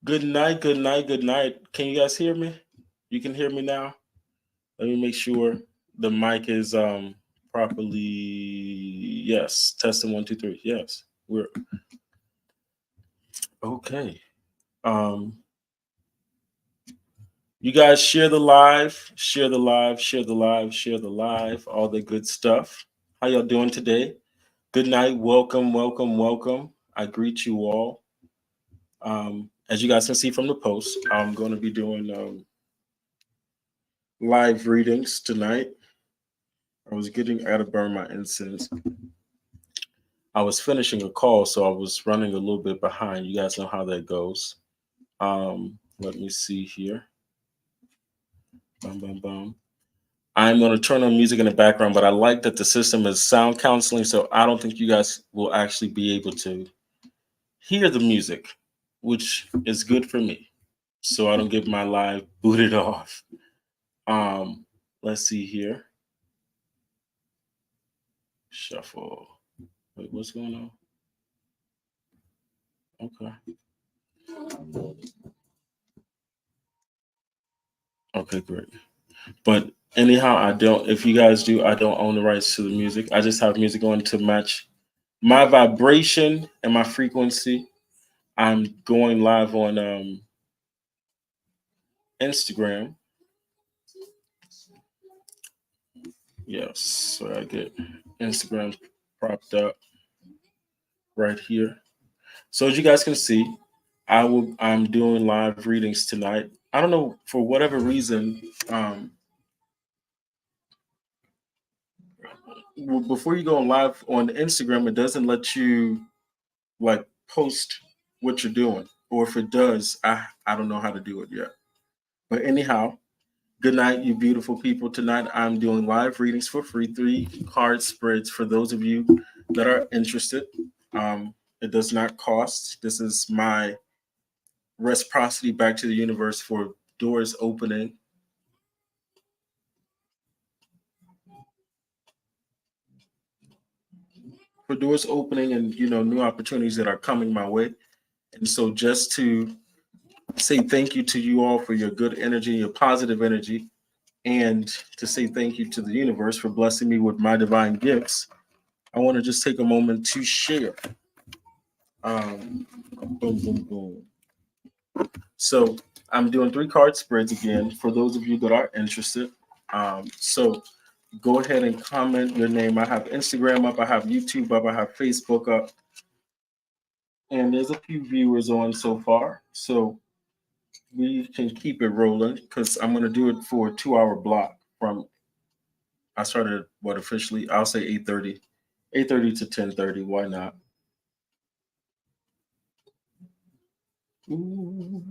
Good night, good night, good night. Can you guys hear me? You can hear me now? Let me make sure the mic is properly. Yes, testing 1, 2, 3. Yes, we're okay. Um, you guys share the live, share the live, share the live, share the live, all the good stuff. How y'all doing today? Good night, welcome, welcome, welcome. I greet you all. As you guys can see from the post, I'm going to be doing live readings tonight. I got to burn my incense. I was finishing a call, so I was running a little bit behind. You guys know how that goes. Let me see here. Bum, bum, bum. I'm going to turn on music in the background, but I like that the system is sound counseling, so I don't think you guys will actually be able to hear the music, which is good for me. So I don't get my live booted off. Um, let's see here. Shuffle. Wait, what's going on? Okay. Okay, great. But anyhow, I don't. If you guys do, I don't own the rights to the music. I just have music on to match my vibration and my frequency. I'm going live on Instagram. Yes, so I get Instagram propped up right here. So as you guys can see, I'm doing live readings tonight. I don't know for whatever reason. Before you go live on Instagram, it doesn't let you like post what you're doing, or if it does, I don't know how to do it yet. But anyhow, good night, you beautiful people. Tonight I'm doing live readings for free, 3 card spreads for those of you that are interested. It does not cost. This is my reciprocity back to the universe for doors opening. For doors opening and new opportunities that are coming my way. And so just to say thank you to you all for your good energy, your positive energy, and to say thank you to the universe for blessing me with my divine gifts, I want to just take a moment to share. Boom, boom, boom. So I'm doing 3 card spreads again for those of you that are interested. So go ahead and comment your name. I have Instagram up, I have YouTube up, I have Facebook up, and there's a few viewers on so far. So we can keep it rolling because I'm going to do it for a 2 hour block from I started what officially I'll say 8:30, 8:30 to 10:30. Why not? Ooh.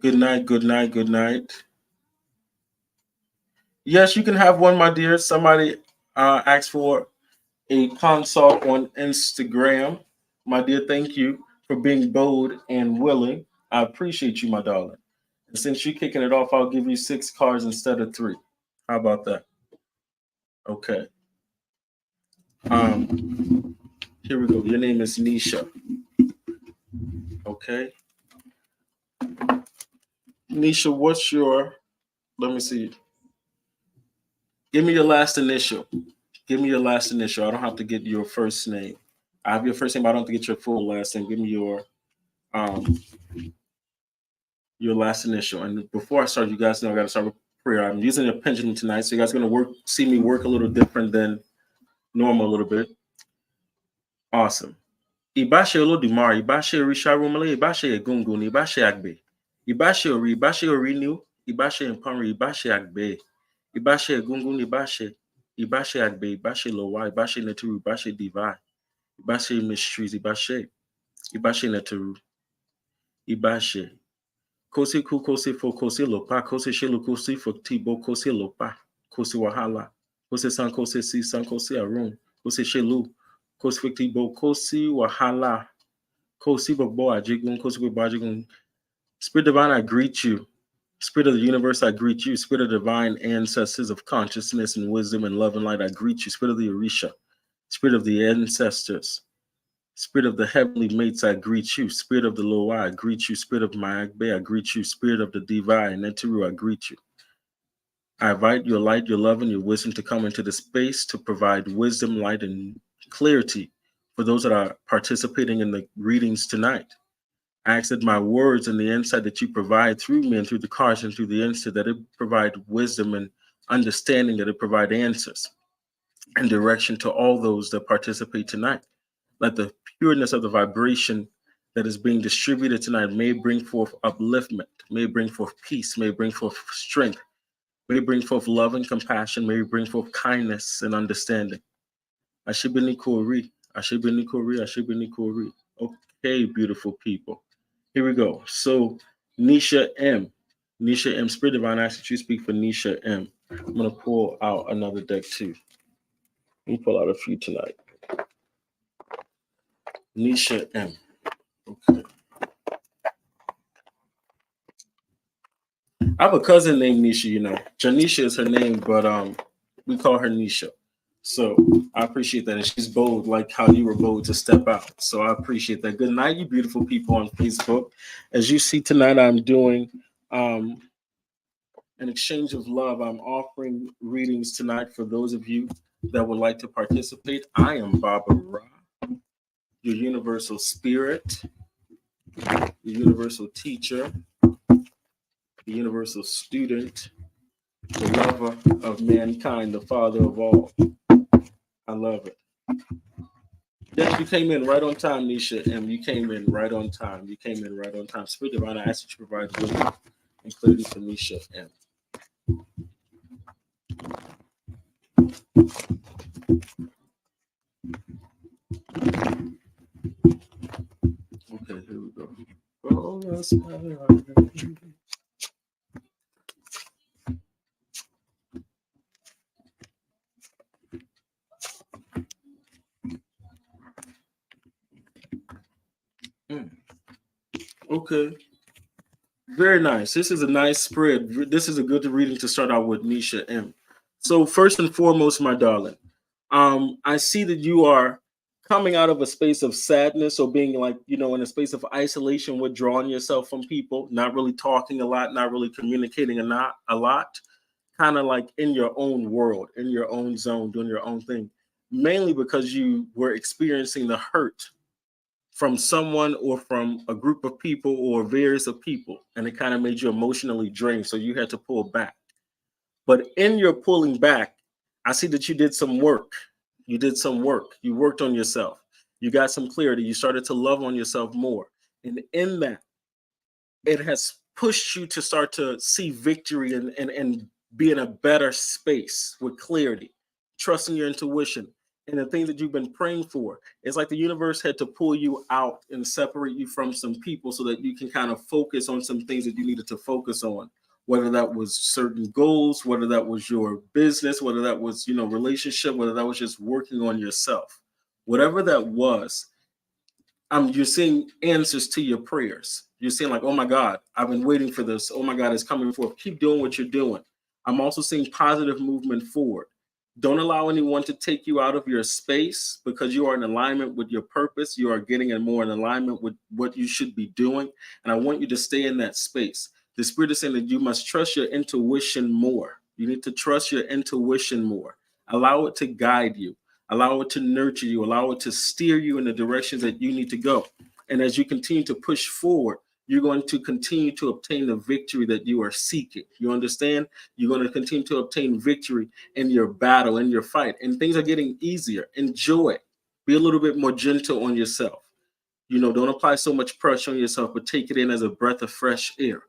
Good night, good night, good night. Yes, you can have one, my dear. Somebody asked for a consult on Instagram. My dear, thank you for being bold and willing. I appreciate you, my darling. And since you're kicking it off, I'll give you 6 cards instead of 3. How about that? Okay. Um, Here we go. Your name is Nisha. Okay. Nisha, what's your, let me see. Give me your last initial. Give me your last initial. I don't have to get your first name. I have your first name. I don't have to get your full last name. Give me um your last initial. And before I start, you guys know I got to start with prayer. I'm using a pendulum tonight, so you guys are gonna see me work a little different than normal a little bit. Awesome. Ibashe Olodumare, Ibashe Risharumale, Ibashe Egungun, Ibashe Agbe, Ibashe Ori New, Ibashe Empower, Ibashe Agbe, Ibashe Egungun, Ibashe Agbe, Ibashe Lowa, Ibashe Neturu, Ibashe Divine, Ibashe Mysteries, Ibashe Neturu, Ibashe. Kosi ku kosi fo kosi lopa, kosi shelu kosi fo tibo kosi lopa, kosi wahala, kosi san kosi si san kosi arun, kosi shelu, kosi fo tibo kosi wahala, kosi bobo ajigun, kosi bobo ajigun. Spirit divine, I greet you. Spirit of the universe, I greet you. Spirit of divine ancestors of consciousness and wisdom and love and light, I greet you. Spirit of the Orisha, spirit of the ancestors, Spirit of the heavenly mates, I greet you. Spirit of the low I greet you. Spirit of Maagbe, I greet you. Spirit of the divine, Neteru, I greet you. I invite your light, your love, and your wisdom to come into the space to provide wisdom, light, and clarity for those that are participating in the readings tonight. I ask that my words and the insight that you provide through me and through the cards and through the insight, that it provide wisdom and understanding, that it provide answers and direction to all those that participate tonight. Let the pureness of the vibration that is being distributed tonight may bring forth upliftment, may bring forth peace, may bring forth strength, may bring forth love and compassion, may bring forth kindness and understanding. Ashibini Kori, Ashibini Kori, Ashibini Kori. Okay, beautiful people. Here we go. So, Nisha M. Nisha M. Spirit Divine, I ask that you speak for Nisha M. I'm going to pull out another deck too. Let me pull out a few tonight. Nisha M. Okay. I have a cousin named Nisha, you know. Janisha is her name, but we call her Nisha. So I appreciate that. And she's bold, like how you were bold to step out. So I appreciate that. Good night, you beautiful people on Facebook. As you see tonight, I'm doing an exchange of love. I'm offering readings tonight for those of you that would like to participate. I am Baba Ra, your universal spirit, your universal teacher, the universal student, the lover of mankind, the father of all. I love it. Yes, you came in right on time, Nisha M. You came in right on time. You came in right on time. Spirit Divine, I ask that you provide wisdom and clarity for Nisha M. Okay, here we go. Oh, that's my heart. Okay. Very nice. This is a nice spread. This is a good reading to start out with, Nisha M. So first and foremost, my darling, I see that you are coming out of a space of sadness or being like, you know, in a space of isolation, withdrawing yourself from people, not really talking a lot, not really communicating a lot, kind of like in your own world, in your own zone, doing your own thing, mainly because you were experiencing the hurt from someone or from a group of people or various of people, and it kind of made you emotionally drained. So you had to pull back. But in your pulling back, I see that you did some work. You did some work. You worked on yourself. You got some clarity. You started to love on yourself more. And in that, it has pushed you to start to see victory and be in a better space with clarity, trusting your intuition and the things that you've been praying for. It's like the universe had to pull you out and separate you from some people so that you can kind of focus on some things that you needed to focus on, whether that was certain goals, whether that was your business, whether that was, you know, relationship, whether that was just working on yourself. Whatever that was, you're seeing answers to your prayers. You're seeing like, oh my God, I've been waiting for this. Oh my God, it's coming forth. Keep doing what you're doing. I'm also seeing positive movement forward. Don't allow anyone to take you out of your space because you are in alignment with your purpose. You are getting in more in alignment with what you should be doing. And I want you to stay in that space. The Spirit is saying that you must trust your intuition more. You need to trust your intuition more. Allow it to guide you. Allow it to nurture you, allow it to steer you in the directions that you need to go. And as you continue to push forward, you're going to continue to obtain the victory that you are seeking. You understand? You're going to continue to obtain victory in your battle, in your fight, and things are getting easier. Enjoy it. Be a little bit more gentle on yourself. You know, don't apply so much pressure on yourself, but take it in as a breath of fresh air.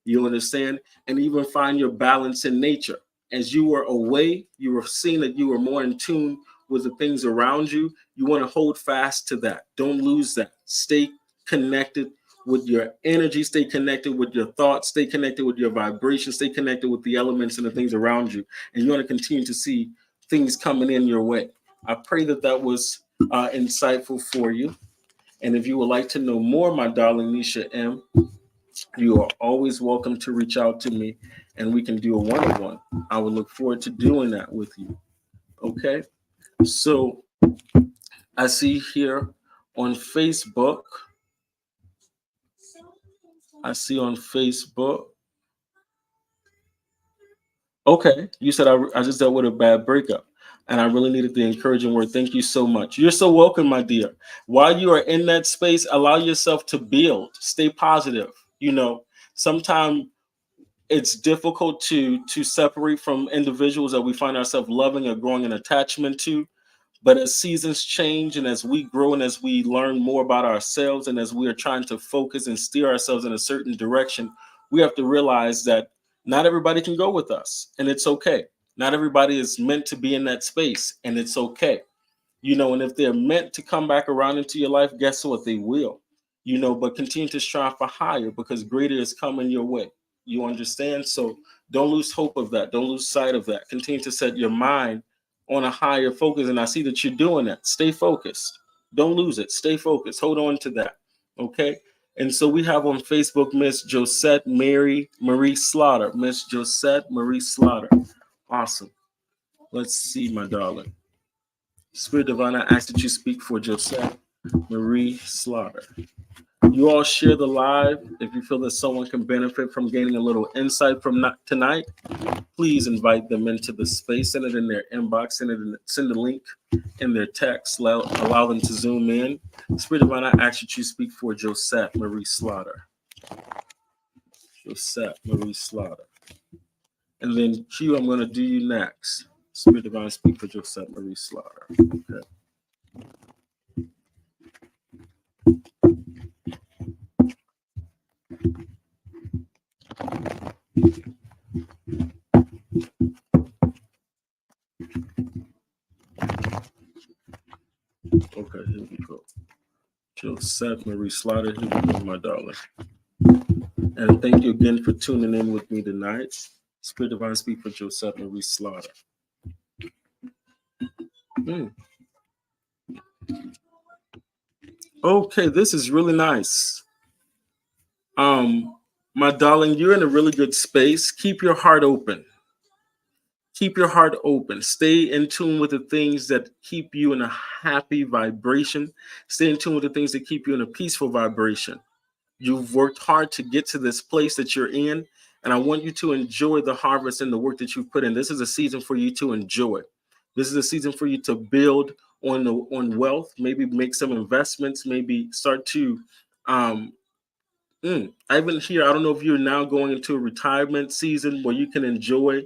You understand? And even find your balance in nature. As you were away, you were seeing that you were more in tune with the things around you. You want to hold fast to that. Don't lose that. Stay connected with your energy, stay connected with your thoughts, stay connected with your vibration, stay connected with the elements and the things around you. And you want to continue to see things coming in your way. I pray that that was insightful for you. And if you would like to know more, my darling Nisha M., you are always welcome to reach out to me and we can do a one-on-one. I would look forward to doing that with you. Okay. So I see here on Facebook. I see on Facebook. Okay, you said I just dealt with a bad breakup and I really needed the encouraging word. Thank you so much. You're so welcome, my dear. While you are in that space, allow yourself to build, stay positive. You know, sometimes it's difficult to separate from individuals that we find ourselves loving or growing an attachment to. But as seasons change and as we grow and as we learn more about ourselves and as we are trying to focus and steer ourselves in a certain direction, we have to realize that not everybody can go with us, and it's okay. Not everybody is meant to be in that space, and it's okay. You know, and if they're meant to come back around into your life, guess what? They will. You know, but continue to strive for higher because greater is coming your way. You understand? So don't lose hope of that. Don't lose sight of that. Continue to set your mind on a higher focus. And I see that you're doing that. Stay focused. Don't lose it. Stay focused. Hold on to that. Okay. And so we have on Facebook Miss Josette Marie Slaughter. Miss Josette Marie Slaughter. Awesome. Let's see, my darling. Spirit Divine, I ask that you speak for Josette Marie Slaughter. You all share the live. If you feel that someone can benefit from gaining a little insight from tonight, please invite them into the space. Send it in their inbox. Send the link in their text. Allow them to zoom in. Spirit Divine, I ask that you speak for Josette Marie Slaughter. Josette Marie Slaughter. And then Q, I'm going to do you next. Spirit Divine, speak for Josette Marie Slaughter. Okay. Okay, here we go. Josette Marie Slaughter, here we go, my darling. And thank you again for tuning in with me tonight. Spirit Divine, speak for Josette Marie Slaughter. Okay, this is really nice. My darling, you're in a really good space. Keep your heart open. Keep your heart open. Stay in tune with the things that keep you in a happy vibration. Stay in tune with the things that keep you in a peaceful vibration. You've worked hard to get to this place that you're in, and I want you to enjoy the harvest and the work that you've put in. This is a season for you to enjoy. This is a season for you to build on wealth, maybe make some investments, maybe start to I've been here. I don't know if you're now going into a retirement season where you can enjoy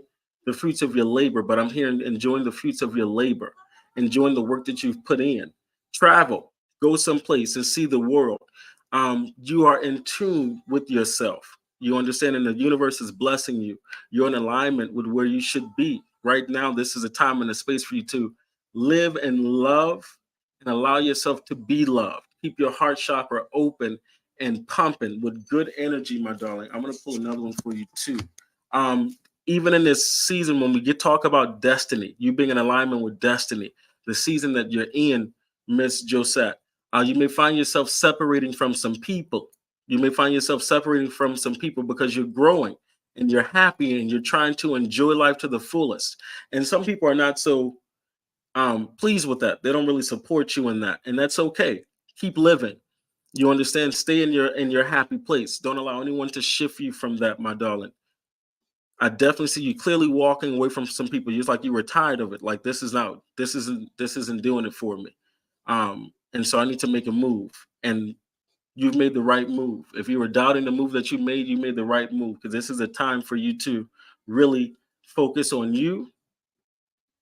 the fruits of your labor, but I'm here enjoying the fruits of your labor, enjoying the work that you've put in. Travel, go someplace and see the world. You are in tune with yourself. You understand, and the universe is blessing you. You're in alignment with where you should be. Right now, this is a time and a space for you to live and love and allow yourself to be loved. Keep your heart chakra open and pumping with good energy, my darling. I'm gonna pull another one for you too. Even in this season, when we talk about destiny, you being in alignment with destiny, the season that you're in, Miss Josette, you may find yourself separating from some people. You may find yourself separating from some people because you're growing and you're happy and you're trying to enjoy life to the fullest. And some people are not so pleased with that. They don't really support you in that, and that's okay. Keep living. You understand? Stay in your happy place. Don't allow anyone to shift you from that, my darling. I definitely see you clearly walking away from some people. It's like you were tired of it. Like this isn't doing it for me. And so I need to make a move. And you've made the right move. If you were doubting the move that you made the right move because this is a time for you to really focus on you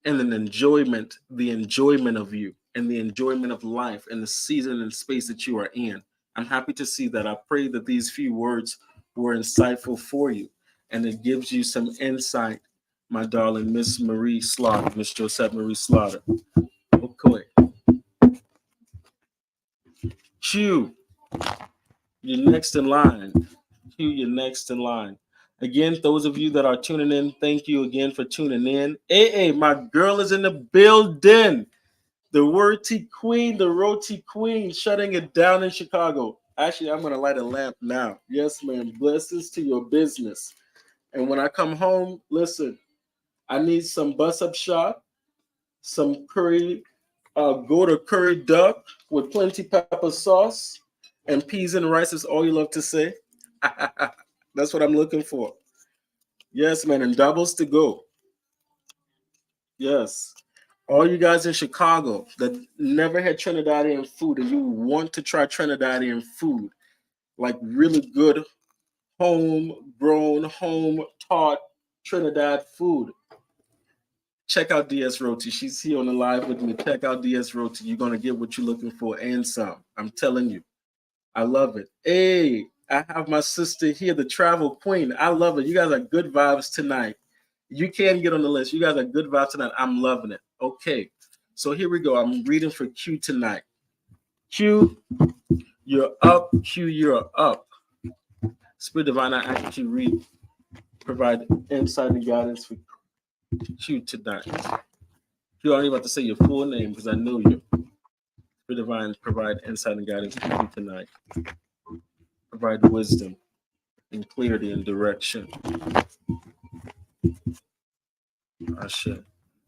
and the enjoyment of you and the enjoyment of life and the season and space that you are in. I'm happy to see that. I pray that these few words were insightful for you and it gives you some insight, my darling Miss Marie Slaughter, Miss Josette Marie Slaughter. Okay. Q, you're next in line. Q, you're next in line. Again, those of you that are tuning in, thank you again for tuning in. AA, my girl is in the building. The Roti Queen, the Roti Queen, shutting it down in Chicago. Actually, I'm going to light a lamp now. Yes, ma'am. Blessings to your business. And when I come home, listen, I need some bus up shop, some curry Go to curry duck with plenty pepper sauce and peas and rice is all you love to say. That's what I'm looking for. Yes, man, and doubles to go. Yes. All you guys in Chicago that never had Trinidadian food and you want to try Trinidadian food, like really good home-grown, home-taught Trinidad food, check out DS Roti. She's here on the live with me. Check out DS Roti. You're going to get what you're looking for and some. I'm telling you. I love it. Hey, I have my sister here, the travel queen. I love it. You guys are good vibes tonight. You can get on the list. You guys are good vibes tonight. I'm loving it. Okay. So here we go. I'm reading for Q tonight. Q, you're up. Q, you're up. Spirit Divine, I actually read, provide insight and guidance for Q tonight. Q, I'm about to say your full name because I know you. Spirit Divine, provide insight and guidance for Q tonight. Provide wisdom and clarity and direction. Ashe.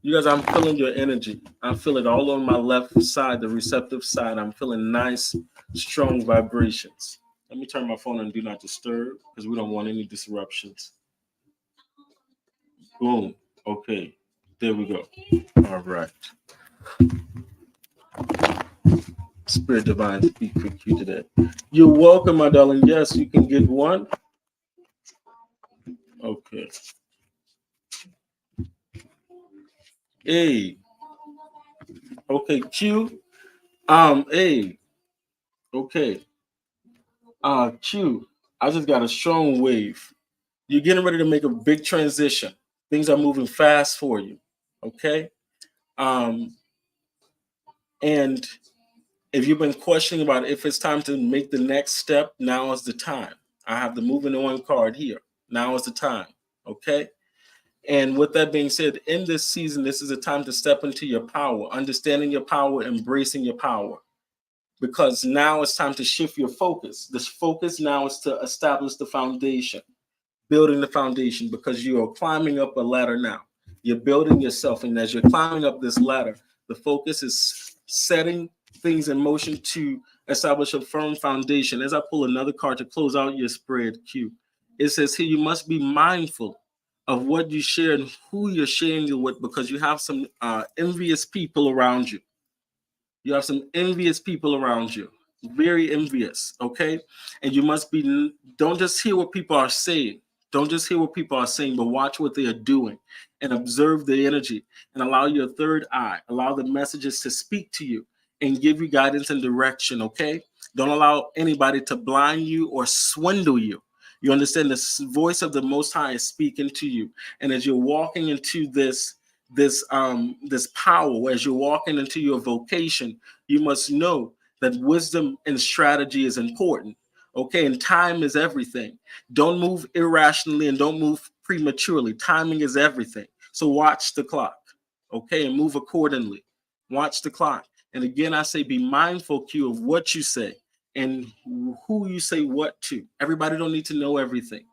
You guys, I'm feeling your energy. I feel it all on my left side, the receptive side. I'm feeling nice, strong vibrations. Let me turn my phone on do not disturb because we don't want any disruptions. Boom. Okay. There we go. All right. Spirit Divine, speak for you today. You're welcome, my darling. Yes, you can get one. Okay. Hey. Okay, Q. Hey. Okay. Q. I just got a strong wave. You're getting ready to make a big transition. Things are moving fast for you. Okay. And if you've been questioning about if it's time to make the next step, now is the time. I have the moving on card here. Now is the time. Okay. And with that being said, in this season, this is a time to step into your power, understanding your power, embracing your power. Because now it's time to shift your focus. This focus now is to establish the foundation, building the foundation, because you are climbing up a ladder now. You're building yourself. And as you're climbing up this ladder, the focus is setting things in motion to establish a firm foundation. As I pull another card to close out your spread, Q, it says here you must be mindful of what you share and who you're sharing it with, because you have some envious people around you. You have some envious people around you, very envious, okay? And you must be, don't just hear what people are saying. Don't just hear what people are saying, but watch what they are doing and observe the energy and allow your third eye, allow the messages to speak to you and give you guidance and direction, okay? Don't allow anybody to blind you or swindle you. You understand the voice of the Most High is speaking to you. And as you're walking into this power, as you're walking into your vocation, you must know that wisdom and strategy is important. Okay, and time is everything. Don't move irrationally and don't move prematurely. Timing is everything. So watch the clock, okay, and move accordingly. Watch the clock. And again, I say be mindful, Q, of what you say and who you say what to. Everybody don't need to know everything.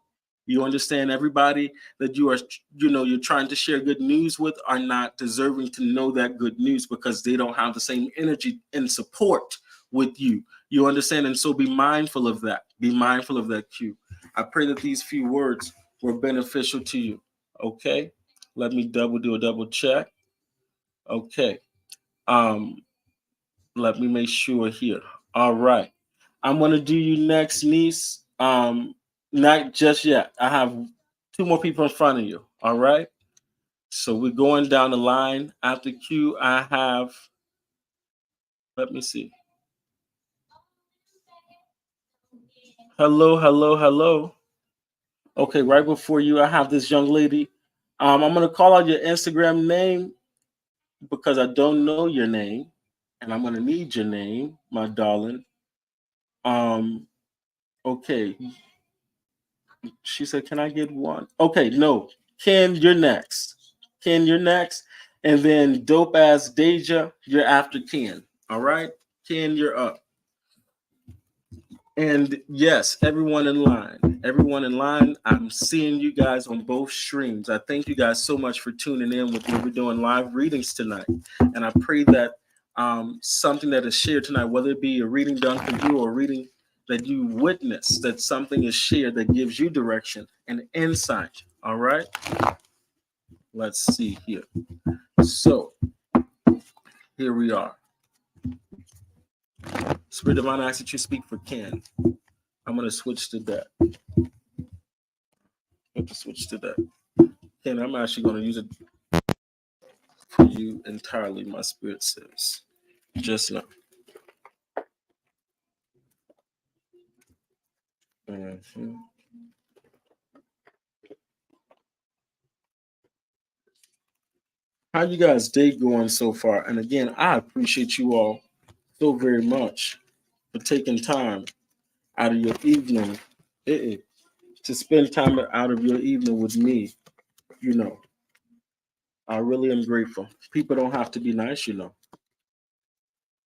You understand, everybody that you are, you're trying to share good news with are not deserving to know that good news because they don't have the same energy and support with you. You understand? And so be mindful of that. Be mindful of that, Q. I pray that these few words were beneficial to you. Okay. Let me do a double check. Okay. Let me make sure here. All right. I'm going to do you next, niece. Not just yet. I have two more people in front of you. All right. So we're going down the line. After Q, I have, let me see. Hello, hello, hello. Okay, right before you, I have this young lady. I'm going to call out your Instagram name because I don't know your name. And I'm going to need your name, my darling. Okay. She said, can I get one? Okay, no. Ken, you're next. Ken, you're next. And then dope ass Deja, you're after Ken. All right? Ken, you're up. And yes, everyone in line. Everyone in line. I'm seeing you guys on both streams. I thank you guys so much for tuning in with me. We're doing live readings tonight. And I pray that something that is shared tonight, whether it be a reading done for you or a reading that you witness, that something is shared that gives you direction and insight. All right. Let's see here. So here we are. Spirit Divine, I ask that you speak for Ken. I'm going to switch to that. Ken, I'm actually going to use it for you entirely, my spirit says. Just now. Mm-hmm. How you guys' day going so far? And again, I appreciate you all so very much for taking time out of your evening to spend time out of your evening with me. You know, I really am grateful. People don't have to be nice, you know.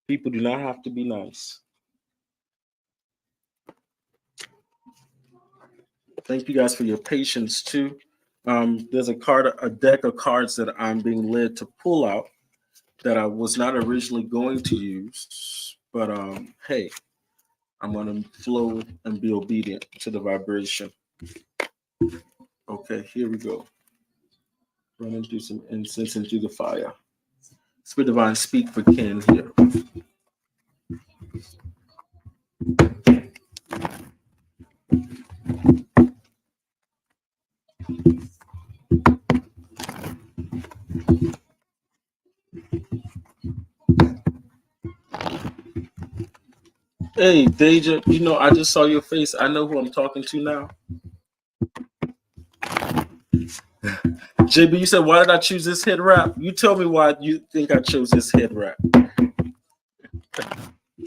People do not have to be nice. Thank you guys for your patience too. There's a deck of cards that I'm being led to pull out that I was not originally going to use, but hey, I'm gonna flow and be obedient to the vibration. Okay, here we go. Running through some incense into the fire. Spirit Divine, speak for Ken here. Hey, Deja, you know, I just saw your face. I know who I'm talking to now. JB, you said, why did I choose this head wrap? You tell me why you think I chose this head wrap.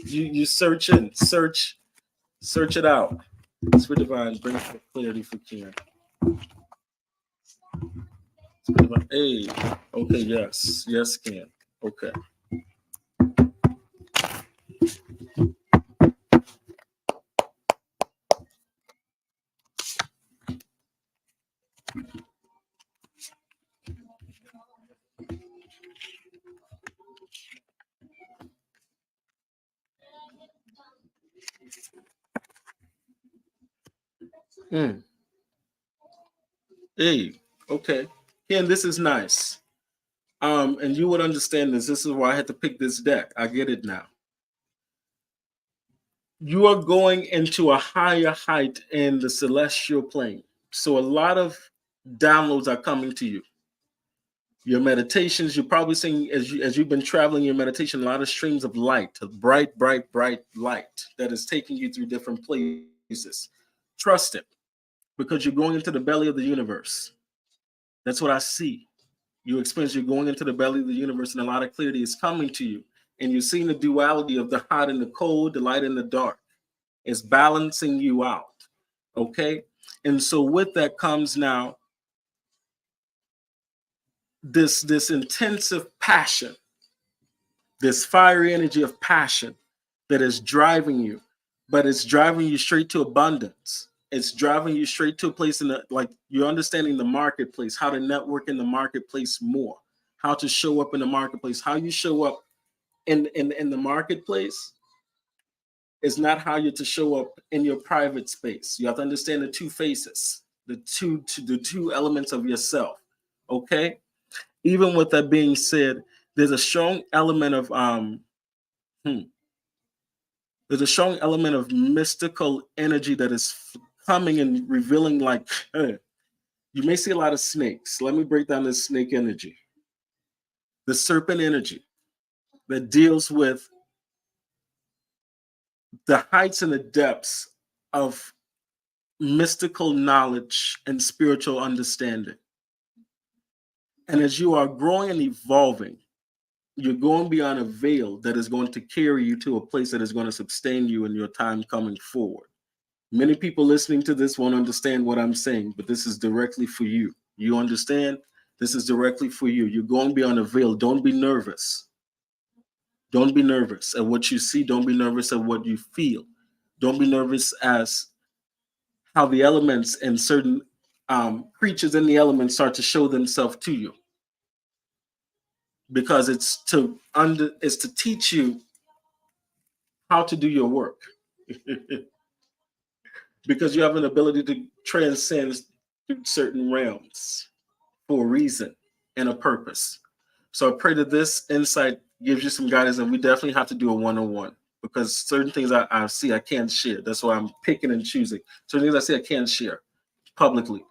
You search it out. Spirit Divine, bring clarity for Ken. Spirit Divine, hey, okay, yes, Ken. Okay. Mm. Hey, okay. Ken, this is nice. And you would understand this. This is why I had to pick this deck. I get it now. You are going into a higher height in the celestial plane. So a lot of downloads are coming to you. Your meditations, you're probably seeing as you've been traveling your meditation, a lot of streams of light, a bright, bright, bright light that is taking you through different places. Trust it, because you're going into the belly of the universe. That's what I see. You experience you're going into the belly of the universe, and a lot of clarity is coming to you. And you're seeing the duality of the hot and the cold, the light and the dark. It's balancing you out. Okay. And so with that comes now this intensive passion, this fiery energy of passion that is driving you, but it's driving you straight to abundance. It's driving you straight to a place in the, like, you're understanding the marketplace, how to network in the marketplace more, how to show up in the marketplace. How you show up in the marketplace is not how you're to show up in your private space. You have to understand the two faces, the two elements of yourself. Okay. Even with that being said, there's a strong element of hmm, there's a strong element of mystical energy that is coming and revealing, like, you may see a lot of snakes. Let me break down this snake energy, the serpent energy that deals with the heights and the depths of mystical knowledge and spiritual understanding. And as you are growing and evolving, you're going beyond a veil that is going to carry you to a place that is going to sustain you in your time coming forward. Many people listening to this won't understand what I'm saying, but this is directly for you. You understand? This is directly for you. You're going beyond a veil. Don't be nervous. Don't be nervous at what you see. Don't be nervous at what you feel. Don't be nervous as how the elements and certain creatures in the elements start to show themselves to you. because it's to teach you how to do your work. Because you have an ability to transcend certain realms for a reason and a purpose. So I pray that this insight gives you some guidance, and we definitely have to do a one-on-one because certain things I see I can't share. That's why I'm picking and choosing. Certain things I see I can't share publicly.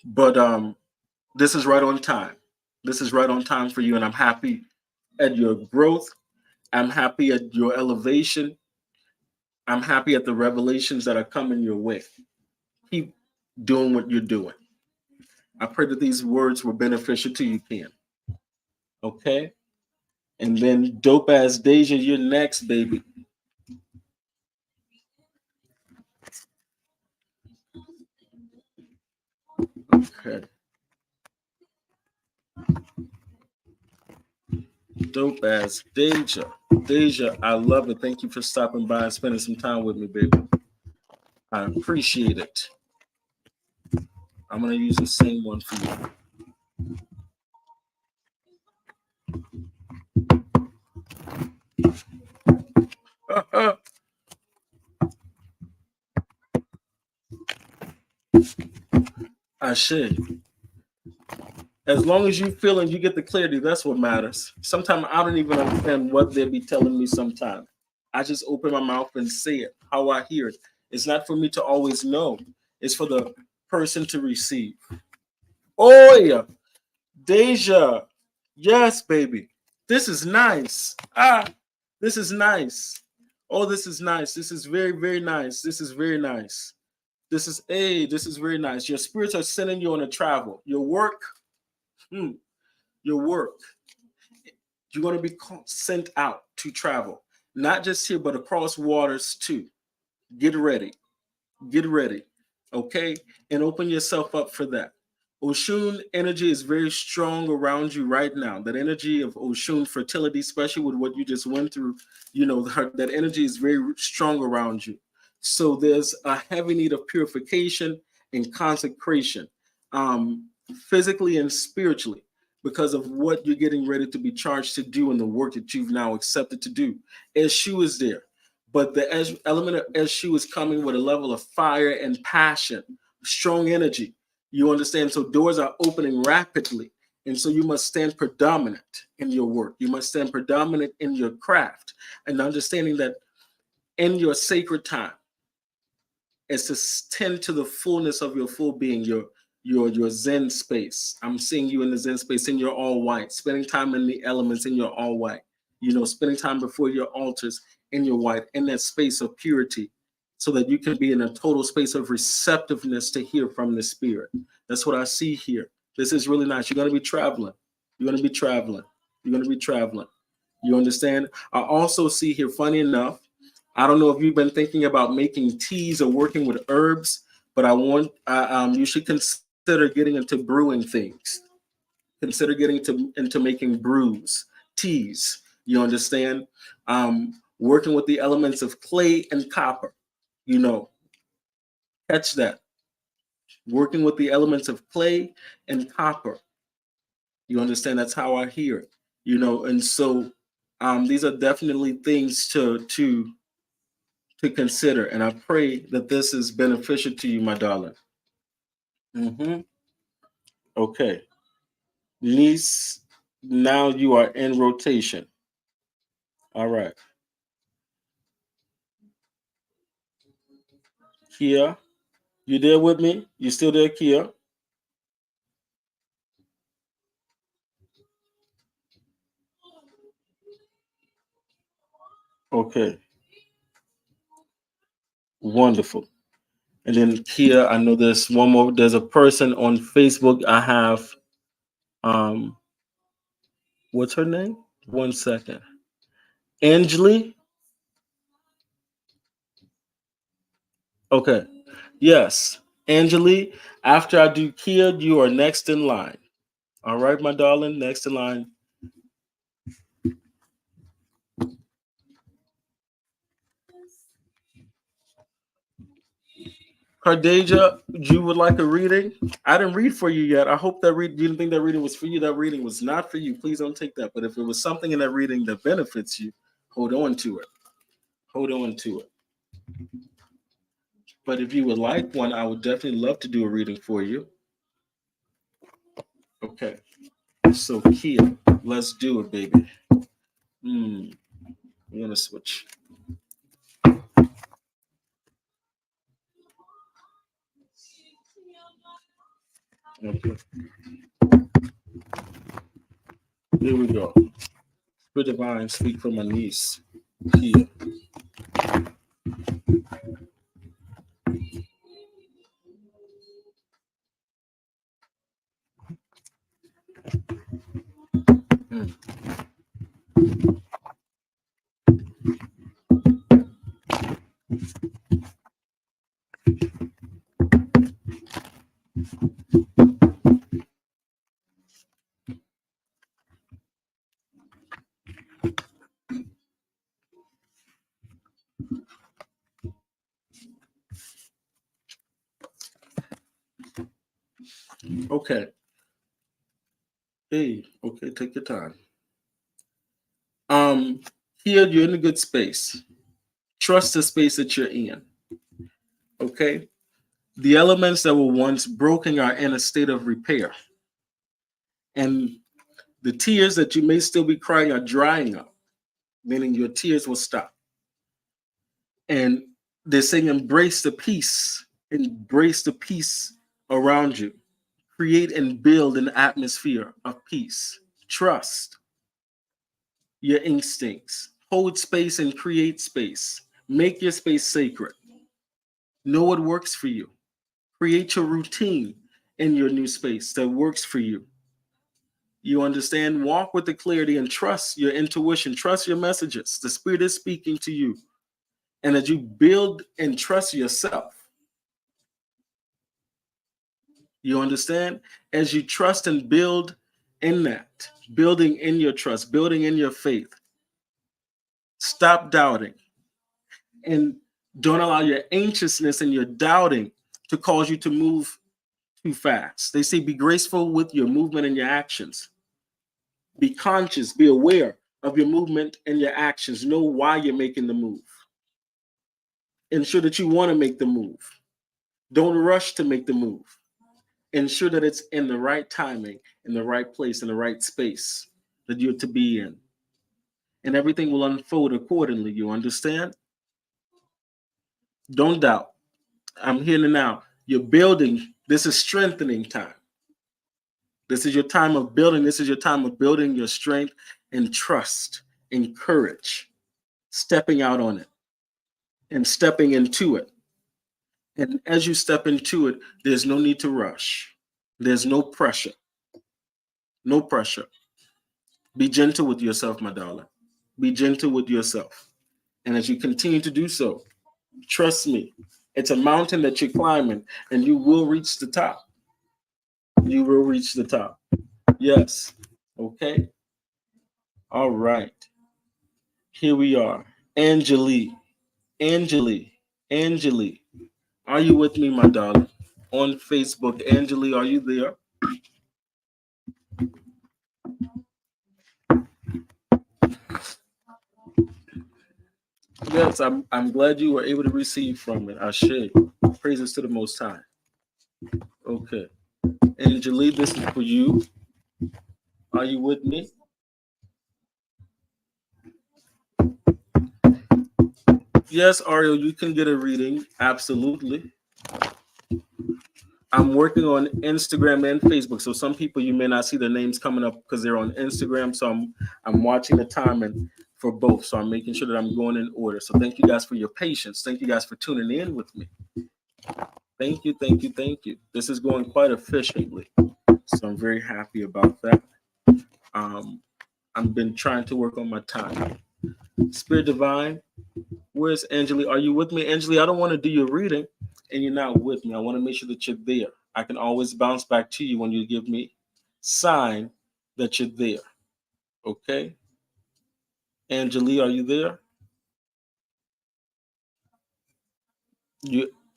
But this is right on time. This is right on time for you, and I'm happy at your growth. I'm happy at your elevation. I'm happy at the revelations that are coming your way. Keep doing what you're doing. I pray that these words were beneficial to you, Ken. Okay? And then dope ass Deja, you're next, baby. Okay. Dope ass Deja. Deja, I love it. Thank you for stopping by and spending some time with me, baby. I appreciate it. I'm gonna use the same one for you. I should. As long as you feel and you get the clarity, that's what matters. Sometimes I don't even understand what they be telling me sometimes. I just open my mouth and say it, how I hear it. It's not for me to always know. It's for the person to receive. Oh yeah. Deja. Yes, baby. This is nice. This is nice. Oh, this is nice. This is very, very nice. This is very nice. This is very nice. Your spirits are sending you on a travel. Your work, your work. You're going to be sent out to travel, not just here, but across waters too. Get ready. Get ready. Okay? And open yourself up for that. Oshun energy is very strong around you right now. That energy of Oshun fertility, especially with what you just went through, that energy is very strong around you. So there's a heavy need of purification and consecration, physically and spiritually, because of what you're getting ready to be charged to do and the work that you've now accepted to do. Eshu is there, but the element of Eshu is coming with a level of fire and passion, strong energy. You understand? So doors are opening rapidly. And so you must stand predominant in your work. You must stand predominant in your craft, and understanding that in your sacred time is to tend to the fullness of your full being, your Zen space. I'm seeing you in the Zen space in your all white, spending time in the elements in your all white, spending time before your altars in your white, in that space of purity, so that you can be in a total space of receptiveness to hear from the spirit. That's what I see here. This is really nice. You're going to be traveling. You're going to be traveling. You're going to be traveling. You understand? I also see here, funny enough, I don't know if you've been thinking about making teas or working with herbs, but you should consider getting into brewing things. Consider getting into making brews, teas. You understand? Working with the elements of clay and copper. Catch that. Working with the elements of clay and copper. You understand? That's how I hear it. And so these are definitely things to consider. And I pray that this is beneficial to you, my darling. Okay. Niece, now you are in rotation. All right. Kia, you there with me? You still there, Kia? Okay. Wonderful. And then Kia, I know there's one more. There's a person on Facebook. I have what's her name? One second. Angeli. Okay. Yes. Angeli, after I do Kia, you are next in line. All right, my darling, next in line. Cardasia, you would like a reading? I didn't read for you yet. I hope that you didn't think that reading was for you. That reading was not for you. Please don't take that. But if it was something in that reading that benefits you, hold on to it. Hold on to it. But if you would like one, I would definitely love to do a reading for you. Okay. So Kia, let's do it, baby. I'm gonna switch. Okay. Here we go. Spirit divine, speak for my niece, Kia. Mm. Okay. Hey, okay, take your time. Here you're in a good space. Trust the space that you're in. Okay? The elements that were once broken are in a state of repair. And the tears that you may still be crying are drying up, meaning your tears will stop. And they're saying, embrace the peace around you. Create and build an atmosphere of peace. Trust your instincts. Hold space and create space. Make your space sacred. Know what works for you. Create your routine in your new space that works for you. You understand? Walk with the clarity and trust your intuition, trust your messages. The spirit is speaking to you. And as you build and trust yourself, you understand? As you trust and build in that, building in your trust, building in your faith, stop doubting and don't allow your anxiousness and your doubting to cause you to move too fast. They say be graceful with your movement and your actions. Be conscious, be aware of your movement and your actions. Know why you're making the move. Ensure that you want to make the move. Don't rush to make the move. Ensure that it's in the right timing, in the right place, in the right space that you're to be in. And everything will unfold accordingly. You understand? Don't doubt. I'm here now. You're building. This is strengthening time. This is your time of building. This is your time of building your strength and trust and courage, stepping out on it and stepping into it. And as you step into it, there's no need to rush. There's no pressure. No pressure. Be gentle with yourself, my darling. Be gentle with yourself. And as you continue to do so, trust me, it's a mountain that you're climbing and you will reach the top. You will reach the top. Yes. Okay. All right. Here we are. Angelique. Angelique. Angelique. Are you with me, my darling? On Facebook, Angelique, are you there? Yes, I'm glad you were able to receive from it. Ashe. Praises to the Most High. Okay. Angelique, this is for you. Are you with me? Yes, Ariel, you can get a reading. Absolutely. I'm working on Instagram and Facebook. So some people you may not see their names coming up because they're on Instagram. So I'm watching the timing for both. So I'm making sure that I'm going in order. So thank you guys for your patience. Thank you guys for tuning in with me. Thank you, thank you, thank you. This is going quite efficiently. So I'm very happy about that. I've been trying to work on my time. Spirit Divine, where's Angelique? Are you with me? Angelique, I don't want to do your reading and you're not with me. I want to make sure that you're there. I can always bounce back to you when you give me sign that you're there. Okay? Angelique, are you there?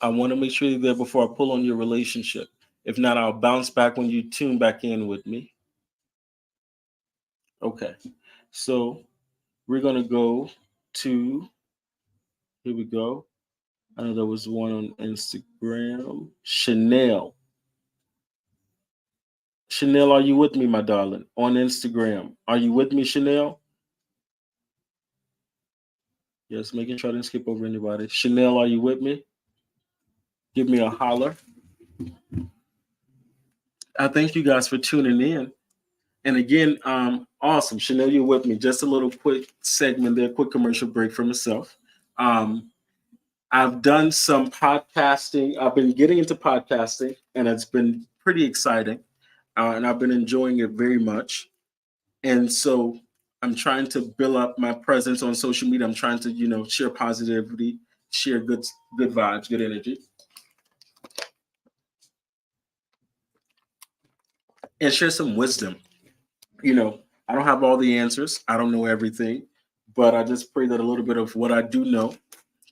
I want to make sure you're there before I pull on your relationship. If not, I'll bounce back when you tune back in with me. Okay. So we're going to go to, here we go. I know there was one on Instagram. Chanel. Chanel, are you with me, my darling? On Instagram. Are you with me, Chanel? Yes, making sure I didn't skip over anybody. Chanel, are you with me? Give me a holler. I thank you guys for tuning in. And again, awesome. Chanel, you're with me. Just a little quick segment there, quick commercial break for myself. I've done some podcasting. I've been getting into podcasting, and it's been pretty exciting. And I've been enjoying it very much. And so I'm trying to build up my presence on social media. I'm trying to, share positivity, share good vibes, good energy, and share some wisdom. I don't have all the answers. I don't know everything, but I just pray that a little bit of what I do know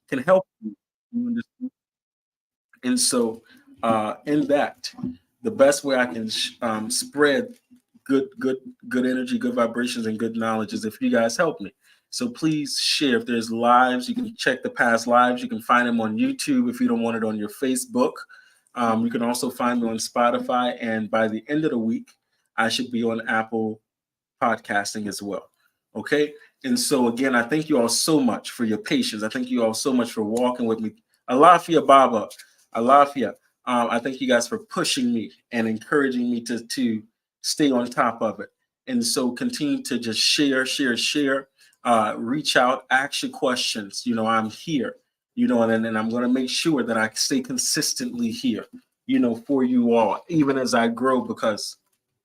can help you. And so, in that, the best way I can spread good energy, good vibrations, and good knowledge is if you guys help me. So please share. If there's lives, you can check the past lives. You can find them on YouTube if you don't want it on your Facebook. You can also find me on Spotify, and by the end of the week, I should be on Apple podcasting as well. Okay. And so again, I thank you all so much for your patience. I thank you all so much for walking with me. Alafia Baba, Alafia. I thank you guys for pushing me and encouraging me to stay on top of it. And so continue to just share. Reach out, ask your questions. I'm here, and then I'm going to make sure that I stay consistently here, for you all, even as I grow, because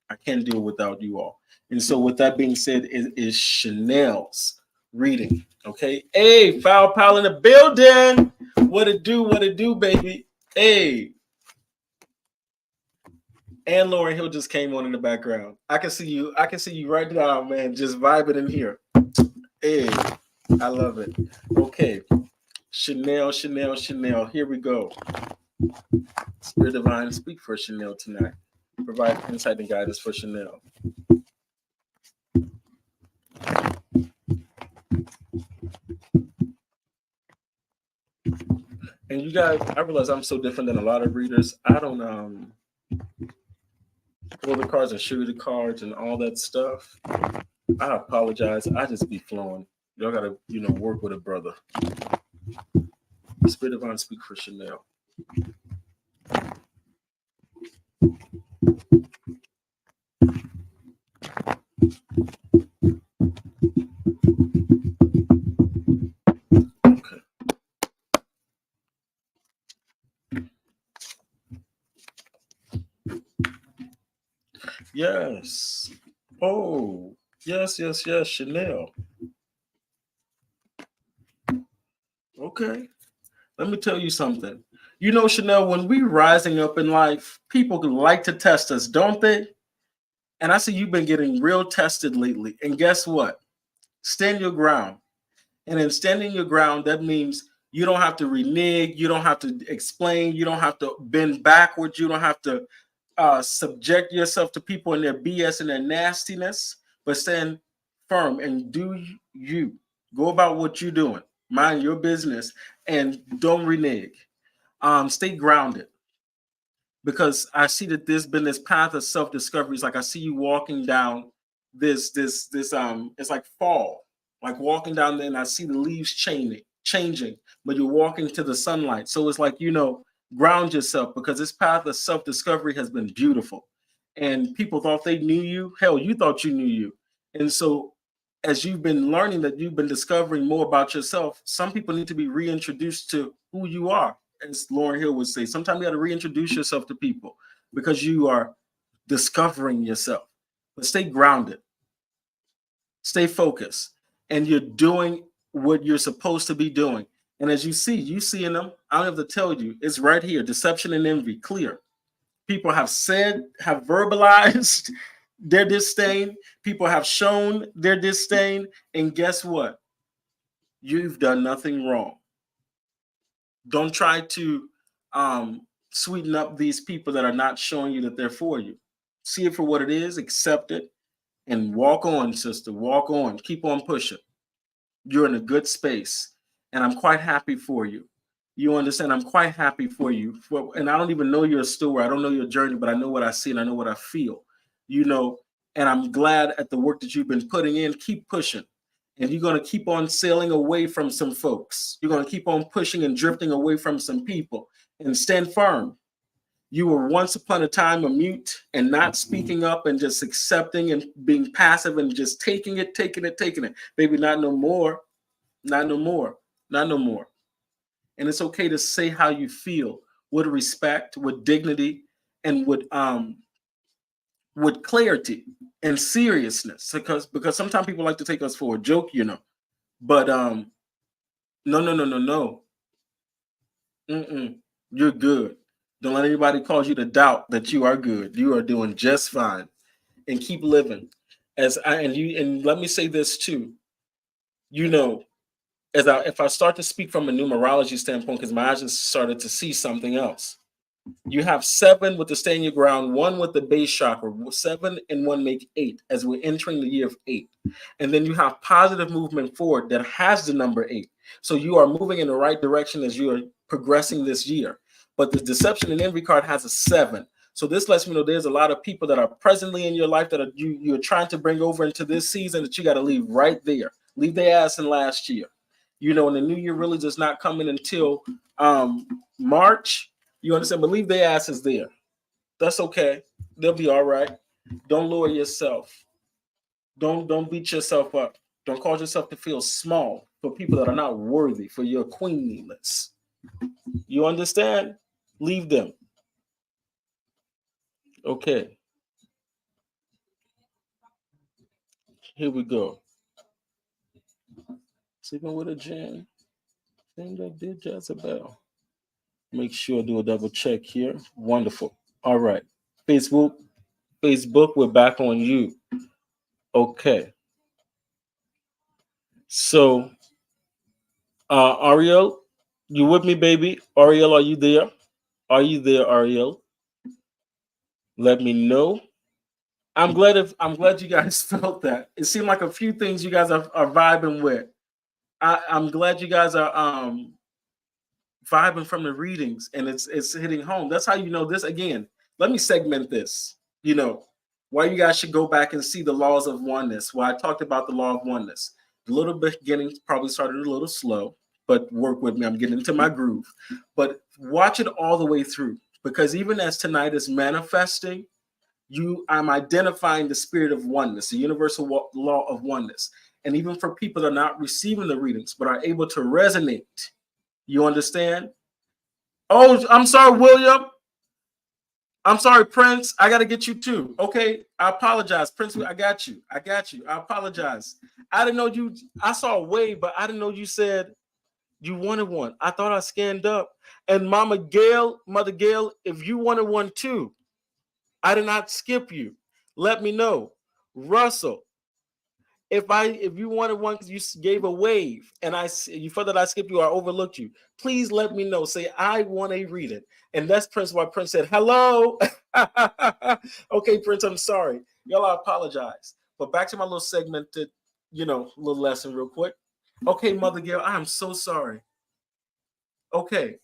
I can't do it without you all. And so, with that being said, it is Chanel's reading. Okay. Hey, Foul Pal in the building. What it do, baby? Hey. And Lauren Hill just came on in the background. I can see you. I can see you right now, man. Just vibing in here. Hey, I love it. Okay. Chanel. Here we go. Spirit Divine, speak for Chanel tonight. Provide insight and guidance for Chanel. And you guys, I realize I'm so different than a lot of readers. I don't pull the cards and shoot the cards and all that stuff. I apologize. I just be flowing. Y'all gotta, work with a brother. Spirit Divine, speak for Chanel. Okay. Yes. Oh, yes, Chanel. Okay. Let me tell you something. Chanel, when we rising up in life, people like to test us, don't they? And I see you've been getting real tested lately. And guess what? Stand your ground. And in standing your ground, that means you don't have to renege, you don't have to explain, you don't have to bend backwards, you don't have to subject yourself to people and their BS and their nastiness, but stand firm and do you. Go about what you're doing. Mind your business and don't renege. Stay grounded, because I see that there's been this path of self-discovery. It's like I see you walking down this it's like fall, like walking down there, and I see the leaves changing, but you're walking to the sunlight. So it's like, ground yourself, because this path of self-discovery has been beautiful. And people thought they knew you. Hell, you thought you knew you. And so as you've been learning, that you've been discovering more about yourself, some people need to be reintroduced to who you are. As Lauren Hill would say, sometimes you got to reintroduce yourself to people, because you are discovering yourself. But stay grounded, stay focused, and you're doing what you're supposed to be doing. And as you see in them, I don't have to tell you, it's right here: deception and envy, clear. People have verbalized their disdain. People have shown their disdain. And guess what? You've done nothing wrong. Don't try to sweeten up these people that are not showing you that they're for you. See it for what it is, accept it, and walk on, sister. Walk on. Keep on pushing. You're in a good space, and I'm quite happy for you. You understand? I'm quite happy for you. And I don't even know your story. I don't know your journey, but I know what I see and I know what I feel. You know, and I'm glad at the work that you've been putting in. Keep pushing. And you're going to keep on sailing away from some folks. You're going to keep on pushing and drifting away from some people and stand firm. You were once upon a time a mute and not speaking up and just accepting and being passive and just taking it. Baby, not no more. Not no more. Not no more. And it's okay to say how you feel with respect, with dignity, and with clarity and seriousness. Because sometimes people like to take us for a joke, you know. But no. You're good. Don't let anybody cause you to doubt that you are good. You are doing just fine. And keep living. And let me say this too. You know, if I start to speak from a numerology standpoint, because my eyes just started to see something else. You have 7 with the staying your ground, 1 with the base chakra. 7 and 1 make 8 as we're entering the year of 8. And then you have positive movement forward that has the number 8. So you are moving in the right direction as you are progressing this year. But the deception and envy card has a 7. So this lets me know there's a lot of people that are presently in your life that you're trying to bring over into this season that you got to leave right there. Leave their ass in last year. You know, and the new year really does not come in until March. You understand? But leave their asses there. That's okay. They'll be all right. Don't lower yourself. Don't beat yourself up. Don't cause yourself to feel small for people that are not worthy for your queenliness. You understand? Leave them. Okay. Here we go. Sleeping with a Jan. Thing that did Jezebel. Make sure I do a double check here. Wonderful. All right. Facebook, we're back on you. Okay. So, Ariel, you with me, baby? Ariel, are you there? Are you there, Ariel? Let me know. I'm glad you guys felt that. It seemed like a few things you guys are vibing with. I'm glad you guys are vibing from the readings and it's hitting home. That's how you know this. Again, let me segment this. You know, why you guys should go back and see the laws of oneness. Why I talked about the law of oneness. A little bit beginning probably started a little slow, but work with me. I'm getting into my groove. But watch it all the way through. Because even as tonight is manifesting, I'm identifying the spirit of oneness, the universal law of oneness. And even for people that are not receiving the readings, but are able to resonate, you understand? Oh, I'm sorry, William. I'm sorry, Prince. I got to get you too. Okay. I apologize. Prince, I got you. I apologize. I didn't know you. I saw a wave, but I didn't know you said you wanted one. I thought I scanned up. And Mother Gail, if you wanted one too, I did not skip you. Let me know. Russell, if you wanted one, you gave a wave, and you felt that I skipped you or overlooked you, please let me know. Say I want a reading, and that's Prince. Why Prince said hello. Okay, Prince, I'm sorry, y'all. I apologize. But back to my little segmented, little lesson, real quick. Okay, Mother Gail, I am so sorry. Okay,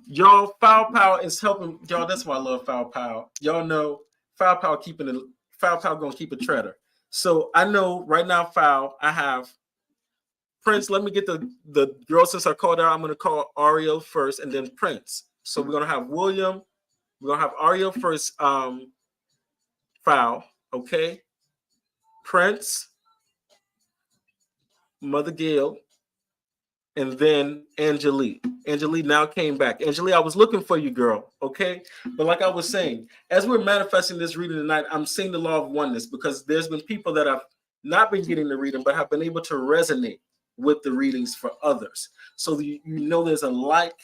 y'all, Foul Power is helping y'all. That's why I love Foul Power. Y'all know Foul Power gonna keep a treader. So I know right now, Foul, I have Prince. Let me get the girl since I called out. I'm gonna call Ariel first and then Prince. So we're gonna have William. We're gonna have Ariel first. Foul, okay. Prince, Mother Gail, and then Angelique. Angelique now came back. Angelique, I was looking for you, girl. Okay. But like I was saying, as we're manifesting this reading tonight, I'm seeing the law of oneness because there's been people that have not been getting the reading, but have been able to resonate with the readings for others. So there's a like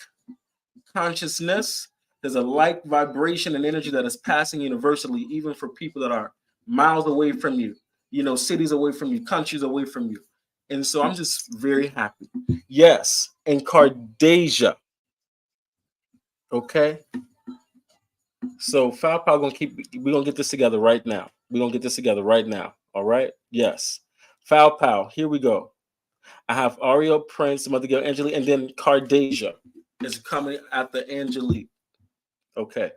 consciousness, there's a like vibration and energy that is passing universally, even for people that are miles away from you, cities away from you, countries away from you. And so I'm just very happy. Yes. And Cardasia. Okay. So Foul Power we're gonna get this together right now. We're gonna get this together right now. All right. Yes. Foul Power. Here we go. I have Ariel, Prince, Mother Girl, Angelique, and then Cardasia is coming after Angelique. Okay.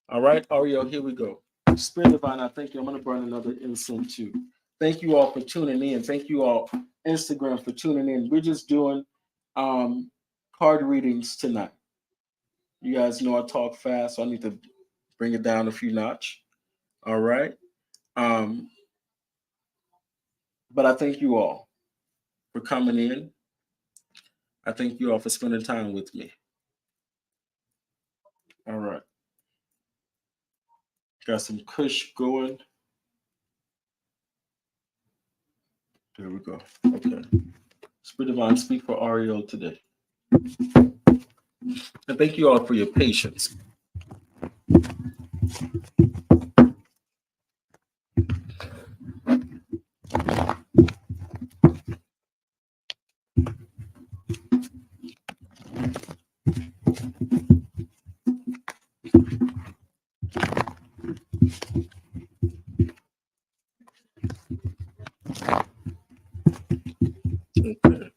All right, Ariel, here we go. Spirit Divine, I thank you. I'm gonna burn another incense too. Thank you all for tuning in. Thank you all, Instagram, for tuning in. We're just doing card readings tonight. You guys know I talk fast, so I need to bring it down a few notch. All right. But I thank you all for coming in. I thank you all for spending time with me. All right. Got some Kush going. There we go. Okay. Spirit Divine, speak for Ariel today. And thank you all for your patience. Okay.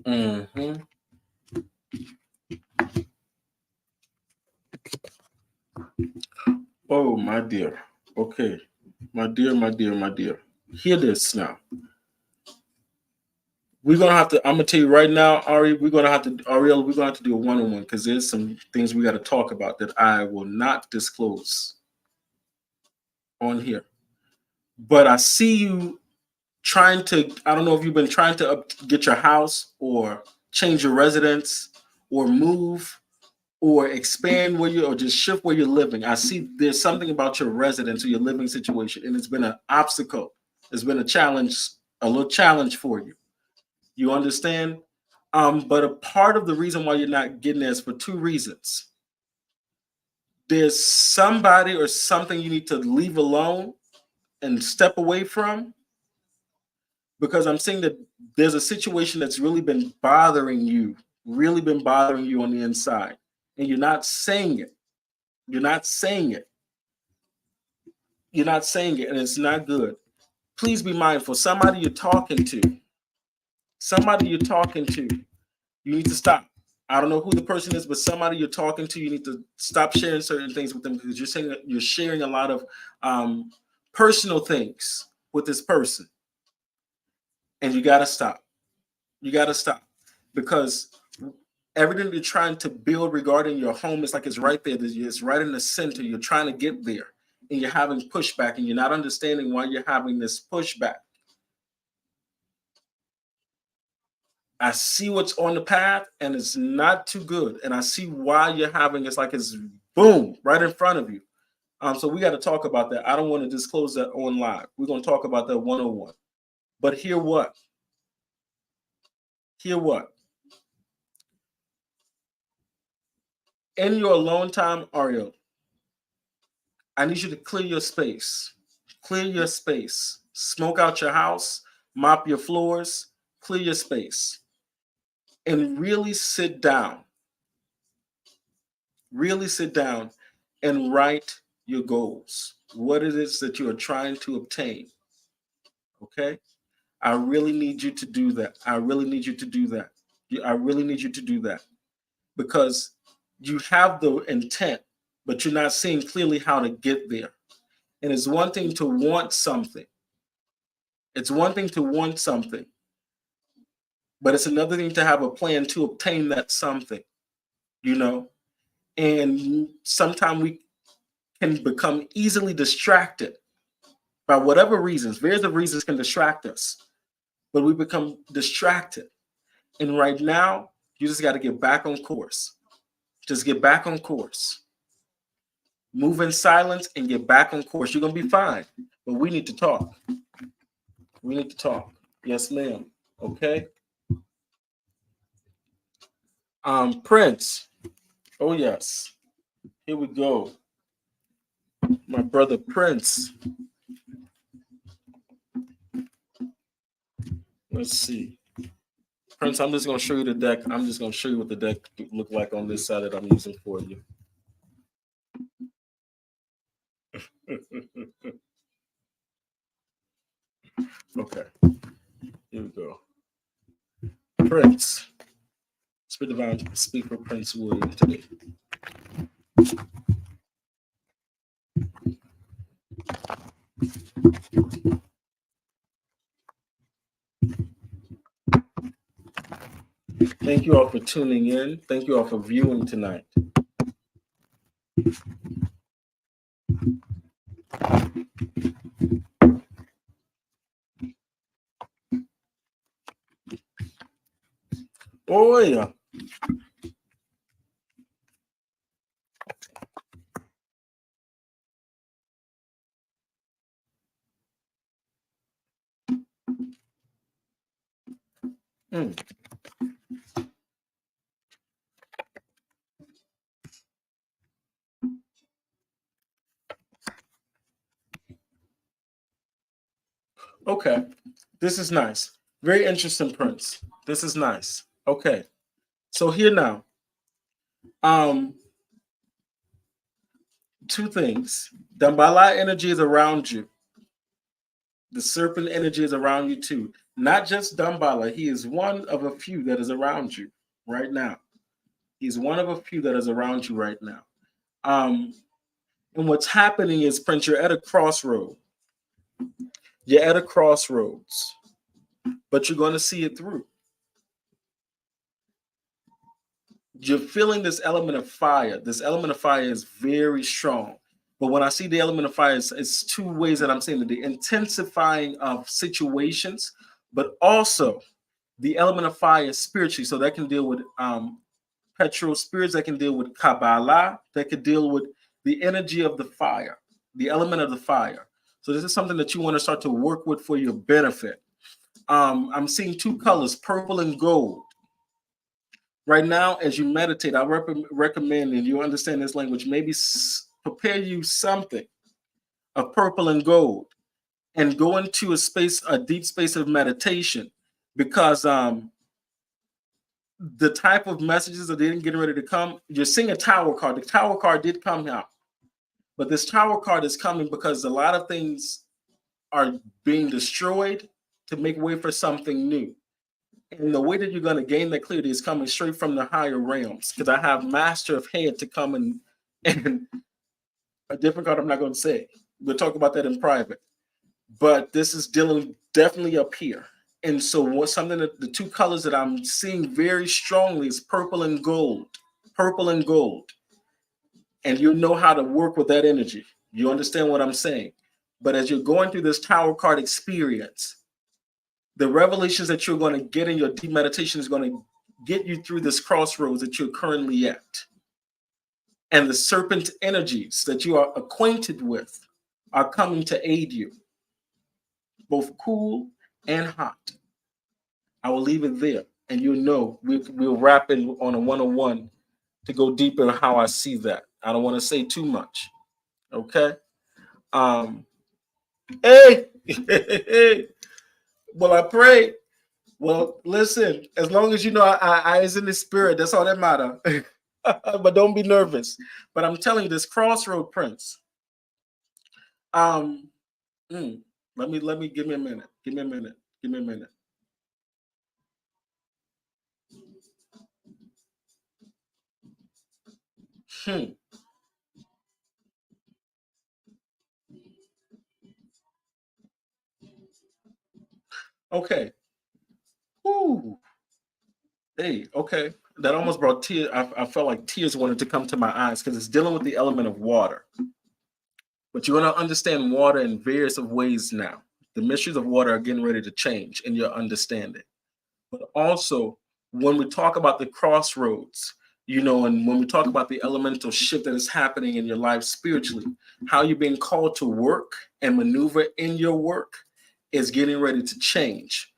Mm-hmm. Oh, my dear. Okay. My dear, my dear, my dear. Hear this now. I'm gonna tell you right now, Ariel, we're gonna have to do a one-on-one because there's some things we gotta talk about that I will not disclose on here. But I see you I don't know if you've been trying to get your house or change your residence or move or expand or just shift where you're living. I see there's something about your residence or your living situation, and it's been an obstacle. It's been a little challenge for you. You understand? But a part of the reason why you're not getting there is for two reasons. There's somebody or something you need to leave alone and step away from, because I'm saying that there's a situation that's really been bothering you on the inside, and you're not saying it. You're not saying it. You're not saying it, and it's not good. Please be mindful. Somebody you're talking to, you need to stop. I don't know who the person is, but somebody you're talking to, you need to stop sharing certain things with them, because you're saying that you're sharing a lot of personal things with this person, and you got to stop. You got to stop, because everything you're trying to build regarding your home is like it's right there. It's right in the center. You're trying to get there, and you're having pushback, and you're not understanding why you're having this pushback. I see what's on the path, and it's not too good. And I see why you're having it's like it's boom right in front of you. So we got to talk about that. I don't want to disclose that on live. We're going to talk about that one-on-one. But hear what? Hear what? In your alone time, Ariel, I need you to clear your space. Clear your space. Smoke out your house, mop your floors, clear your space, and really sit down. Really sit down and write your goals. What it is that you are trying to obtain. Okay? I really need you to do that. I really need you to do that. I really need you to do that, because you have the intent, but you're not seeing clearly how to get there. And it's one thing to want something. It's one thing to want something, but it's another thing to have a plan to obtain that something, you know? And sometimes we can become easily distracted by whatever reasons. Various of reasons can distract us, but we become distracted. And right now, you just got to get back on course. Just get back on course. Move in silence and get back on course. You're going to be fine, but we need to talk. We need to talk. Yes, ma'am. Okay. Prince. Oh, yes. Here we go. My brother Prince. Let's see. Prince, I'm just going to show you the deck. I'm just going to show you what the deck look like on this side that I'm using for you. Okay, here we go. Prince. Spirit Divine, speak for Prince William today. Thank you all for tuning in. Thank you all for viewing tonight. Oh, yeah. Okay, this is nice. Very interesting, Prince. This is nice. Okay, so here now. Two things. Dambala energy is around you. The serpent energy is around you too. Not just Dambala. He is one of a few that is around you right now. He's one of a few that is around you right now. And what's happening is, Prince, you're at a crossroad. You're at a crossroads, but you're going to see it through. You're feeling this element of fire. This element of fire is very strong. But when I see the element of fire, it's two ways that I'm saying that the intensifying of situations, but also the element of fire spiritually. So that can deal with petrol spirits, that can deal with Kabbalah, that could deal with the energy of the fire, the element of the fire. So this is something that you want to start to work with for your benefit. I'm seeing two colors, purple and gold. Right now, as you meditate, I recommend, and you understand this language, maybe prepare you something of purple and gold and go into a deep space of meditation, because the type of messages that they're getting ready to come, you're seeing a tower card. The tower card did come out, but this tower card is coming because a lot of things are being destroyed to make way for something new. And the way that you're going to gain that clarity is coming straight from the higher realms, because I have Master of Head to come and a different card I'm not going to say. We'll talk about that in private. But this is dealing definitely up here. And so what's something that the two colors that I'm seeing very strongly is purple and gold. Purple and gold. And you know how to work with that energy. You understand what I'm saying? But as you're going through this tower card experience, the revelations that you're going to get in your deep meditation is going to get you through this crossroads that you're currently at. And the serpent energies that you are acquainted with are coming to aid you, both cool and hot. I will leave it there, and you'll know we'll wrap in on a 101 to go deeper in how I see that. I don't want to say too much. Okay. Hey, well, I pray. Well, listen, as long as you know I is in the spirit, that's all that matter. But don't be nervous. But I'm telling you, this crossroad, Prince. Let me give me a minute. Give me a minute. Give me a minute. Okay. Ooh. Hey, okay. That almost brought tears. I felt like tears wanted to come to my eyes because it's dealing with the element of water. But you're going to understand water in various of ways now. The mysteries of water are getting ready to change in your understanding. But also, when we talk about the crossroads, and when we talk about the elemental shift that is happening in your life spiritually, how you're being called to work and maneuver in your work is getting ready to change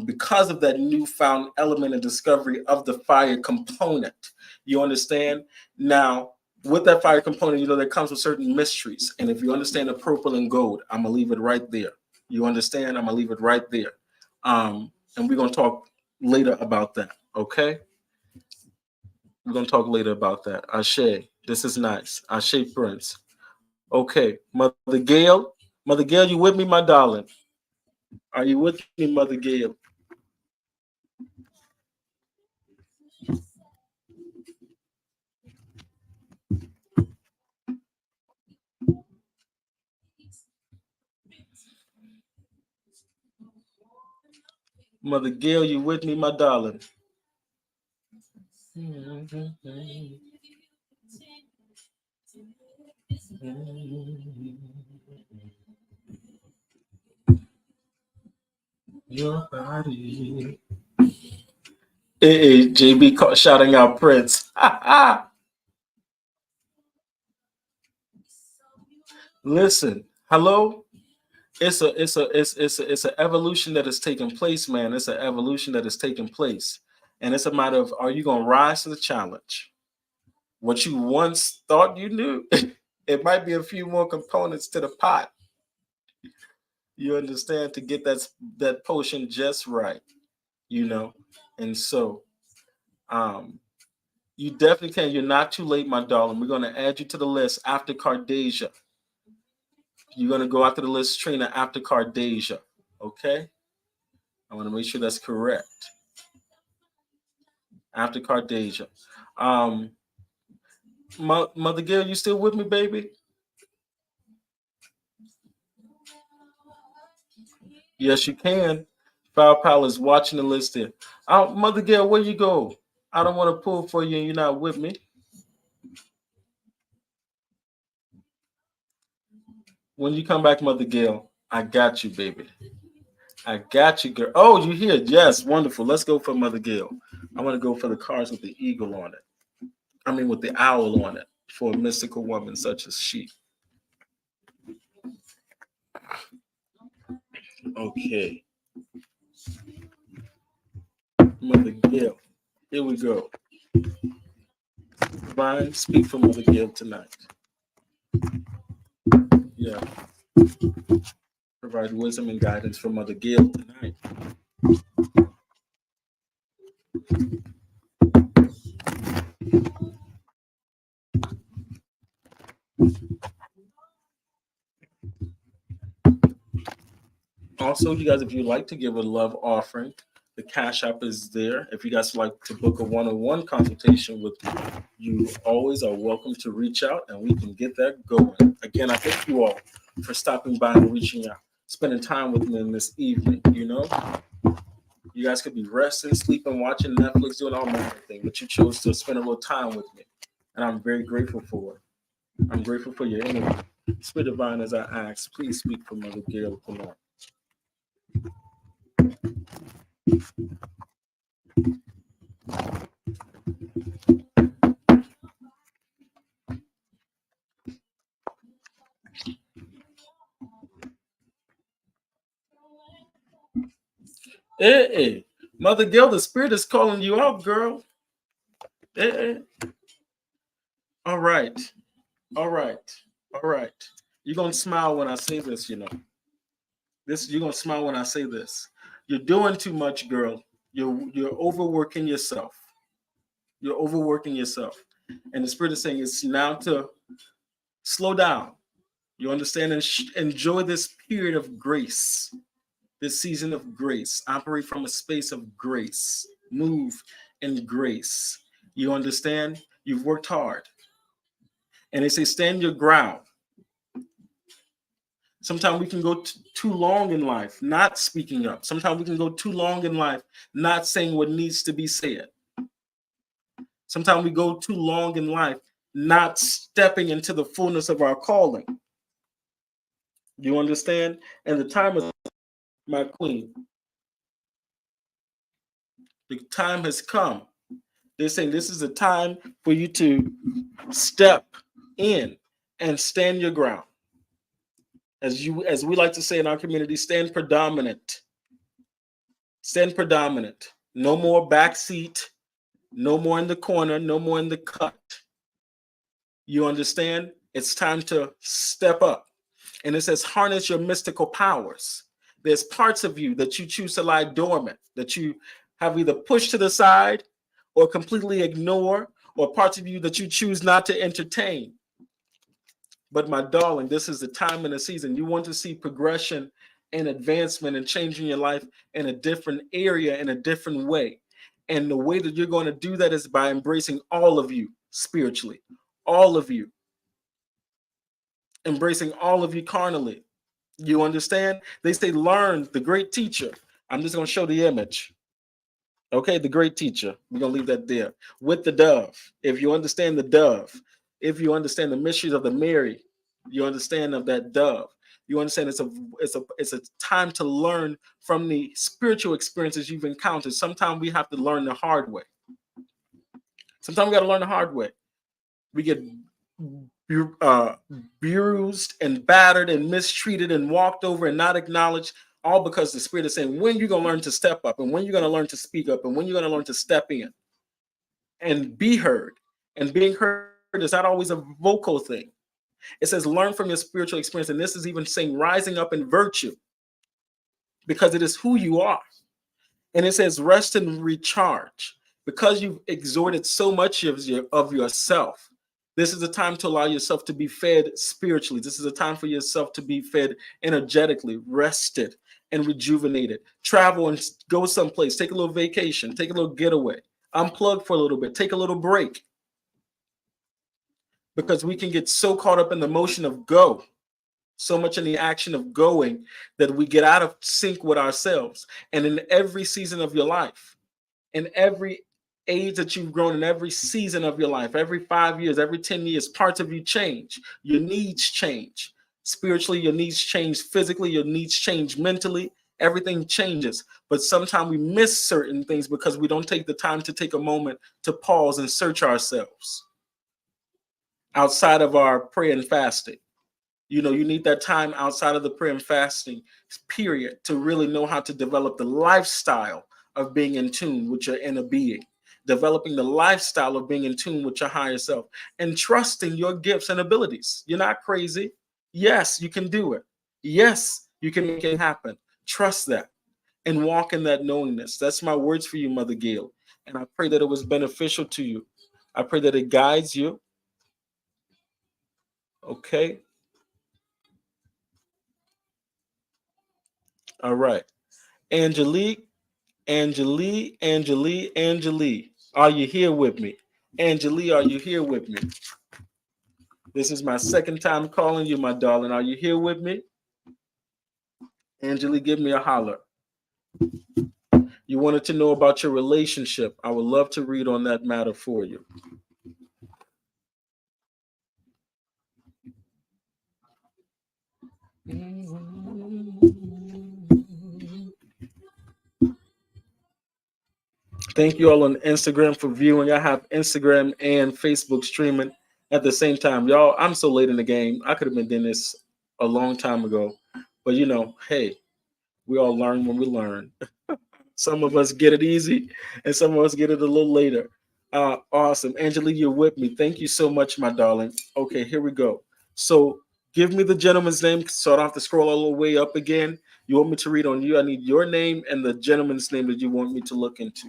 because of that newfound element and discovery of the fire component. You understand? Now, with that fire component, that comes with certain mysteries. And if you understand the purple and gold, I'm going to leave it right there. You understand? I'm going to leave it right there. And we're going to talk later about that. Okay, we're gonna talk later about that. Ashe, this is nice. Ashe Prince. Okay, Mother Gail. Mother Gail, you with me, my darling? Are you with me, Mother Gail? Mother Gail, you with me, my darling? Your body. Hey, JB shouting out Prince. Listen, hello. It's an evolution that is taking place, man. It's an evolution that is taking place, and it's a matter of, are you gonna rise to the challenge? What you once thought you knew, it might be a few more components to the pot. You understand, to get that potion just right, you know. And so, um, you definitely can. You're not too late, my darling. We're gonna add you to the list after Cardasia. You're gonna go after the list, Trina, after Cardasia. Okay, I want to make sure that's correct. After Cardasia. Um, Mother Gail, you still with me, baby? Yes, you can. File Pal is watching the list there. Mother Gail, where you go? I don't want to pull for you and you're not with me. When you come back, Mother Gail, I got you, baby. I got you, girl. Oh, you here? Yes, wonderful. Let's go for Mother Gail. I want to go for the cards with the eagle on it. I mean, with the owl on it, for a mystical woman such as she. Okay, Mother Gail. Here we go. Divine, speak for Mother Gail tonight. Yeah. Provide wisdom and guidance for Mother Gail tonight. Also, you guys, if you'd like to give a love offering, the Cash App is there. If you guys would like to book a one-on-one consultation with me, you always are welcome to reach out and we can get that going. Again, I thank you all for stopping by and reaching out, spending time with me in this evening. You know, you guys could be resting, sleeping, watching Netflix, doing all manner of things, but you chose to spend a little time with me. And I'm very grateful for it. I'm grateful for your energy. Spirit Divine, as I ask, please speak for Mother Gail tonight. Hey, Mother Gail, the spirit is calling you out, girl. Hey. All right. All right. All right. You're gonna smile when I say this, you know. You're gonna smile when I say this. You're doing too much, girl. You're overworking yourself. You're overworking yourself. And the spirit is saying it's now to slow down. You understand, and enjoy this period of grace, this season of grace. Operate from a space of grace. Move in grace. You understand? You've worked hard. And they say, stand your ground. Sometimes we can go too long in life not speaking up. Sometimes we can go too long in life not saying what needs to be said. Sometimes we go too long in life not stepping into the fullness of our calling. You understand? And the time is, my queen. The time has come. They're saying this is a time for you to step in and stand your ground. As we like to say in our community, stand predominant. Stand predominant. No more backseat. No more in the corner. No more in the cut. You understand? It's time to step up. And it says, harness your mystical powers. There's parts of you that you choose to lie dormant, that you have either pushed to the side or completely ignore, or parts of you that you choose not to entertain. But my darling, this is the time and the season. You want to see progression and advancement and changing your life in a different area, in a different way. And the way that you're going to do that is by embracing all of you spiritually, all of you, embracing all of you carnally. You understand? They say, learn the great teacher. I'm just going to show the image. Okay, the great teacher. We're going to leave that there. With the dove. If you understand the dove, if you understand the mysteries of the Mary, you understand of that dove. You understand it's a time to learn from the spiritual experiences you've encountered. Sometimes we have to learn the hard way. Sometimes we got to learn the hard way. We get bruised and battered and mistreated and walked over and not acknowledged, all because the Spirit is saying, when you're going to learn to step up, and when you're going to learn to speak up, and when you're going to learn to step in and be heard. And being heard is not always a vocal thing. It says, learn from your spiritual experience. And this is even saying rising up in virtue, because it is who you are. And it says, rest and recharge, because you've exhorted so much of yourself. This is a time to allow yourself to be fed spiritually. This is a time for yourself to be fed energetically, rested and rejuvenated. Travel and go someplace. Take a little vacation. Take a little getaway. Unplug for a little bit. Take a little break. Because we can get so caught up in the motion of go, so much in the action of going, that we get out of sync with ourselves. And in every season of your life, in every age that you've grown, in every season of your life, every 5 years, every 10 years, parts of you change. Your needs change. Spiritually, your needs change. Physically, your needs change. Mentally, everything changes. But sometimes we miss certain things because we don't take the time to take a moment to pause and search ourselves outside of our prayer and fasting. You know, you need that time outside of the prayer and fasting period to really know how to develop the lifestyle of being in tune with your inner being, developing the lifestyle of being in tune with your higher self, and trusting your gifts and abilities. You're not crazy. Yes, you can do it. Yes, you can make it happen. Trust that and walk in that knowingness. That's my words for you, Mother Gail. And I pray that it was beneficial to you. I pray that it guides you. Okay. All right. Angelique, Angelique. Are you here with me? Angelique, are you here with me? This is my second time calling you, my darling. Are you here with me? Angelique, give me a holler. You wanted to know about your relationship. I would love to read on that matter for you. Thank you all on Instagram for viewing. I have Instagram and Facebook streaming at the same time. Y'all, I'm so late in the game. I could have been doing this a long time ago. But you know, hey, we all learn when we learn. Some of us get it easy and some of us get it a little later. Awesome. Angelique, you're with me. Thank you so much, my darling. Okay, here we go. So give me the gentleman's name so I don't have to scroll all the way up again. You want me to read on you? I need your name and the gentleman's name that you want me to look into.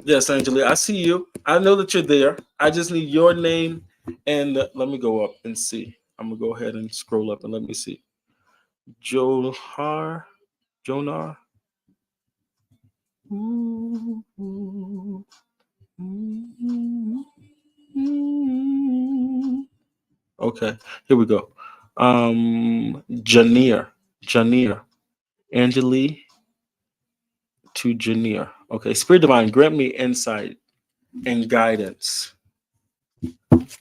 Yes, Angela, I see you. I know that you're there. I just need your name and let me go up and see. I'm gonna go ahead and scroll up and let me see. Jonar. Okay, here we go. Janir, Angeli to Janir. Okay, Spirit Divine, grant me insight and guidance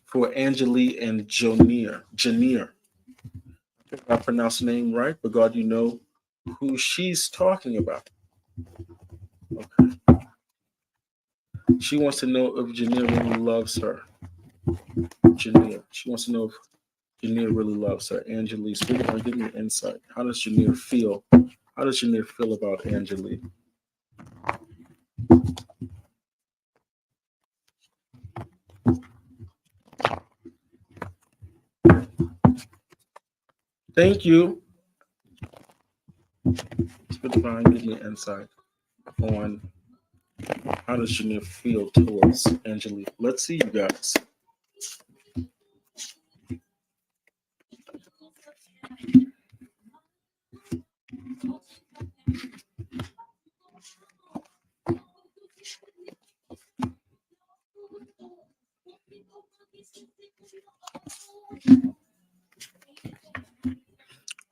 for Angeli and Janir. If I pronounce the name right, but God, you know who she's talking about. Okay. She wants to know if Janir really loves her. Janir. She wants to know if Janir really loves her. Angelique, speaking on, give me insight. How does Janir feel? How does Janir feel about Angelique? Thank you. Spirit Divine, give me insight on how does Janir feel towards Angelique. Let's see, you guys.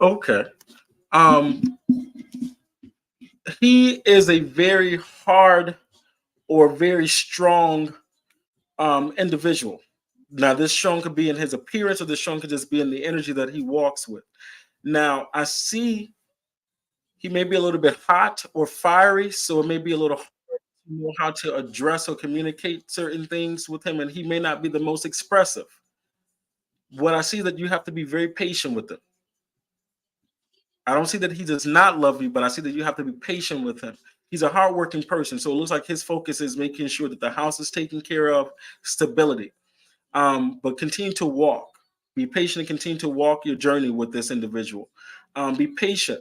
Okay. He is a very hard or very strong individual. Now, this strong could be in his appearance, or this strong could just be in the energy that he walks with. Now, I see he may be a little bit hot or fiery, so it may be a little hard to know how to address or communicate certain things with him, and he may not be the most expressive. What I see that you have to be very patient with him. I don't see that he does not love you, but I see that you have to be patient with him. He's a hardworking person, so it looks like his focus is making sure that the house is taken care of, stability. But continue to walk. Be patient and continue to walk your journey with this individual. Be patient.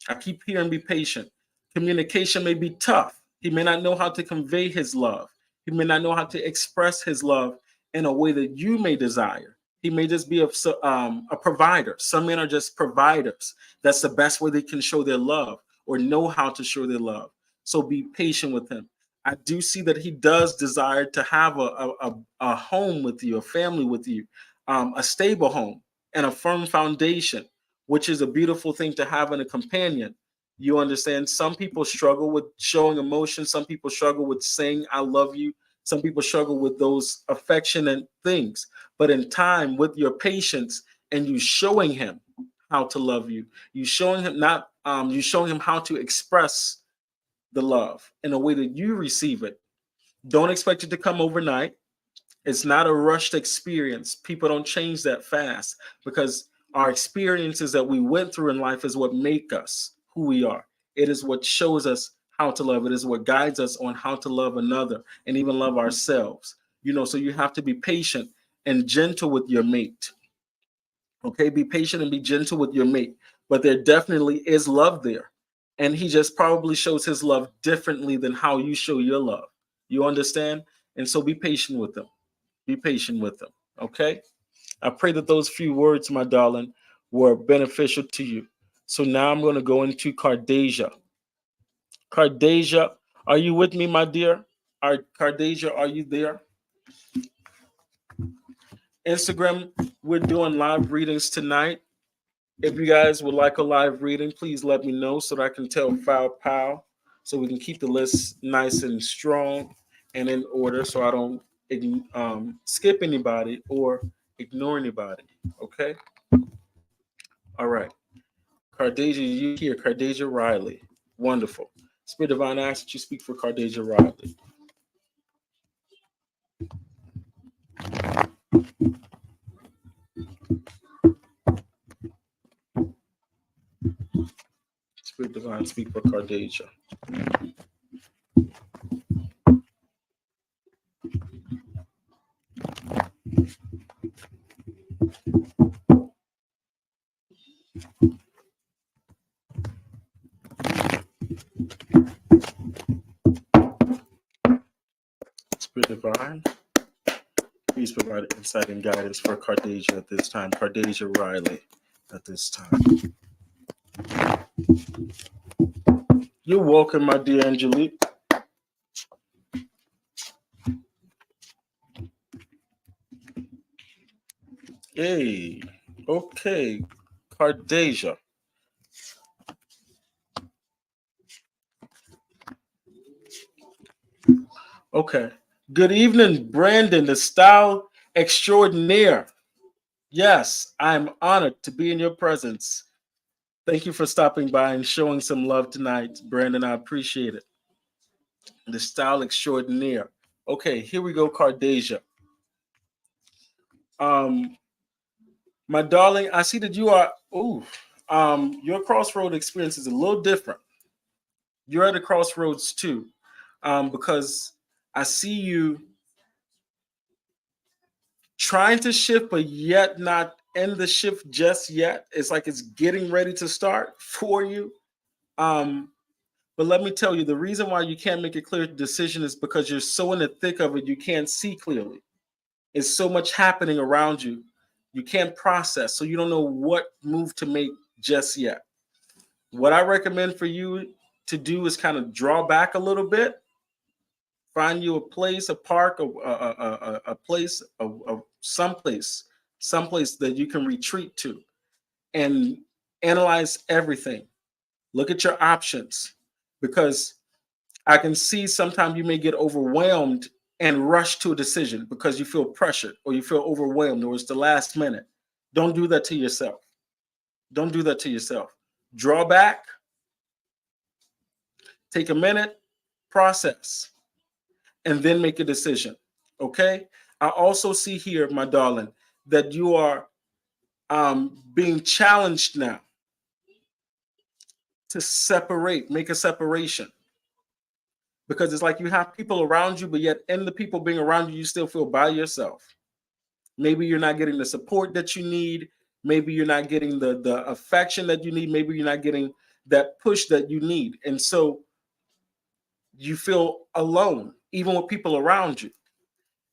I keep hearing be patient. Communication may be tough. He may not know how to convey his love. He may not know how to express his love in a way that you may desire. He may just be a provider. Some men are just providers. That's the best way they can show their love or know how to show their love. So be patient with him. I do see that he does desire to have a home with you, a family with you, a stable home and a firm foundation, which is a beautiful thing to have in a companion. You understand? Some people struggle with showing emotion. Some people struggle with saying, I love you. Some people struggle with those affectionate things. But in time, with your patience and you showing him how to love you, you showing him not, you showing him how to express the love in a way that you receive it. Don't expect it to come overnight. It's not a rushed experience. People don't change that fast because our experiences that we went through in life is what make us who we are. It is what shows us how to love. It is what guides us on how to love another and even love ourselves. So you have to be patient and gentle with your mate. Okay, be patient and be gentle with your mate. But there definitely is love there. And he just probably shows his love differently than how you show your love. You understand? And so be patient with them. Be patient with them. Okay. I pray that those few words, my darling, were beneficial to you. So now I'm going to go into Cardasia. Cardasia, are you with me, my dear? Cardasia, are you there? Instagram, we're doing live readings tonight. If you guys would like a live reading, please let me know so that I can tell Foul Pow so we can keep the list nice and strong and in order so I don't skip anybody or ignore anybody. Okay? All right. Cardasia, you here. Cardasia Riley. Wonderful. Spirit Divine, I ask that you speak for Cardasia Riley. Spirit Divine, speak for Cardasia. Spirit Divine, please provide insight and guidance for Cardasia at this time. Cardasia Riley at this time. You're welcome, my dear Angelique. Hey, okay, Cardasia. Okay. Good evening, Brandon, the style extraordinaire. Yes, I'm honored to be in your presence. Thank you for stopping by and showing some love tonight, Brandon. I appreciate it. The style extraordinaire. Okay, here we go, Cardasia. Um, My darling, I see that you are, your crossroad experience is a little different. You're at a crossroads too, because I see you trying to shift, but yet not end the shift just yet. It's like it's getting ready to start for you. Um, but let me tell you, the reason why you can't make a clear decision is because you're so in the thick of it, you can't see clearly. It's so much happening around you. You can't process, so you don't know what move to make just yet. What I recommend for you to do is kind of draw back a little bit, find you a place, a park, a place, someplace that you can retreat to and analyze everything. Look at your options, because I can see sometimes you may get overwhelmed and rush to a decision because you feel pressured or you feel overwhelmed or it's the last minute. Don't do that to yourself. Don't do that to yourself. Draw back, take a minute, process, and then make a decision. Okay? I also see here, my darling, that you are being challenged now to separate, make a separation. Because it's like you have people around you, but yet in the people being around you, you still feel by yourself. Maybe you're not getting the support that you need. Maybe you're not getting the affection that you need. Maybe you're not getting that push that you need. And so you feel alone, even with people around you.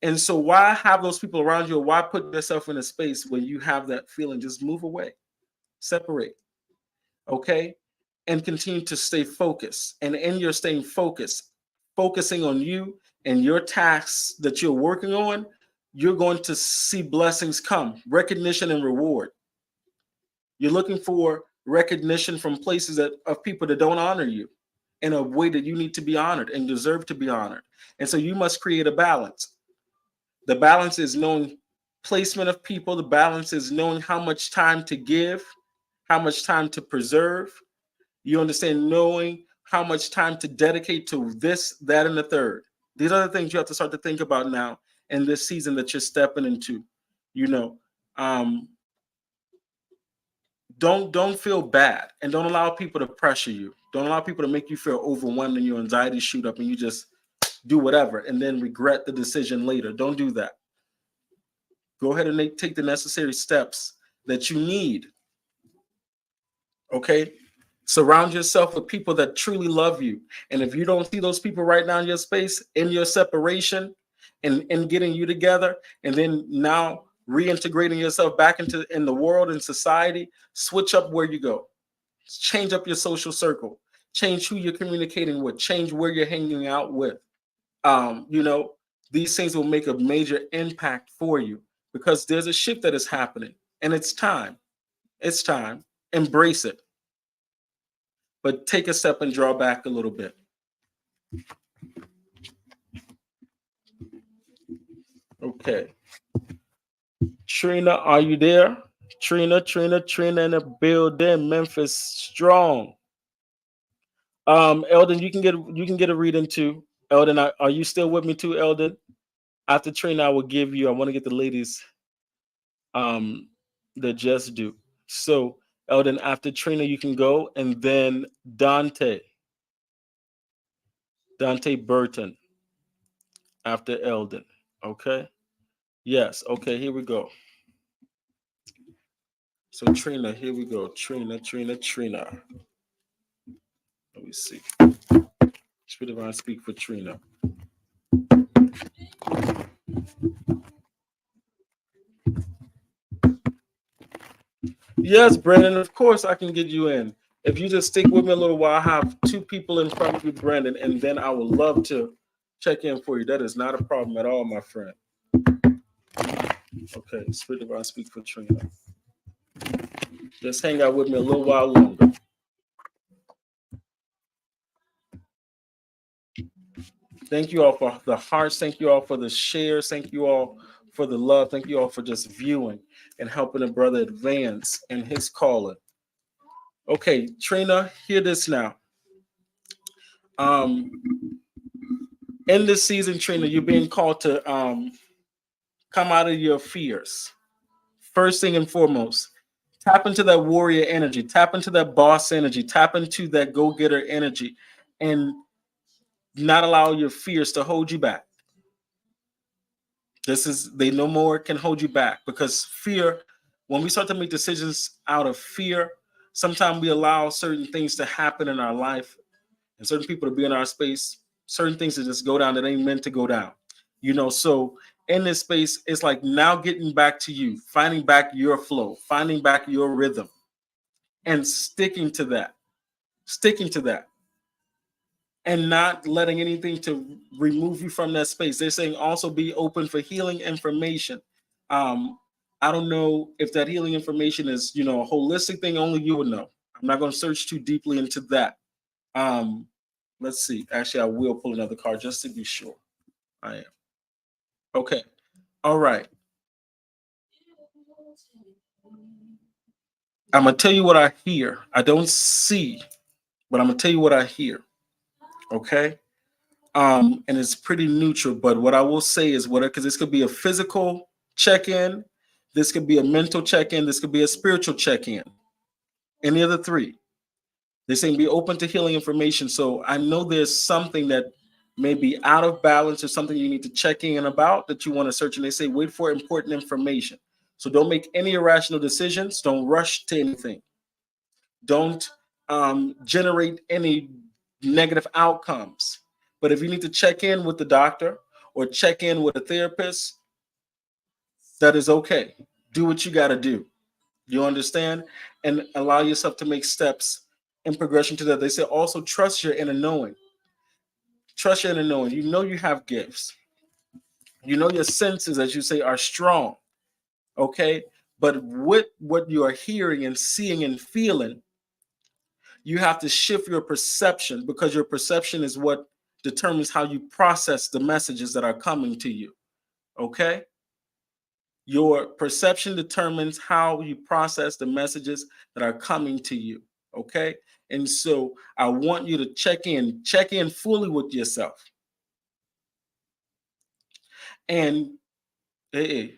And so why have those people around you, or why put yourself in a space where you have that feeling? Just move away, separate, okay? And continue to stay focused. And in your staying focused, focusing on you and your tasks that you're working on, you're going to see blessings come, recognition and reward. You're looking for recognition from places of people that don't honor you in a way that you need to be honored and deserve to be honored. And so you must create a balance. The balance is knowing placement of people. The balance is knowing how much time to give, how much time to preserve. You understand, knowing how much time to dedicate to this, that, and the third. These are the things you have to start to think about now in this season that you're stepping into. You know, um, don't feel bad, and don't allow people to pressure you. Don't allow people to make you feel overwhelmed and your anxiety shoot up and you just do whatever and then regret the decision later. Don't do that. Go ahead and take the necessary steps that you need. Okay? Surround yourself with people that truly love you. And if you don't see those people right now in your space, in your separation, and in getting you together, and then now reintegrating yourself back into in the world and society, switch up where you go. Change up your social circle. Change who you're communicating with. Change where you're hanging out with. You know, these things will make a major impact for you because there's a shift that is happening, and it's time. It's time. Embrace it, but take a step and draw back a little bit. Okay. Trina, are you there? Trina in the building. Memphis strong. Eldon, you can get a reading too. Eldon, are you still with me too, Eldon? After Trina, I will give you. I want to get the ladies the just do. So, Eldon, after Trina, you can go, and then Dante Burton after Eldon. Okay. Yes. Okay. Here we go. So Trina, here we go. Trina. Let me see. Spirit divine, speak for Trina. Yes, Brandon. Of course, I can get you in. If you just stick with me a little while, I have two people in front of you, Brandon, and then I would love to check in for you. That is not a problem at all, my friend. Okay, Spirit divine, speak for Trina. Just hang out with me a little while longer. Thank you all for the hearts. Thank you all for the shares. Thank you all for the love. Thank you all for just viewing and helping a brother advance in his calling. Okay, Trina, hear this now. In this season, Trina, you're being called to come out of your fears. First thing and foremost, tap into that warrior energy, tap into that boss energy, tap into that go-getter energy, and not allow your fears to hold you back. They no more can hold you back, because fear, when we start to make decisions out of fear, sometimes we allow certain things to happen in our life and certain people to be in our space, certain things to just go down that ain't meant to go down. So in this space, it's like now getting back to you, finding back your flow, finding back your rhythm, and sticking to that, and not letting anything to remove you from that space. They're saying also be open for healing information. I don't know if that healing information is, a holistic thing, only you would know. I'm not going to search too deeply into that. Let's see. Actually, I will pull another card just to be sure. I am. Okay. All right. I'm going to tell you what I hear. I don't see, but I'm going to tell you what I hear. Okay. And it's pretty neutral, but what I will say is because this could be a physical check-in, this could be a mental check-in, this could be a spiritual check-in. Any of the three. They're saying be open to healing information. So I know there's something that may be out of balance or something you need to check in about that you want to search. And they say wait for important information. So don't make any irrational decisions. Don't rush to anything. Don't generate any negative outcomes. But if you need to check in with the doctor or check in with a therapist, that is okay. Do what you got to do. You understand? And allow yourself to make steps in progression to that. They say also trust your inner knowing. Trust your inner knowing. You know you have gifts. You know your senses, as you say, are strong. Okay? But with what you are hearing and seeing and feeling, you have to shift your perception, because your perception is what determines how you process the messages that are coming to you. Okay? Your perception determines how you process the messages that are coming to you. Okay? And so I want you to check in fully with yourself. And hey,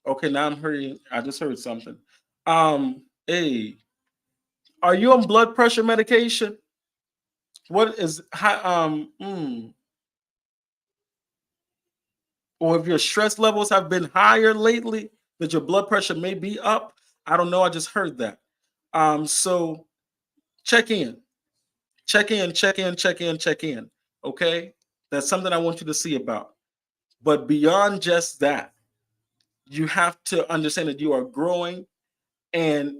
okay, now I'm hearing, I just heard something. Hey, are you on blood pressure medication? What is or if your stress levels have been higher lately, that your blood pressure may be up? I don't know. I just heard that. So check in, check in, check in, check in, check in. Okay, that's something I want you to see about. But beyond just that, you have to understand that you are growing. And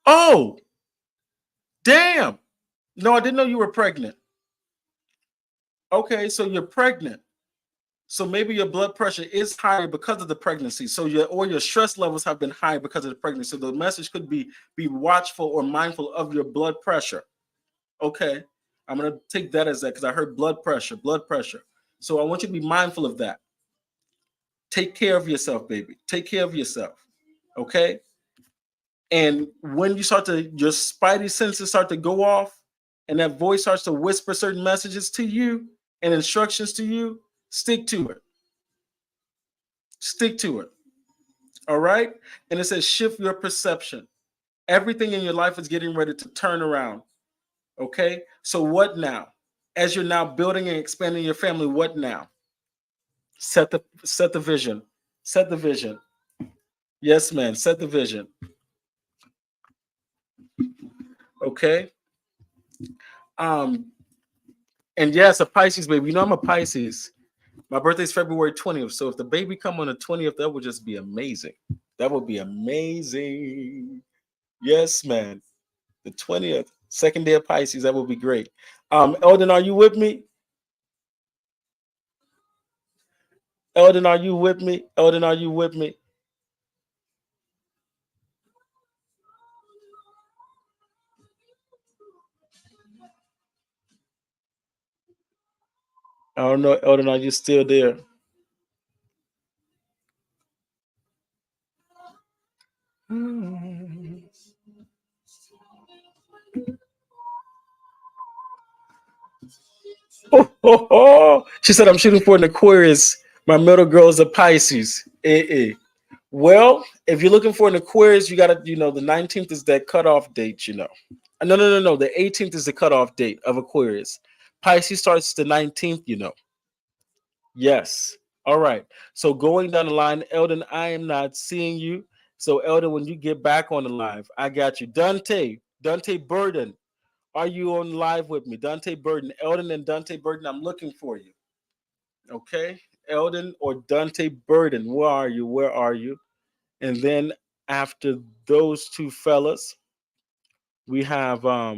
oh, damn! No, I didn't know you were pregnant. Okay, so you're pregnant. So maybe your blood pressure is higher because of the pregnancy. So your stress levels have been high because of the pregnancy. So the message could be watchful or mindful of your blood pressure. Okay. I'm gonna take that as that because I heard blood pressure, blood pressure. So I want you to be mindful of that. Take care of yourself, baby. Take care of yourself. Okay. And when your spidey senses start to go off and that voice starts to whisper certain messages to you and instructions to you, stick to it. Stick to it. All right. And it says shift your perception. Everything in your life is getting ready to turn around. Okay. So what now? As you're now building and expanding your family, what now? Set the vision. Set the vision. Yes, man. Set the vision. Okay. And yes, a Pisces baby. You know I'm a Pisces. My birthday is February 20th. So if the baby come on the 20th, that would just be amazing. That would be amazing. Yes, man. The 20th, second day of Pisces. That would be great. Eldon, are you with me? Eldon, are you with me? Eldon, are you with me? I don't know, Eldon, are you still there? Oh, oh, oh. She said, I'm shooting for an Aquarius. My middle girl is a Pisces. Well, if you're looking for an Aquarius, you gotta, the 19th is that cutoff date, No. The 18th is the cutoff date of Aquarius. Pisces starts the 19th. Yes. All right. So going down the line, Eldon, I am not seeing you. So Eldon, when you get back on the live, I got you. Dante Burden. Are you on live with me? Dante Burden. Eldon and Dante Burden, I'm looking for you. Okay. Eldon or Dante Burden. Where are you? Where are you? And then after those two fellas, we have let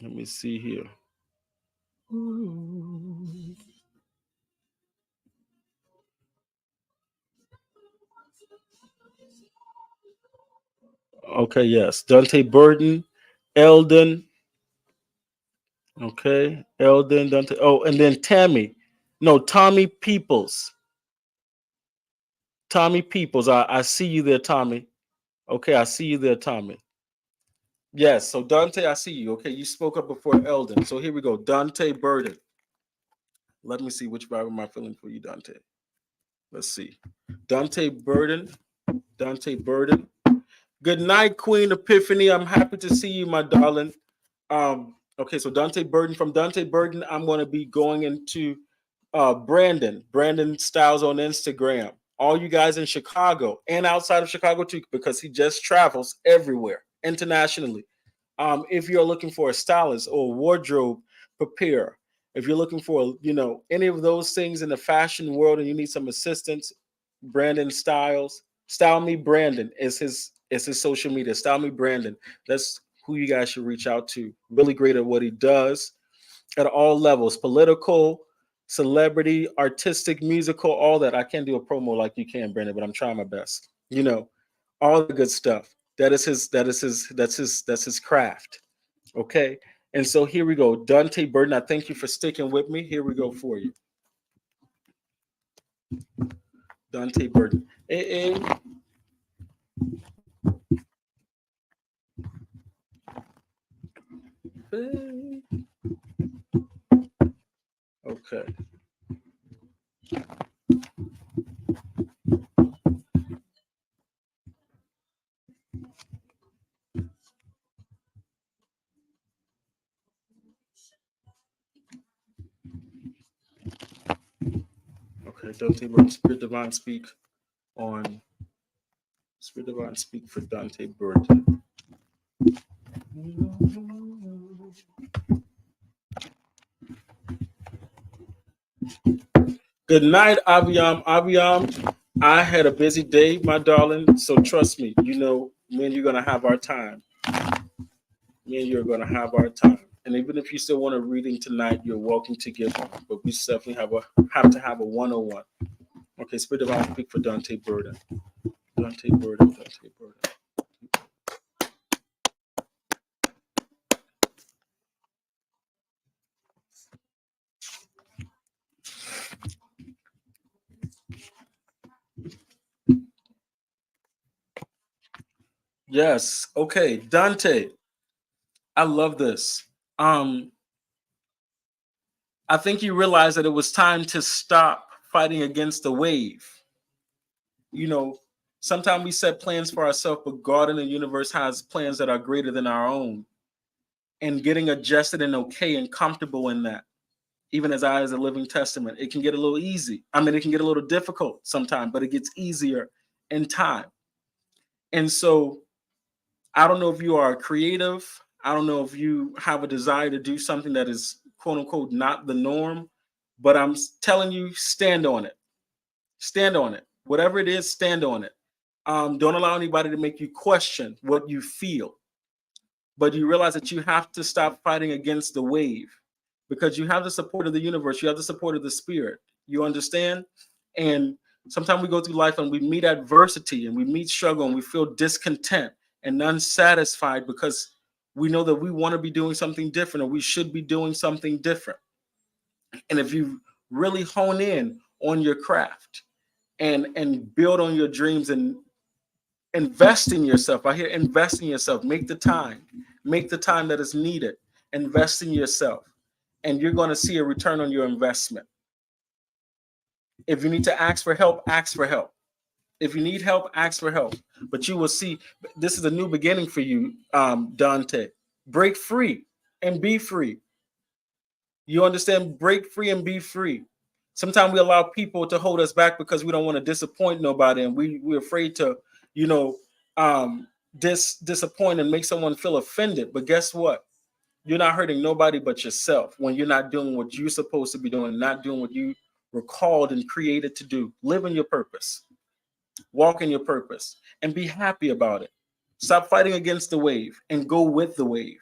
me see here. Okay, yes. Dante Burden, Eldon. Okay, Eldon, Dante. Oh, and then Tammy. No, Tommy Peoples. Tommy Peoples. I see you there, Tommy. Okay, I see you there, Tommy. Yes, so Dante, I see you. Okay, you spoke up before Eldon. So here we go. Dante Burden. Let me see which vibe am I feeling for you, Dante. Let's see. Dante Burden. Dante Burden. Good night, Queen Epiphany. I'm happy to see you, my darling. Okay, so Dante Burden. From Dante Burden, I'm going to be going into Brandon Styles on Instagram. All you guys in Chicago and outside of Chicago too, because he just travels everywhere internationally. If you're looking for a stylist or a wardrobe preparer, if you're looking for any of those things in the fashion world and you need some assistance, Brandon Styles, Style Me Brandon is his social media. Style Me Brandon. That's who you guys should reach out to. Really great at what he does at all levels, political, celebrity, artistic, musical, all that. I can't do a promo like you can, Brandon, but I'm trying my best. All the good stuff. That's his craft. Okay. And so here we go. Dante Burden, I thank you for sticking with me. Here we go for you. Dante Burden. Okay. Okay, Dante Burden, Spirit Divine speak on Spirit Divine speak for Dante Burden. Good night, Aviam. Aviam, I had a busy day, my darling. So trust me, me and you're gonna have our time. Me and you're gonna have our time. And even if you still want a reading tonight, you're welcome to give one. But we definitely have to have a 101. Okay, Spirit Divine speak for Dante Burden. Dante Burden, Dante Burden. Yes. Okay, Dante. I love this. I think you realized that it was time to stop fighting against the wave. You know, Sometimes we set plans for ourselves, but God in the universe has plans that are greater than our own. And getting adjusted and okay and comfortable in that, even as I as a living testament, it can get a little easy. I mean, it can get a little difficult sometimes, but it gets easier in time. And so I don't know if you are creative. I don't know if you have a desire to do something that is quote unquote not the norm, but I'm telling you, stand on it. Stand on it. Whatever it is, stand on it. Don't allow anybody to make you question what you feel. But you realize that you have to stop fighting against the wave because you have the support of the universe. You have the support of the spirit. You understand? And sometimes we go through life and we meet adversity and we meet struggle and we feel discontent and unsatisfied because we know that we want to be doing something different or we should be doing something different. And if you really hone in on your craft and build on your dreams and invest in yourself. I hear invest in yourself. Make the time. Make the time that is needed. Invest in yourself. And you're going to see a return on your investment. If you need to ask for help, ask for help. If you need help, ask for help. But you will see this is a new beginning for you, Dante. Break free and be free. You understand? Break free and be free. Sometimes we allow people to hold us back because we don't want to disappoint nobody, and we're afraid to, you know, disappoint and make someone feel offended. But guess what? You're not hurting nobody but yourself when you're not doing what you're supposed to be doing, not doing what you were called and created to do. Live in your purpose. Walk in your purpose and be happy about it. Stop fighting against the wave and go with the wave.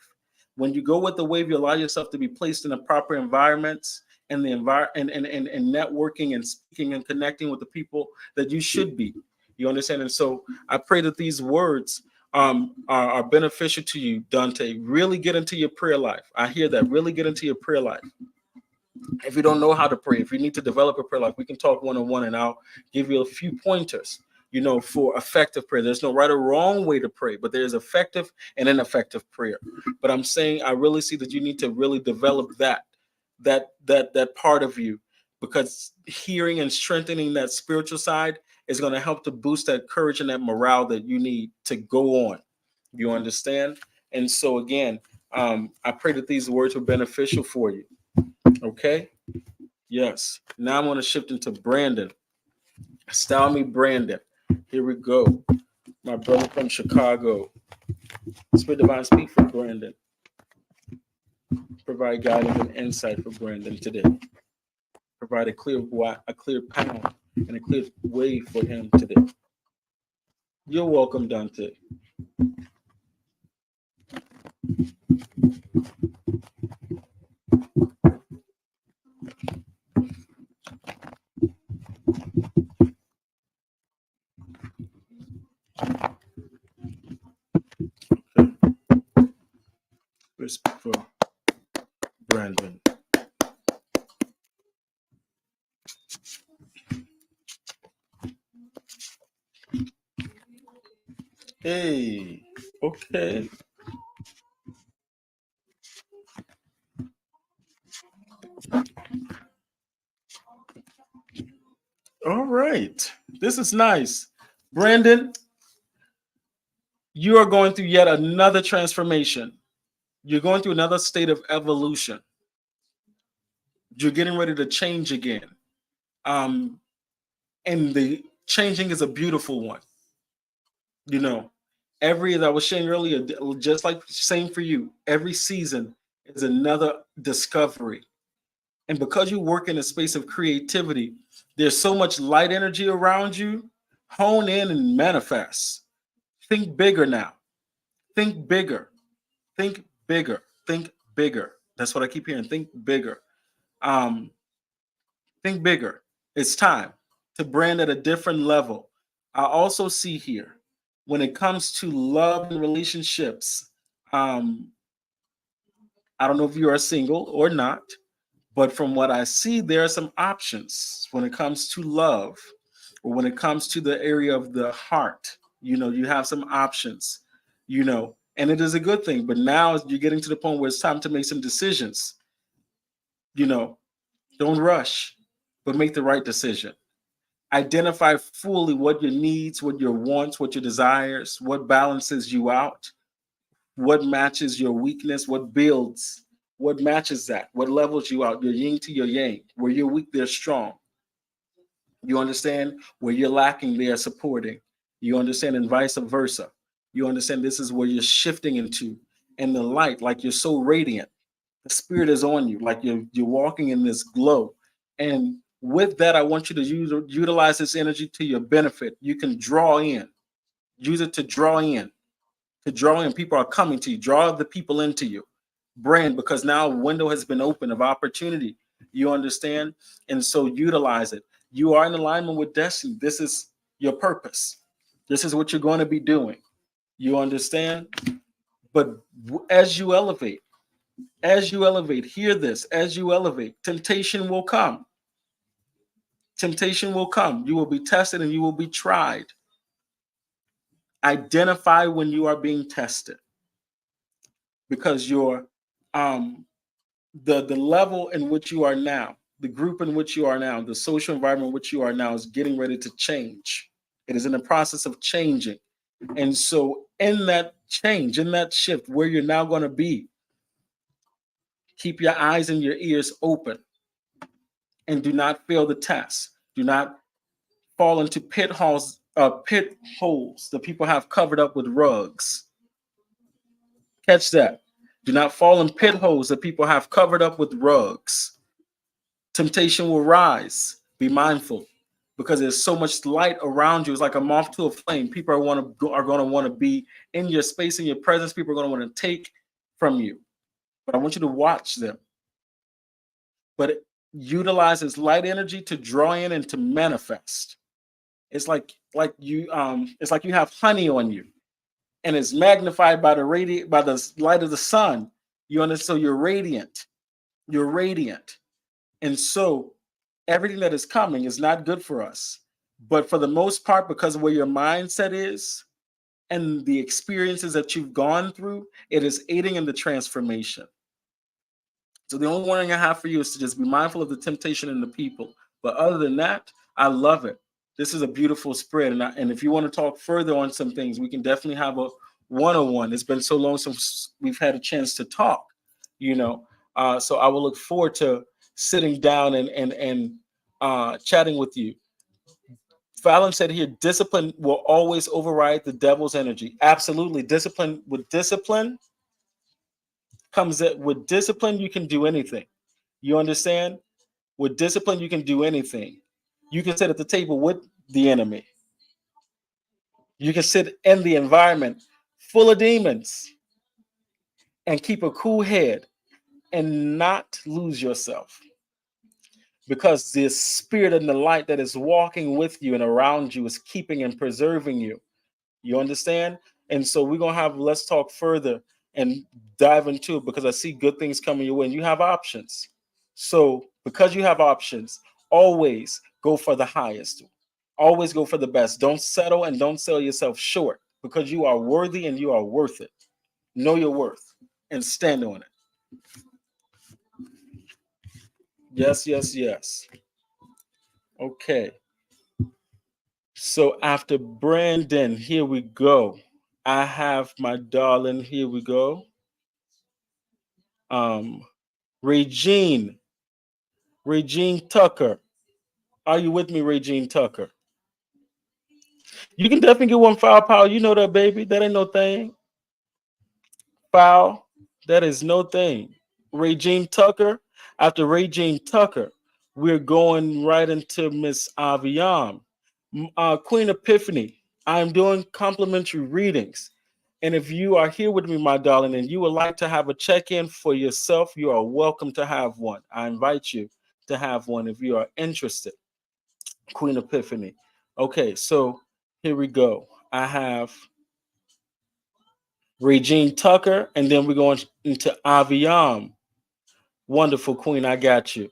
When you go with the wave, you allow yourself to be placed in the proper environments and the and networking and speaking and connecting with the people that you should be. You understand? And so I pray that these words are beneficial to you, Dante. Really get into your prayer life. I hear that. Really get into your prayer life. If you don't know how to pray, if you need to develop a prayer life, we can talk one-on-one and I'll give you a few pointers, for effective prayer. There's no right or wrong way to pray, but there's effective and ineffective prayer. But I'm saying I really see that you need to really develop that part of you, because hearing and strengthening that spiritual side is going to help to boost that courage and that morale that you need to go on. You understand? And so again, I pray that these words were beneficial for you. Okay. Yes. Now I'm going to shift into Brandon. Style me, Brandon. Here we go. My brother from Chicago. Spirit Divine, speak for Brandon. Provide guidance and insight for Brandon today. Provide a clear path and a clear way for him today. You're welcome, Dante. Respect for Brandon. Hey, okay. All right. This is nice. Brandon, you are going through yet another transformation. You're going through another state of evolution. You're getting ready to change again. And the changing is a beautiful one. As I was saying earlier, just like same for you, every season is another discovery. And because you work in a space of creativity, there's so much light energy around you. Hone in and manifest. Think bigger now. Think bigger. Think bigger. Think bigger. That's what I keep hearing. Think bigger. Um, think bigger. It's time to brand at a different level. I also see here when it comes to love and relationships, I don't know if you are single or not, but from what I see, there are some options when it comes to love or when it comes to the area of the heart. You have some options, and it is a good thing. But now you're getting to the point where it's time to make some decisions. Don't rush, but make the right decision. Identify fully what your needs, what your wants, what your desires, what balances you out, what matches your weakness, what builds, what matches that, what levels you out, your yin to your yang. Where you're weak, they're strong. You understand? Where you're lacking, they are supporting. You understand? And vice versa. You understand this is where you're shifting into. And the light, like you're so radiant. The spirit is on you, like you're walking in this glow. And with that, I want you to utilize this energy to your benefit. You can draw in, use it to draw in. To draw in, people are coming to you. Draw the people into you. Brand, because now a window has been open of opportunity. You understand? And so utilize it. You are in alignment with destiny. This is your purpose. This is what you're going to be doing. You understand? But as you elevate, hear this, as you elevate, temptation will come. Temptation will come. You will be tested and you will be tried. Identify when you are being tested, because your the level in which you are now, the group in which you are now, the social environment in which you are now is getting ready to change. It is in the process of changing. And so, in that change, in that shift, where you're now going to be, keep your eyes and your ears open and do not fail the test. Do not fall into pit holes that people have covered up with rugs. Catch that. Do not fall in pit holes that people have covered up with rugs. Temptation will rise. Be mindful because there's so much light around you. It's like a moth to a flame. People are going to want to be in your space, in your presence. People are going to want to take from you. But I want you to watch them. But utilize this light energy to draw in and to manifest. It's like you have honey on you, and it's magnified by the light of the sun. You understand? So you're radiant. You're radiant. And so everything that is coming is not good for us. But for the most part, because of where your mindset is and the experiences that you've gone through, it is aiding in the transformation. So the only warning I have for you is to just be mindful of the temptation and the people. But other than that, I love it. This is a beautiful spread. And if you want to talk further on some things, we can definitely have a one-on-one. It's been so long since we've had a chance to talk, So I will look forward to sitting down and chatting with you. Fallon said here, discipline will always override the devil's energy. Absolutely. Discipline with discipline, you can do anything. You understand? With discipline, you can do anything. You can sit at the table with the enemy. You can sit in the environment full of demons and keep a cool head and not lose yourself. Because the spirit and the light that is walking with you and around you is keeping and preserving you. You understand? And so let's talk further and dive into it because I see good things coming your way and you have options. So because you have options, always go for the highest. Always go for the best. Don't settle and don't sell yourself short because you are worthy and you are worth it. Know your worth and stand on it. Yes, yes, yes. Okay. So after Brandon, here we go. I have my darling. Here we go. Regine Tucker. Are you with me, Regine Tucker? You can definitely get one foul power. You know that, baby. That ain't no thing. Foul. That is no thing. Regine Tucker. After Regine Tucker, we're going right into Miss Aviam. Queen Epiphany. I'm doing complimentary readings. And if you are here with me, my darling, and you would like to have a check-in for yourself, you are welcome to have one. I invite you to have one if you are interested. Queen Epiphany. Okay, so here we go. I have Regine Tucker, and then we're going into Aviam. Wonderful queen, I got you.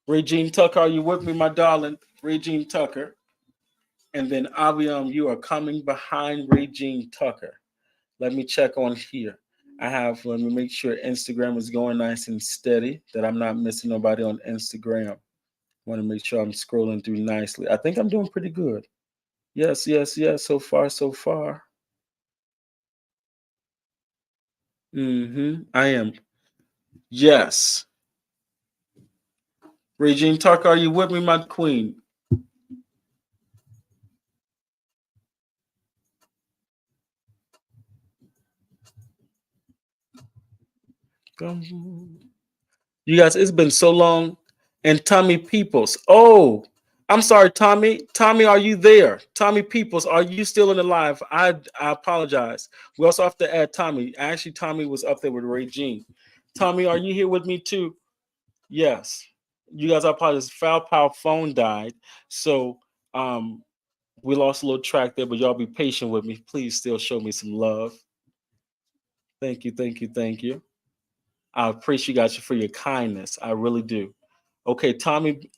Regine Tucker, are you with me, my darling? Regine Tucker. And then Aviam, you are coming behind Regine Tucker. Let me check on here. Let me make sure Instagram is going nice and steady, that I'm not missing nobody on Instagram. Want to make sure I'm scrolling through nicely. I think I'm doing pretty good. Yes, yes, yes. So far, so far. I am. Yes. Regine Tucker, are you with me, my queen? You guys, it's been so long. And Tommy Peoples. Oh, I'm sorry, Tommy. Tommy, are you there? Tommy Peoples, are you still in the live? I apologize. We also have to add Tommy. Actually, Tommy was up there with Regine. Tommy, are you here with me too? Yes. You guys, I apologize. Foul Power phone died. So we lost a little track there, but y'all be patient with me. Please still show me some love. Thank you, thank you, thank you. I appreciate you guys for your kindness. I really do. Okay, Tommy,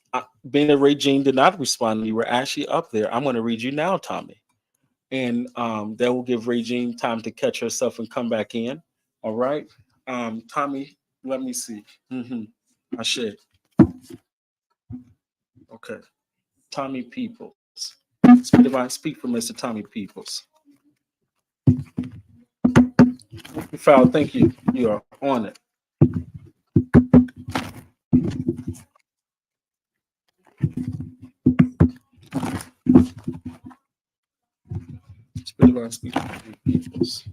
being that Regine did not respond, you were actually up there. I'm going to read you now, Tommy. And that will give Regine time to catch herself and come back in. All right. Tommy, let me see. Ashe. Okay. Tommy Peoples. Spirit Divine, speak for Mr. Tommy Peoples. Foul, thank you. You are on it. Spirit Divine, speak for Tommy Peoples.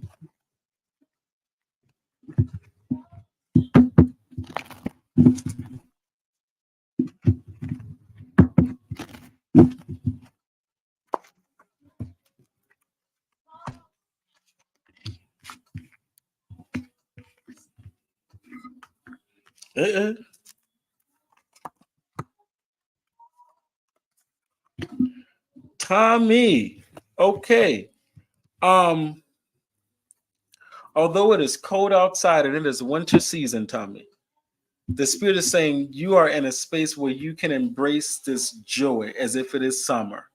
Tommy. Okay. Although it is cold outside and it is winter season, Tommy, the Spirit is saying you are in a space where you can embrace this joy as if it is summer.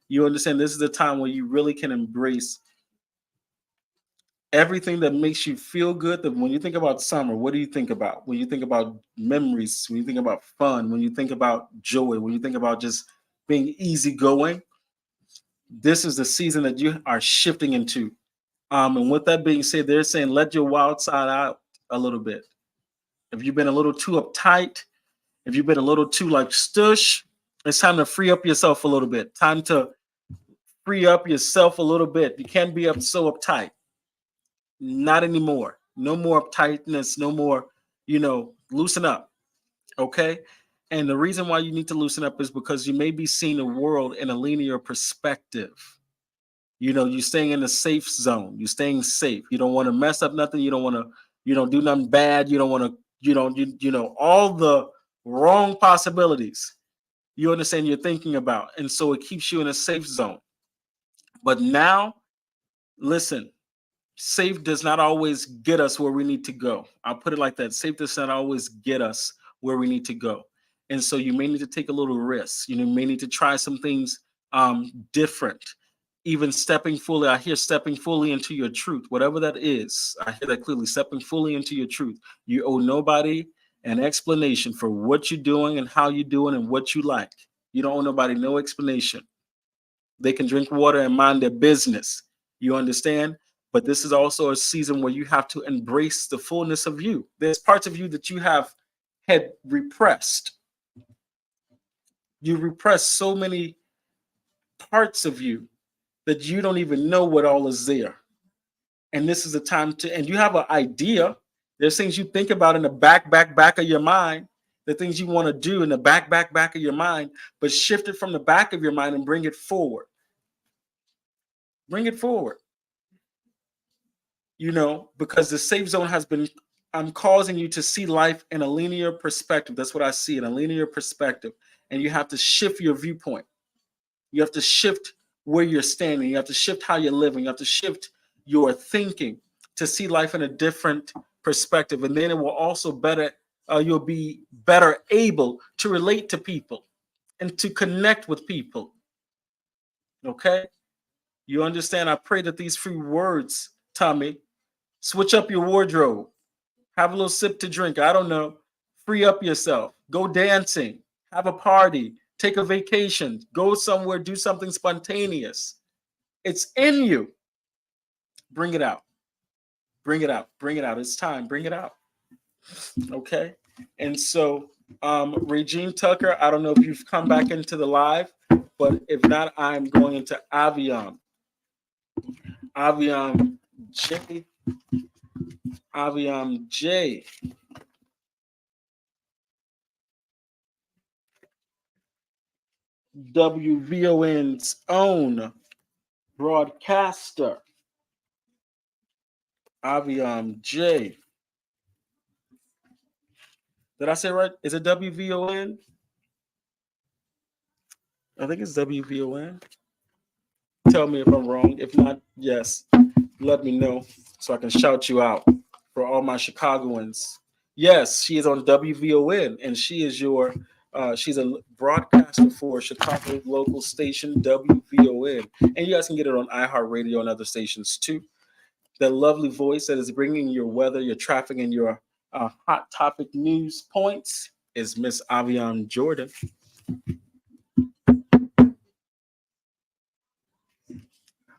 You understand this is the time where you really can embrace everything that makes you feel good. That when you think about summer, what do you think about? When you think about memories, when you think about fun, when you think about joy, when you think about just being easygoing, this is the season that you are shifting into. And with that being said, they're saying let your wild side out a little bit. If you've been a little too uptight, if you've been a little too like stush, it's time to free up yourself a little bit. Time to free up yourself a little bit. You can't be up so uptight. Not anymore. No more uptightness. No more, loosen up. Okay. And the reason why you need to loosen up is because you may be seeing the world in a linear perspective. You're staying in a safe zone. You're staying safe. You don't want to mess up nothing. You don't want to, do nothing bad. You don't want to, all the wrong possibilities. You understand you're thinking about. And so it keeps you in a safe zone. But now, listen, safe does not always get us where we need to go. I'll put it like that. Safe does not always get us where we need to go. And so you may need to take a little risk. You may need to try some things different. Even stepping fully, I hear stepping fully into your truth, whatever that is. I hear that clearly, stepping fully into your truth. You owe nobody an explanation for what you're doing and how you're doing and what you like. You don't owe nobody no explanation. They can drink water and mind their business. You understand? But this is also a season where you have to embrace the fullness of you. There's parts of you that you have had repressed. You repressed so many parts of you that you don't even know what all is there. And this is a time to, and you have an idea. There's things you think about in the back of your mind, the things you want to do in the back of your mind, but shift it from the back of your mind and bring it forward. Bring it forward. Because the safe zone has been, I'm causing you to see life in a linear perspective. That's what I see, in a linear perspective. And you have to shift your viewpoint. You have to shift where you're standing. You have to shift how you're living. You have to shift your thinking to see life in a different perspective. And then it will also you'll be better able to relate to people and to connect with people. Okay? You understand? I pray that these few words, Tommy, switch up your wardrobe. Have a little sip to drink. I don't know. Free up yourself. Go dancing. Have a party. Take a vacation. Go somewhere. Do something spontaneous. It's in you. Bring it out. Bring it out. Bring it out. It's time. Bring it out. Okay. And so, Regine Tucker, I don't know if you've come back into the live, but if not, I'm going into Avion. Avion J. Avion J. WVON's own broadcaster, Avion J. Did I say right? Is it WVON? I think it's WVON. Tell me if I'm wrong. If not, yes, let me know so I can shout you out for all my Chicagoans. Yes, she is on WVON, and she is she's a broadcaster for Chicago local station WVON, and you guys can get it on iHeartRadio and other stations too. That lovely voice that is bringing your weather, your traffic, and your hot topic news points is Miss Avion Jordan.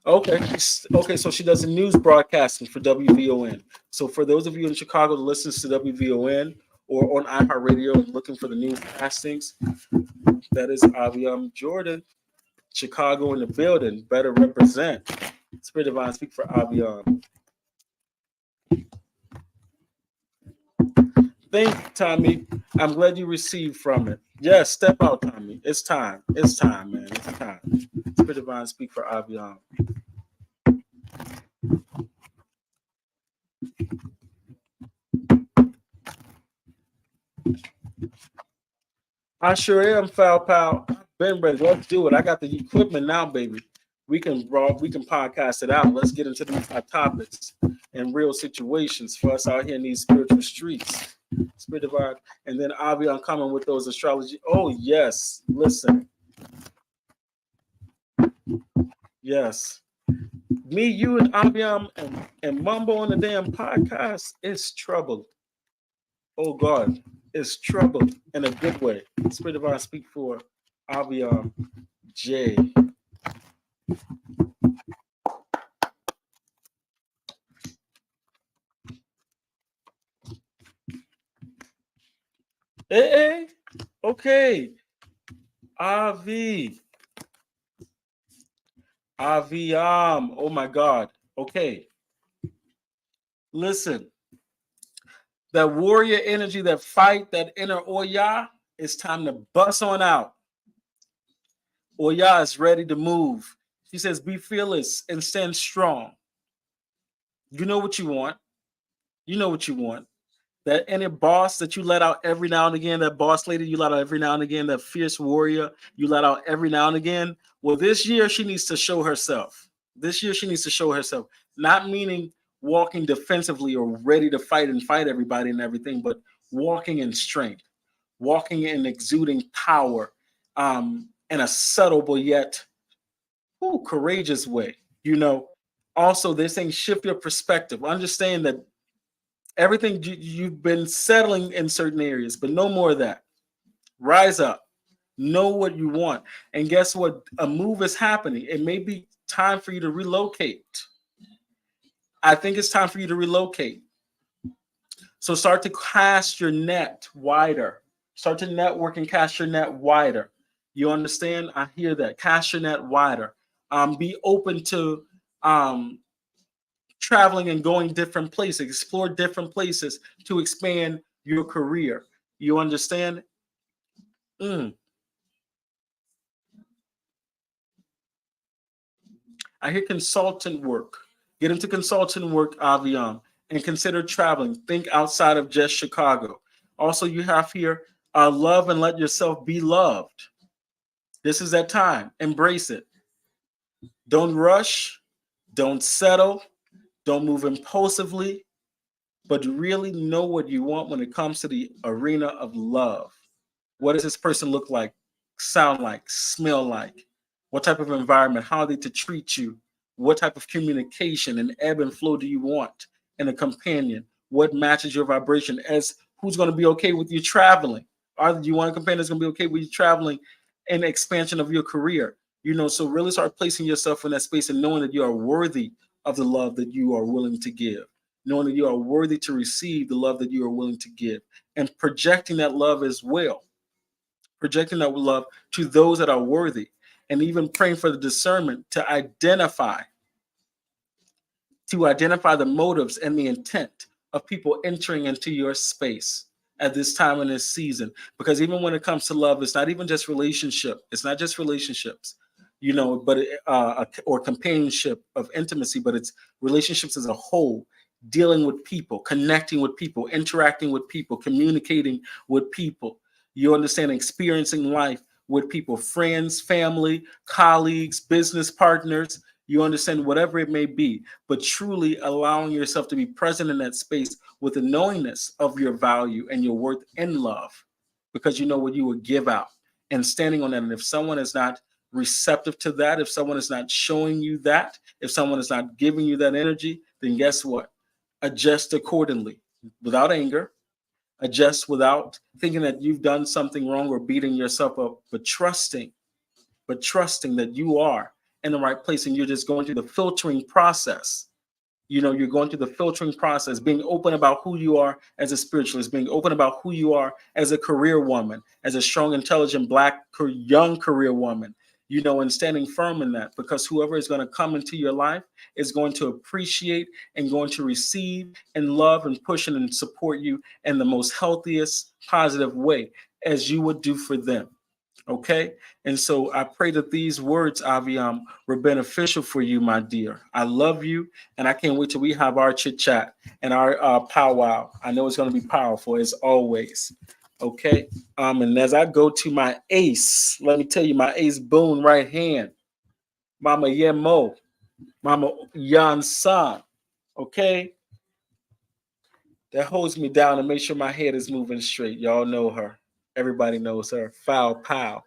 Okay, so she does the news broadcasting for WVON. So for those of you in Chicago that listens to WVON or on iHeartRadio looking for the news castings, that is Avion Jordan. Chicago in the building, better represent. Spirit Divine, speak for Avion. Thank you, Tommy. I'm glad you received from it. Yes, step out, Tommy. It's time. It's time, man. It's time. Spirit Divine, speak for Avion. I sure am, Foul Pal. Been ready. Let's do it. I got the equipment now, baby. We can podcast it out. Let's get into these topics and real situations for us out here in these spiritual streets. Spirit Divine, and then Avion coming with those astrology. Oh yes, listen. Yes, me, you, and Avion and Mumbo on the damn podcast. It's trouble. Oh God, it's trouble in a good way. Spirit Divine, speak for Avion J. Hey, okay. Avi. Aviam. Oh my God. Okay. Listen. That warrior energy, that fight, that inner Oya, it's time to bust on out. Oya is ready to move. She says, be fearless and stand strong. You know what you want. You know what you want. That inner boss that you let out every now and again, that boss lady you let out every now and again, that fierce warrior you let out every now and again. Well, this year she needs to show herself. This year she needs to show herself. Not meaning walking defensively or ready to fight and fight everybody and everything, but walking in strength, walking in exuding power, in a subtle but yet courageous way. You know, also they're saying shift your perspective. Understand that everything you've been settling in certain areas, but no more of that. Rise up, know what you want, and guess what? A move is happening. It may be time for you to relocate. I think it's time for you to relocate. So start to cast your net wider. Start to network and cast your net wider. You understand? I hear that. Cast your net wider. Be open to traveling and going different places, explore different places to expand your career. You understand? I hear consultant work. Get into consultant work, Avion, and consider traveling. Think outside of just Chicago. Also, you have here love and let yourself be loved. This is that time. Embrace it. Don't rush. Don't settle. Don't move impulsively, but really know what you want when it comes to the arena of love. What does this person look like, sound like, smell like? What type of environment? How are they to treat you? What type of communication and ebb and flow do you want in a companion? What matches your vibration? As who's going to be okay with you traveling? Or do you want a companion that's going to be okay with you traveling and expansion of your career? You know, so really start placing yourself in that space and knowing that you are worthy of the love that you are willing to give, knowing that you are worthy to receive the love that you are willing to give, and projecting that love as well, projecting that love to those that are worthy, and even praying for the discernment to identify the motives and the intent of people entering into your space at this time in this season. Because even when it comes to love, it's not even just relationship. It's not just relationships, you know, but or companionship of intimacy, but it's relationships as a whole, dealing with people, connecting with people, interacting with people, communicating with people. You understand, experiencing life with people, friends, family, colleagues, business partners. You understand, whatever it may be, but truly allowing yourself to be present in that space with the knowingness of your value and your worth in love, because you know what you would give out, and standing on that. And if someone is not receptive to that, if someone is not showing you that, if someone is not giving you that energy, then guess what? Adjust accordingly, without anger, adjust without thinking that you've done something wrong or beating yourself up, but trusting that you are in the right place and you're just going through the filtering process. You're going through the filtering process, being open about who you are as a spiritualist, being open about who you are as a career woman, as a strong, intelligent, black, young career woman, and standing firm in that, because whoever is going to come into your life is going to appreciate and going to receive and love and push and support you in the most healthiest, positive way as you would do for them. Okay. And so I pray that these words, Aviam, were beneficial for you, my dear. I love you. And I can't wait till we have our chit chat and our powwow. I know it's going to be powerful as always. Okay. And as I go to my ace, let me tell you, my ace boon right hand, Mama Yemo, Mama Yan San. Okay. That holds me down and make sure my head is moving straight. Y'all know her. Everybody knows her. Foul Pow.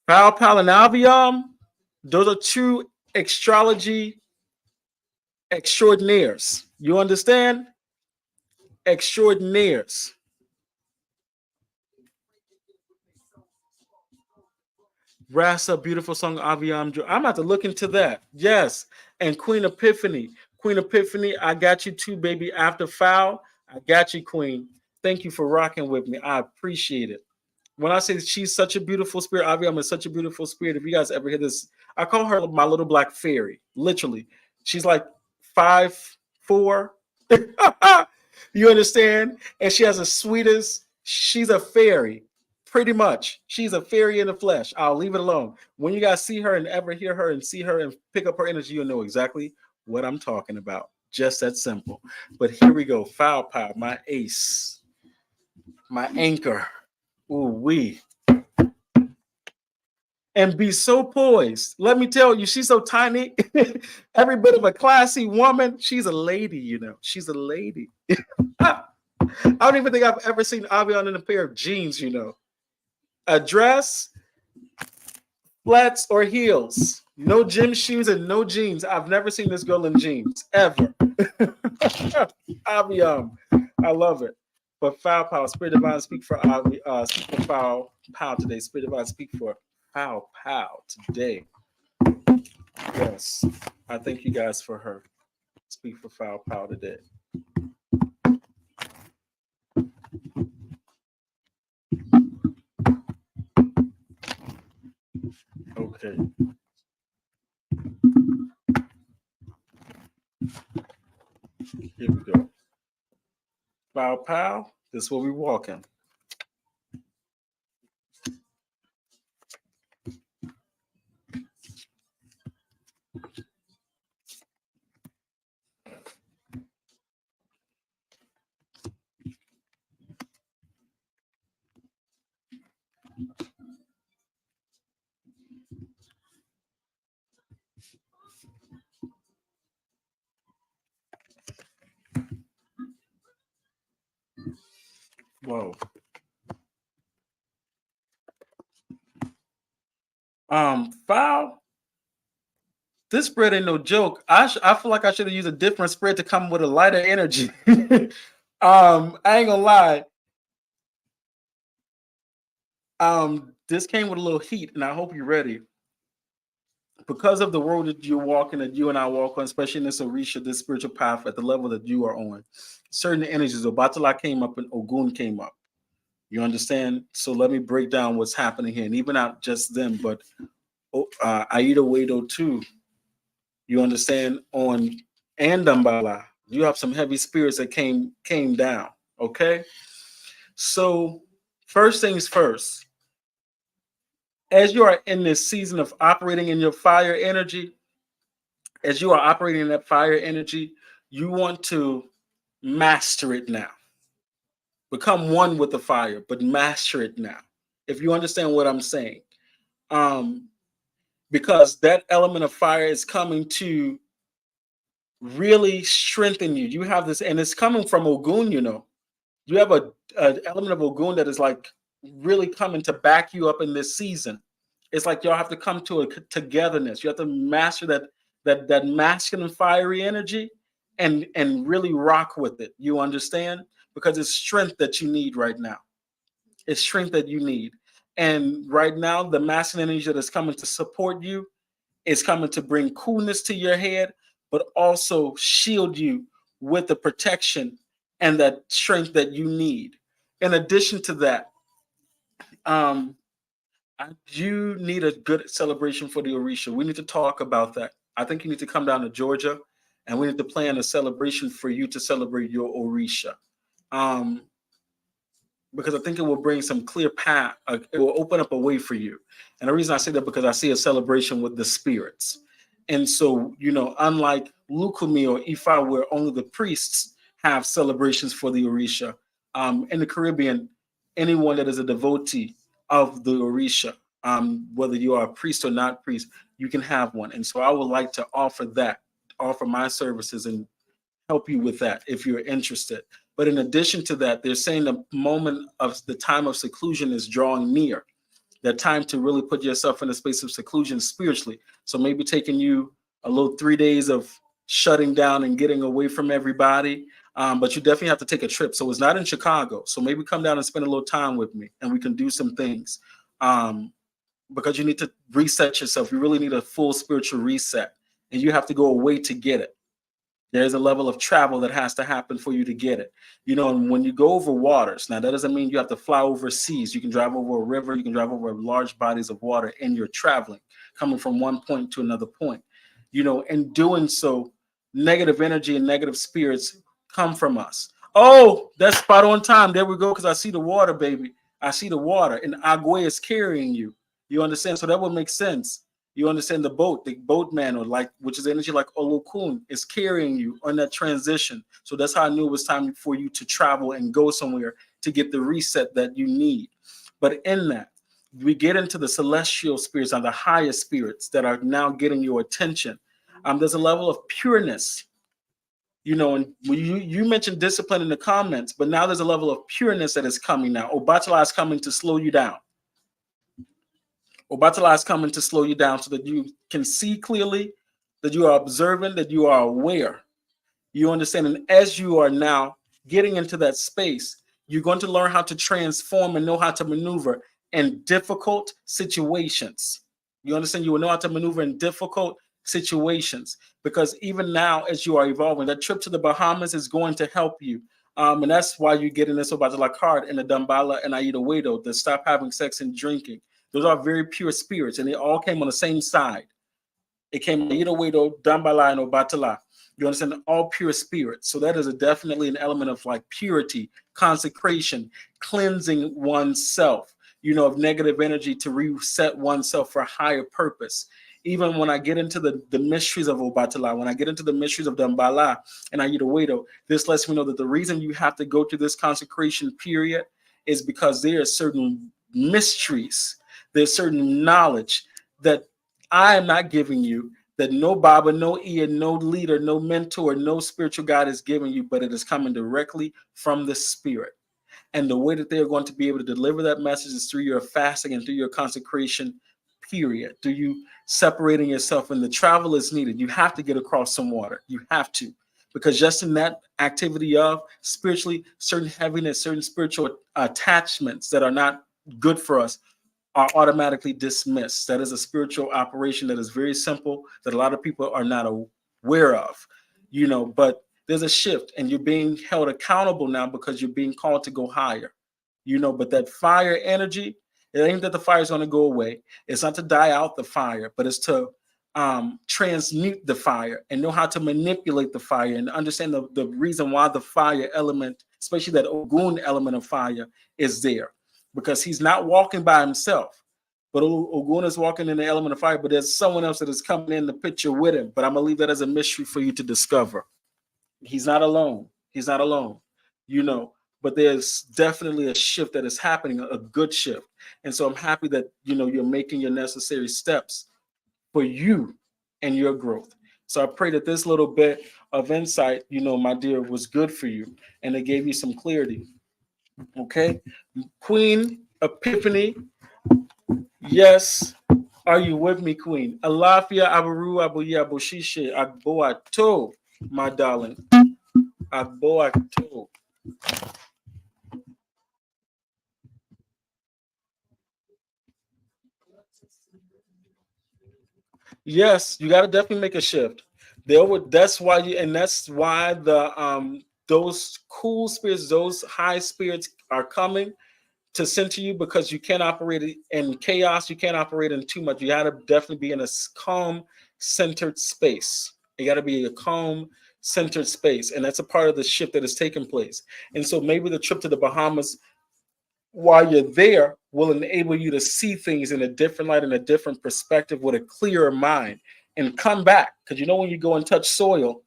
Foul Pow and Albion, those are two astrology extraordinaires. You understand? Extraordinaires. Rasa, beautiful song, Aviam. I'm about to look into that. Yes. And Queen Epiphany. Queen Epiphany, I got you too, baby. After Foul, I got you, Queen. Thank you for rocking with me. I appreciate it. When I say she's such a beautiful spirit, Aviam is such a beautiful spirit. If you guys ever hear this, I call her my little black fairy. Literally, she's like 5'4". You understand? And she has the sweetest. She's a fairy, pretty much. She's a fairy in the flesh. I'll leave it alone. When you guys see her and ever hear her and see her and pick up her energy, you'll know exactly what I'm talking about. Just that simple. But here we go. Foul Pow, my ace, my anchor. Ooh wee. And be so poised. Let me tell you, she's so tiny. Every bit of a classy woman. She's a lady, She's a lady. I don't even think I've ever seen Avion in a pair of jeans, A dress, flats, or heels. No gym shoes and no jeans. I've never seen this girl in jeans, ever. Avion. I love it. But Foul Pow, Spirit Divine, speak for Foul Pow today. Spirit Divine, speak for Foul Pow today. Yes. I thank you guys for her. Speak for Foul Pow today. Okay. Here we go. Foul Pow, this is where we walking. Whoa. Foul. This spread ain't no joke. I feel like I should have used a different spread to come with a lighter energy. I ain't gonna lie. This came with a little heat, and I hope you're ready. Because of the road that you're walking, that you and I walk on, especially in this Orisha, this spiritual path at the level that you are on, certain energies, Obatala came up and Ogun came up. You understand? So let me break down what's happening here. And even not just them, but Aida Wado too. You understand? On and Dambala, you have some heavy spirits that came down. Okay. So first things first, as you are in this season of operating in your fire energy, as you are operating in that fire energy, you want to master it now. Become one with the fire, but master it now. If you understand what I'm saying. Because that element of fire is coming to really strengthen you. You have this, and it's coming from Ogun, You have an element of Ogun that is like really coming to back you up in this season. It's like y'all have to come to a togetherness. You have to master that masculine fiery energy and really rock with it. You understand? because it's strength that you need right now. It's strength that you need. And right now, the masculine energy that is coming to support you is coming to bring coolness to your head, but also shield you with the protection and that strength that you need. In addition to that, um, you need a good celebration for the Orisha. We need to talk about that. I think you need to come down to Georgia, and we need to plan a celebration for you to celebrate your Orisha. Um, because I think it will bring some clear path. It will open up a way for you. And the reason I say that because I see a celebration with the spirits. And so, unlike Lukumi or Ifa, where only the priests have celebrations for the Orisha, in the Caribbean, anyone that is a devotee of the Orisha, whether you are a priest or not priest, you can have one. And so I would like to offer my services and help you with that if you're interested. But in addition to that, they're saying the time of seclusion is drawing near. That time to really put yourself in a space of seclusion spiritually. So maybe taking you a little 3 days of shutting down and getting away from everybody. But you definitely have to take a trip. So it's not in Chicago. So maybe come down and spend a little time with me and we can do some things. Because you need to reset yourself. You really need a full spiritual reset. And you have to go away to get it. There's a level of travel that has to happen for you to get it. And when you go over waters, now that doesn't mean you have to fly over seas. You can drive over a river. You can drive over large bodies of water, and you're traveling, coming from one point to another point. In doing so, negative energy and negative spirits come from us. Oh, that's spot on time. There we go, because I see the water, baby. I see the water, and Agwe is carrying you. You understand? So that would make sense. You understand the boatman, or which is energy like Olokun, is carrying you on that transition. So that's how I knew it was time for you to travel and go somewhere to get the reset that you need. But in that, we get into the celestial spirits and the higher spirits that are now getting your attention. There's a level of pureness, and you mentioned discipline in the comments, but now there's a level of pureness that is coming now. Obatala is coming to slow you down. Obatala is coming to slow you down so that you can see clearly, that you are observant, that you are aware. You understand, and as you are now getting into that space, you're going to learn how to transform and know how to maneuver in difficult situations. You understand? You will know how to maneuver in difficult situations, because even now, as you are evolving, that trip to the Bahamas is going to help you. And that's why you get in this Obatala card in the Dambala and Aida Wedo, to stop having sex and drinking. Those are very pure spirits, and they all came on the same side. It came Aida Wedo, Dambala, and Obatala. You understand? All pure spirits. So that is definitely an element of purity, consecration, cleansing oneself, of negative energy, to reset oneself for a higher purpose. Even when I get into the mysteries of Obatala, when I get into the mysteries of Dambala and Aida Wedo, this lets me know that the reason you have to go through this consecration period is because there are certain mysteries, there's certain knowledge that I am not giving you, that no Baba, no Ian, no leader, no mentor, no spiritual guide is giving you, but it is coming directly from the spirit. And the way that they are going to be able to deliver that message is through your fasting and through your consecration period, through you separating yourself. And the travel is needed. You have to get across some water. You have to, because just in that activity of spiritually, certain heaviness, certain spiritual attachments that are not good for us are automatically dismissed. That is a spiritual operation that is very simple, that a lot of people are not aware of, but there's a shift, and you're being held accountable now because you're being called to go higher, but that fire energy, it ain't that the fire is going to go away. It's not to die out the fire, but it's to transmute the fire and know how to manipulate the fire and understand the reason why the fire element, especially that Ogun element of fire, is there. Because he's not walking by himself, but Ogun is walking in the element of fire, but there's someone else that is coming in the picture with him. But I'm going to leave that as a mystery for you to discover. He's not alone. He's not alone, but there's definitely a shift that is happening, a good shift. And so I'm happy that, you're making your necessary steps for you and your growth. So I pray that this little bit of insight, my dear, was good for you, and it gave you some clarity. Okay, Queen Epiphany, yes, are you with me, Queen? Alafia Abaru Abuya Boshishe Agboato, my darling. Agboato. Yes, you got to definitely make a shift. There would. That's why you, and that's why the those cool spirits, those high spirits are coming to center you, because you can't operate in chaos. You can't operate in too much. You got to definitely be in a calm, centered space. You got to be a calm, centered space, and that's a part of the shift that is taking place. And so maybe the trip to the Bahamas while you're there will enable you to see things in a different light, in a different perspective, with a clearer mind, and come back. Because when you go and touch soil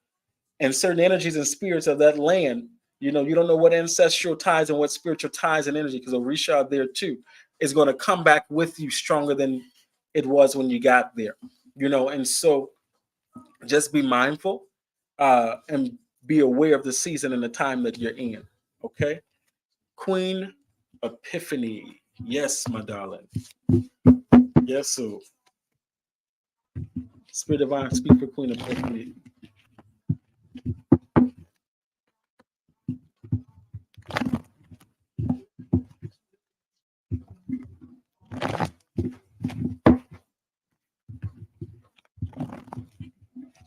and certain energies and spirits of that land, you don't know what ancestral ties and what spiritual ties and energy, because Orisha there too is going to come back with you stronger than it was when you got there. And so just be mindful, and be aware of the season and the time that you're in. Okay. Queen Epiphany. Yes, my darling. Yes, so Spirit Divine, speak for Queen Epiphany.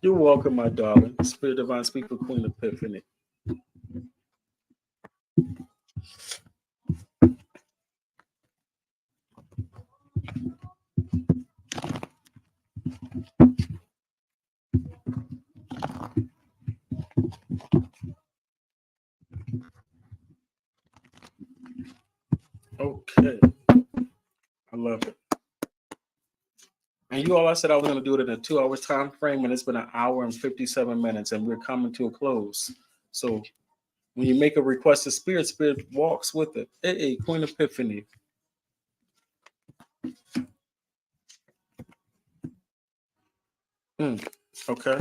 You're welcome, my darling. Spirit Divine, speak for Queen Epiphany. Okay. I love it. And I said I was going to do it in a 2 hour time frame, and it's been an hour and 57 minutes, and we're coming to a close. So when you make a request to Spirit walks with it. Hey, Queen Epiphany. Okay.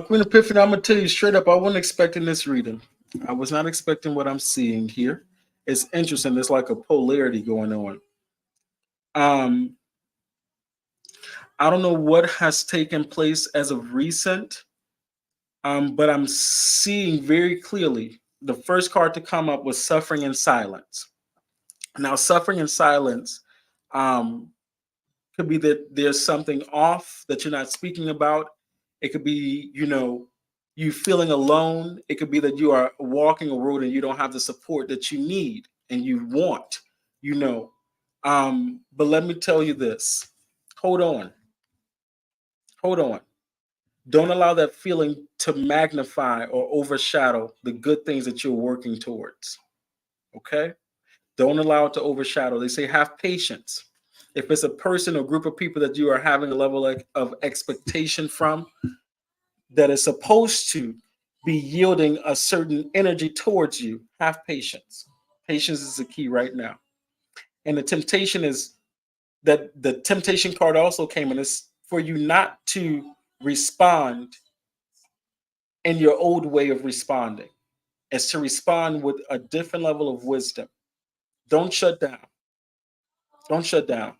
Queen Epiphany, I'm going to tell you straight up, I wasn't expecting this reading. I was not expecting what I'm seeing here. It's interesting. There's like a polarity going on. I don't know what has taken place as of recent, but I'm seeing very clearly the first card to come up was Suffering in Silence. Now, Suffering in Silence um, could be that there's something off that you're not speaking about. It could be, you feeling alone. It could be that you are walking a road and you don't have the support that you need and you want, you know. But let me tell you this. Hold on. Hold on. Don't allow that feeling to magnify or overshadow the good things that you're working towards. Okay? Don't allow it to overshadow. They say have patience. If it's a person or group of people that you are having a level of expectation from, that is supposed to be yielding a certain energy towards you, have patience. Patience is the key right now. And the temptation is that the temptation card also came in is for you not to respond in your old way of responding. It's to respond with a different level of wisdom. Don't shut down. Don't shut down.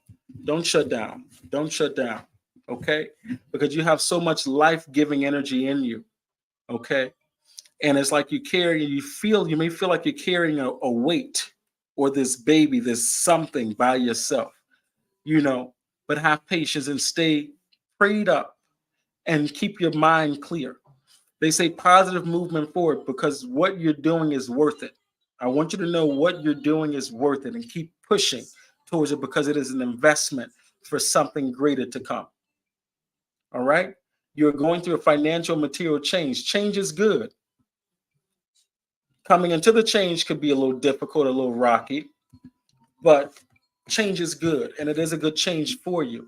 Don't shut down. Don't shut down. Okay? Because you have so much life giving energy in you. Okay? And it's like you may feel like you're carrying a weight or this baby, this something by yourself, but have patience and stay prayed up and keep your mind clear. They say positive movement forward because what you're doing is worth it. I want you to know what you're doing is worth it and keep pushing towards it because it is an investment for something greater to come. All right? You're going through a financial material change. Change is good. Coming into the change could be a little difficult, a little rocky, but change is good and it is a good change for you.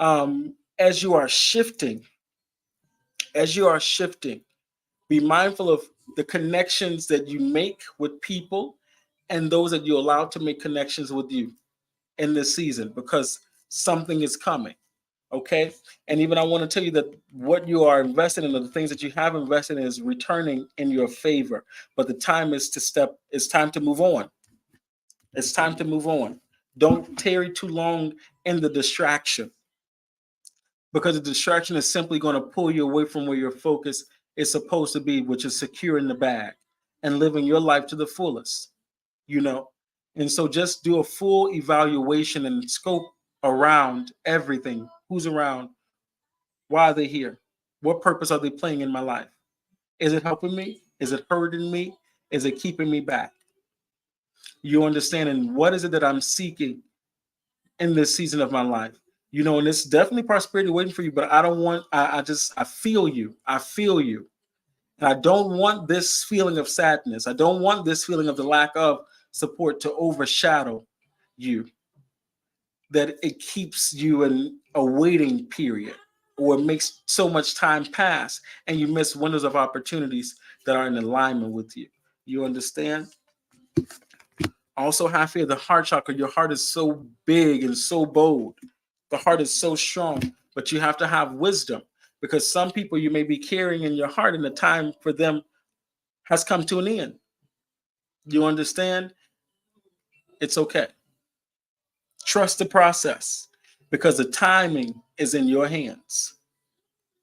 As you are shifting, be mindful of the connections that you make with people and those that you allow to make connections with you in this season because something is coming. Okay. And even I want to tell you that what you are investing in, the things that you have invested in, is returning in your favor. But the time is it's time to move on. It's time to move on. Don't tarry too long in the distraction. because the distraction is simply going to pull you away from where your focus is supposed to be, which is secure in the bag and living your life to the fullest, you know. And so just do a full evaluation and scope around everything. Who's around? Why are they here? What purpose are they playing in my life? Is it helping me? Is it hurting me? Is it keeping me back? You understand? And what is it that I'm seeking in this season of my life? You know, and it's definitely prosperity waiting for you, but I don't want, I feel you. I feel you. And I don't want this feeling of sadness. I don't want this feeling of the lack of support to overshadow you, that it keeps you in a waiting period or makes so much time pass and you miss windows of opportunities that are in alignment with you. You understand? Also, have fear. The heart chakra, your heart is so big and so bold. The heart is so strong, but you have to have wisdom because some people you may be carrying in your heart and the time for them has come to an end. You understand? It's okay. Trust the process because the timing is in your hands.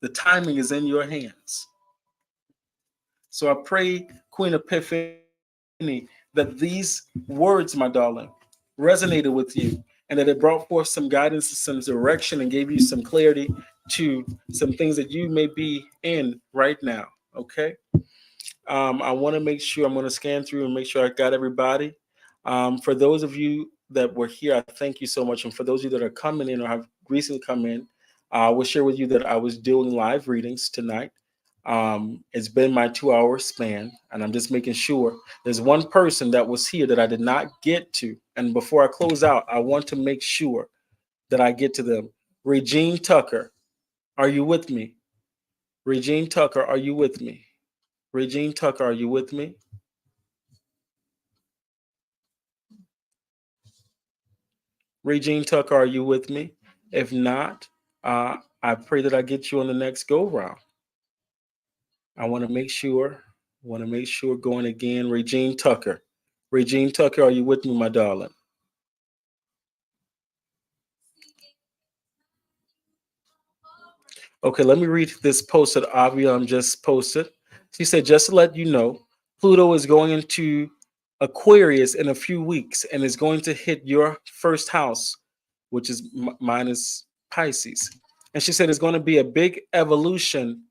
The timing is in your hands. So I pray, Queen Epiphany, that these words, my darling, resonated with you and that it brought forth some guidance, some direction, and gave you some clarity to some things that you may be in right now. Okay. I want to make sure I'm going to scan through and make sure I got everybody. For those of you that were here, I thank you so much. And for those of you that are coming in or have recently come in, I will share with you that I was doing live readings tonight. It's been my 2 hour span, and I'm just making sure there's one person that was here that I did not get to. And before I close out, I want to make sure that I get to them. Regine Tucker, are you with me? Regine Tucker, are you with me? Regine Tucker, are you with me? Regine Tucker, are you with me? If not, I pray that I get you on the next go round. I want to make sure, going again. Regine Tucker. Regine Tucker, are you with me, my darling? Okay, let me read this post that Aviam just posted. She said, just to let you know, Pluto is going into Aquarius in a few weeks and is going to hit your first house, which is mine is Pisces. And she said it's going to be a big evolution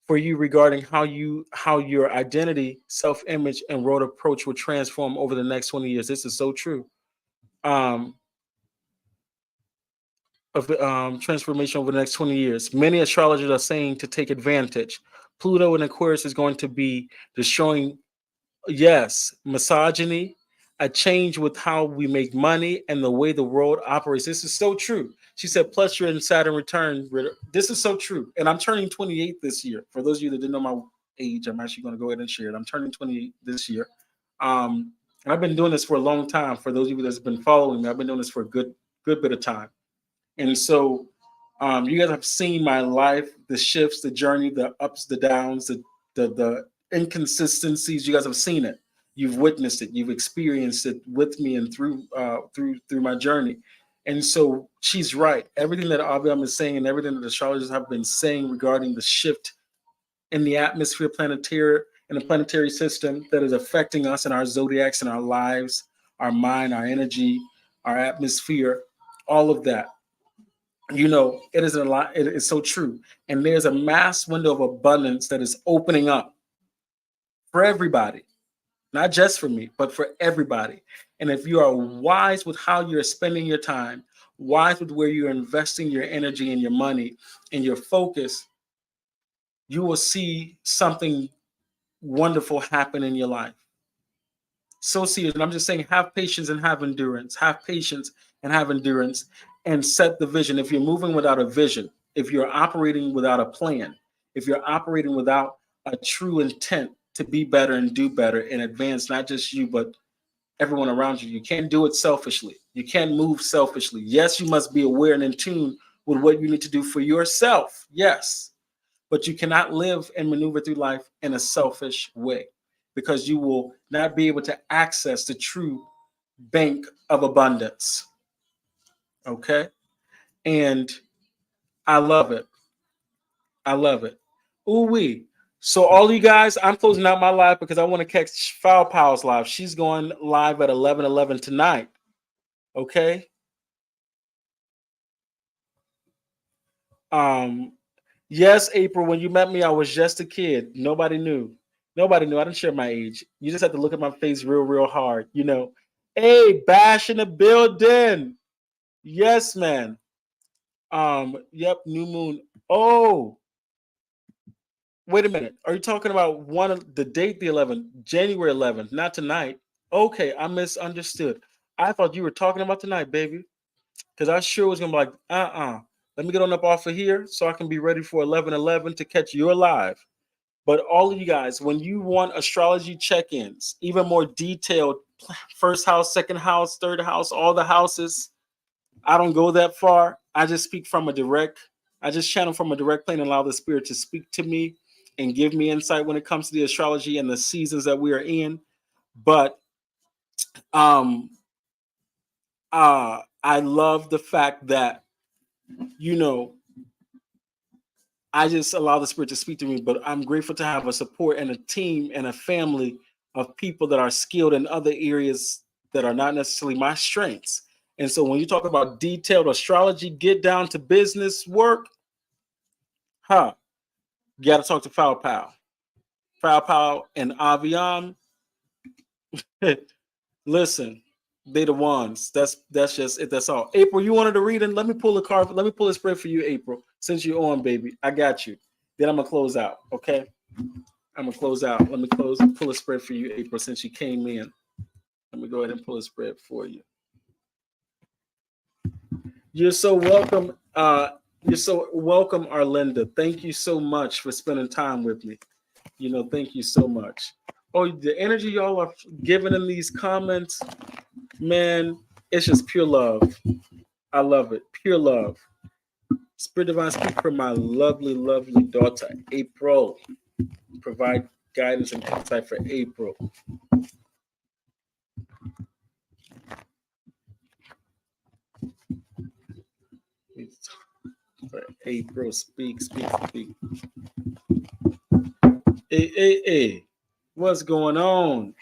for you regarding how your identity, self-image, and road approach will transform over the next 20 years. This is so true. Um, of transformation over the next 20 years. Many astrologers are saying to take advantage. Pluto in Aquarius is going to be destroying, yes, misogyny, a change with how we make money and the way the world operates. This is so true. She said, plus you're in Saturn return. This is so true. And I'm turning 28 this year. For those of you that didn't know my age, I'm actually going to go ahead and share it. I'm turning 28 this year. And I've been doing this for a long time. For those of you that's been following me, I've been doing this for a good bit of time. And so you guys have seen my life, the shifts, the journey, the ups, the downs, the inconsistencies. You guys have seen it. You've witnessed it. You've experienced it with me and through my journey. And so she's right. Everything that Aviam is saying and everything that the astrologers have been saying regarding the shift in the atmosphere, planetary, in the planetary system that is affecting us and our zodiacs and our lives, our mind, our energy, our atmosphere, all of that. You know, it is a lot. It is so true. And there's a mass window of abundance that is opening up for everybody, not just for me, but for everybody. And if you are wise with how you're spending your time, wise with where you're investing your energy and your money and your focus, you will see something wonderful happen in your life. So serious. And I'm just saying, have patience and have endurance. Have patience and have endurance and set the vision. If you're moving without a vision, if you're operating without a plan, if you're operating without a true intent to be better and do better and advance, not just you, but everyone around you, you can't do it selfishly. You can't move selfishly. Yes, you must be aware and in tune with what you need to do for yourself. Yes. But you cannot live and maneuver through life in a selfish way because you will not be able to access the true bank of abundance. Okay. And I love it. I love it. Ooh wee. So all you guys, I'm closing out my live because I want to catch Foul Pals live. She's going live at 11:11 tonight. Okay. Um, yes, April, when you met me, I was just a kid. Nobody knew. Nobody knew. I didn't share my age. You just have to look at my face real, real hard. Hey, Bash in the building. Yes, man. Yep, new moon. Oh, wait a minute. Are you talking about one of the date, the 11th, January 11th, not tonight? Okay, I misunderstood. I thought you were talking about tonight, baby. Because I sure was gonna be like, let me get on up off of here so I can be ready for 11:11 to catch you live. But all of you guys, when you want astrology check-ins, even more detailed, first house, second house, third house, all the houses, I don't go that far. I just speak from a direct, I just channel from a direct plane and allow the spirit to speak to me and give me insight when it comes to the astrology and the seasons that we are in. But um I love the fact that, you know, I just allow the spirit to speak to me, but I'm grateful to have a support and a team and a family of people that are skilled in other areas that are not necessarily my strengths. And so when you talk about detailed astrology, get down to business work, you got to talk to Foul Pal. Foul Pal and Avian, listen, they the ones. That's just it. That's all. April, you wanted to read and let me pull a card. Let me pull a spread for you, April. Since you're on, baby, I got you. Then I'm gonna close out. Okay. I'm gonna close out. Let me pull a spread for you, April, since you came in. Let me go ahead and pull a spread for you. You're so welcome. You're so welcome, Arlinda. Thank you so much for spending time with me. Thank you so much. Oh, the energy y'all are giving in these comments, man, it's just pure love. I love it. Pure love. Spirit Divine, speak for my lovely, lovely daughter, April. Provide guidance and insight for April. For April, speak. Hey. What's going on?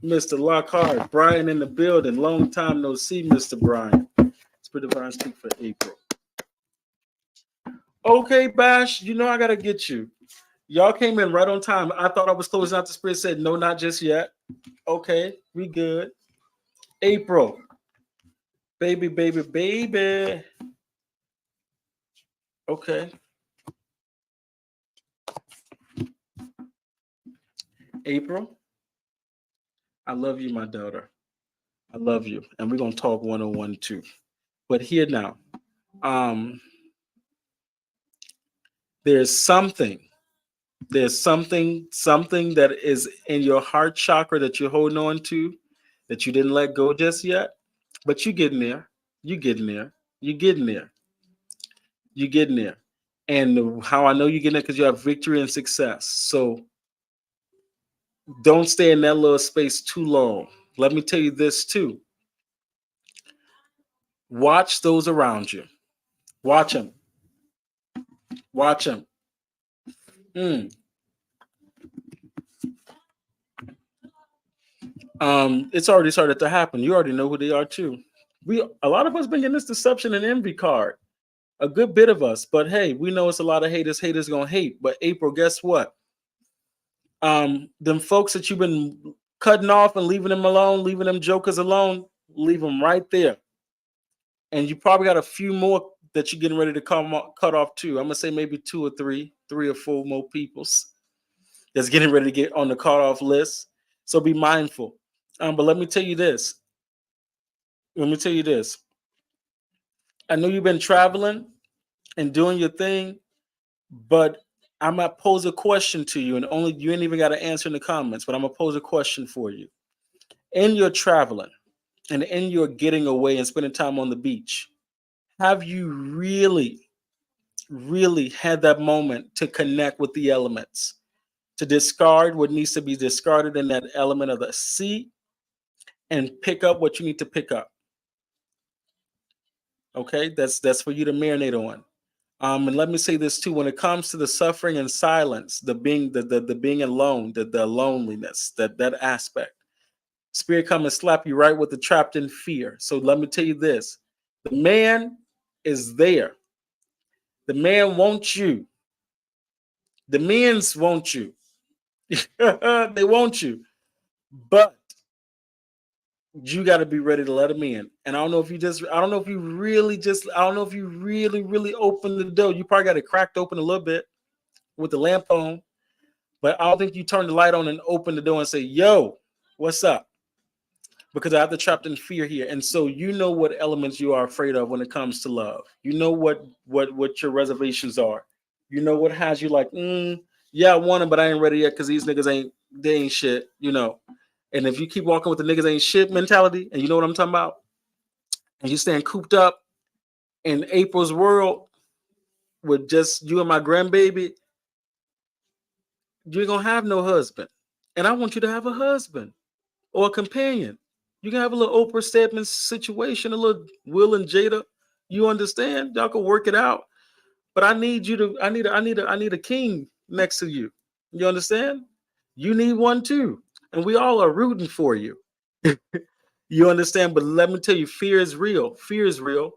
Mr. Lockhart, Brian in the building. Long time no see, Mr. Brian. Spirit Divine, speak for April. Okay, Bash, I gotta get you. Y'all came in right on time. I thought I was closing out. The spirit said, no, not just yet. Okay, we good. April. Baby. Okay. April, I love you, my daughter. I love you. And we're gonna talk 101 too. But here now, um, there's something that is in your heart chakra that you're holding on to that you didn't let go just yet, but you're getting there. You're getting there. You're getting there. You're getting there. And how I know you're getting there, because you have victory and success. So don't stay in that little space too long. Let me tell you this too. Watch those around you. Watch them. Watch them. It's already started to happen. You already know who they are too. A lot of us been getting this deception and envy card. A good bit of us, but hey, we know it's a lot of haters. Haters gonna hate. But April, guess what? Them folks that you've been cutting off and leaving them alone, leaving them jokers alone, leave them right there. And you probably got a few more that you're getting ready to cut off too. I'm gonna say maybe two or three or four more peoples that's getting ready to get on the cut off list. So be mindful. But let me tell you this. I know you've been traveling and doing your thing, but I'm gonna pose a question to you, and only you ain't even got to answer in the comments. But I'm gonna pose a question for you. In your traveling and in your getting away and spending time on the beach, have you really had that moment to connect with the elements, to discard what needs to be discarded in that element of the sea, and pick up what you need to pick up? Okay, that's for you to marinate on. And let me say this too: when it comes to the suffering and silence, the being, the being alone, the loneliness, that aspect, spirit come and slap you right with the trapped in fear. So let me tell you this: the man is there. The man wants you. The men's want you. They want you, but you got to be ready to let them in. And I don't know if you just, I don't know if you really just, I don't know if you really open the door. You probably got it cracked open a little bit with the lamp on, but I don't think you turn the light on and open the door and say, "Yo, what's up?" Because I have the trapped in fear here. And so you know what elements you are afraid of when it comes to love. You know what your reservations are. You know what has you like, yeah, I want him, but I ain't ready yet because these niggas they ain't shit, you know. And if you keep walking with the niggas ain't shit mentality, and you know what I'm talking about, and you stand cooped up in April's world with just you and my grandbaby, you ain't gonna have no husband. And I want you to have a husband or a companion. You can have a little Oprah Stedman situation, a little Will and Jada. You understand? Y'all can work it out. But I need you to, I need a king next to you. You understand? You need one too. And we all are rooting for you. You understand? But let me tell you, fear is real. Fear is real.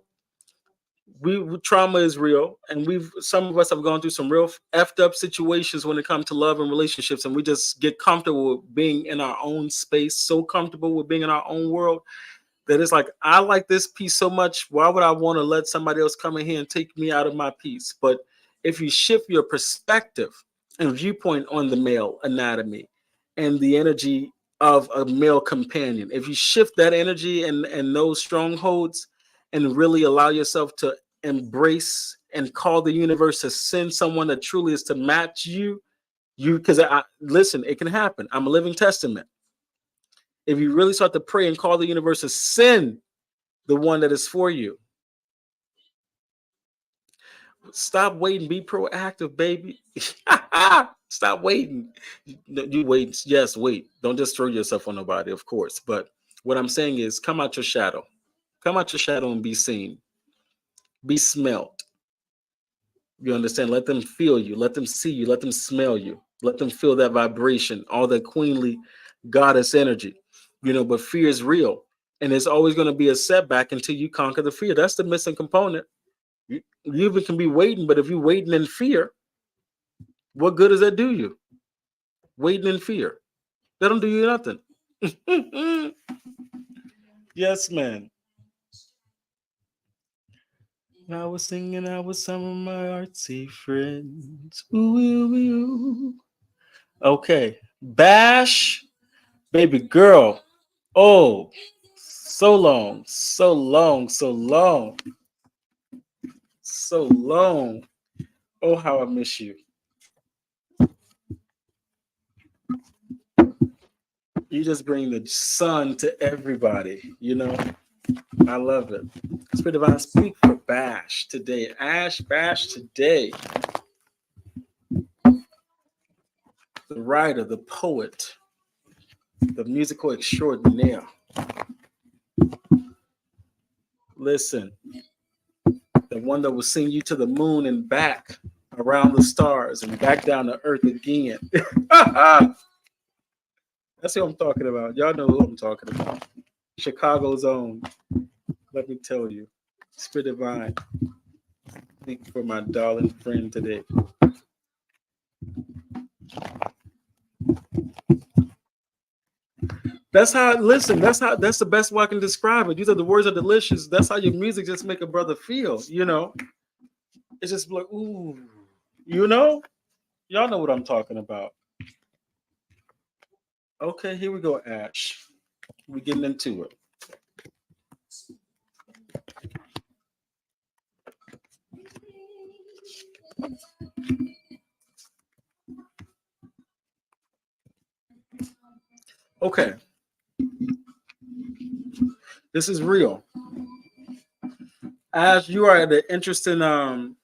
Trauma is real, and we've some of us have gone through some real effed up situations when it comes to love and relationships, and we just get comfortable with being in our own space, so comfortable with being in our own world that it's like, I like this piece so much. Why would I want to let somebody else come in here and take me out of my piece? But if you shift your perspective and viewpoint on the male anatomy and the energy of a male companion, if you shift that energy and those strongholds and really allow yourself to embrace and call the universe to send someone that truly is to match you, because I listen, it can happen. I'm a living testament. If you really start to pray and call the universe to send the one that is for you, stop waiting. Be proactive, baby. Stop waiting. You wait. Yes, wait. Don't just throw yourself on nobody, of course. But what I'm saying is, come out your shadow. Come out your shadow and be seen. Be smelt. You understand? Let them feel you. Let them see you. Let them smell you. Let them feel that vibration, all that queenly goddess energy. You know, but fear is real. And it's always going to be a setback until you conquer the fear. That's the missing component. You even can be waiting, but if you're waiting in fear, what good does that do you? Waiting in fear. That don't do you nothing. Yes, man. I was singing out with some of my artsy friends. Ooh, ooh, ooh. Okay. Bash, baby girl. Oh, so long, so long, so long, so long. Oh, how I miss you. You just bring the sun to everybody, you know? I love it. Spirit Divine, speak for Bash today. Bash today. The writer, the poet, the musical extraordinaire. Listen, the one that will sing you to the moon and back around the stars and back down to earth again. That's who I'm talking about. Y'all know who I'm talking about. Chicago's own. Let me tell you. Spirit Divine, speak for my darling friend today. That's how. Listen. That's how. That's the best way I can describe it. These are the words are delicious. That's how your music just make a brother feel. You know, it's just like ooh. You know, y'all know what I'm talking about. Okay, here we go, Ash. We're getting into it. Okay, this is real. Ash, you are at an interesting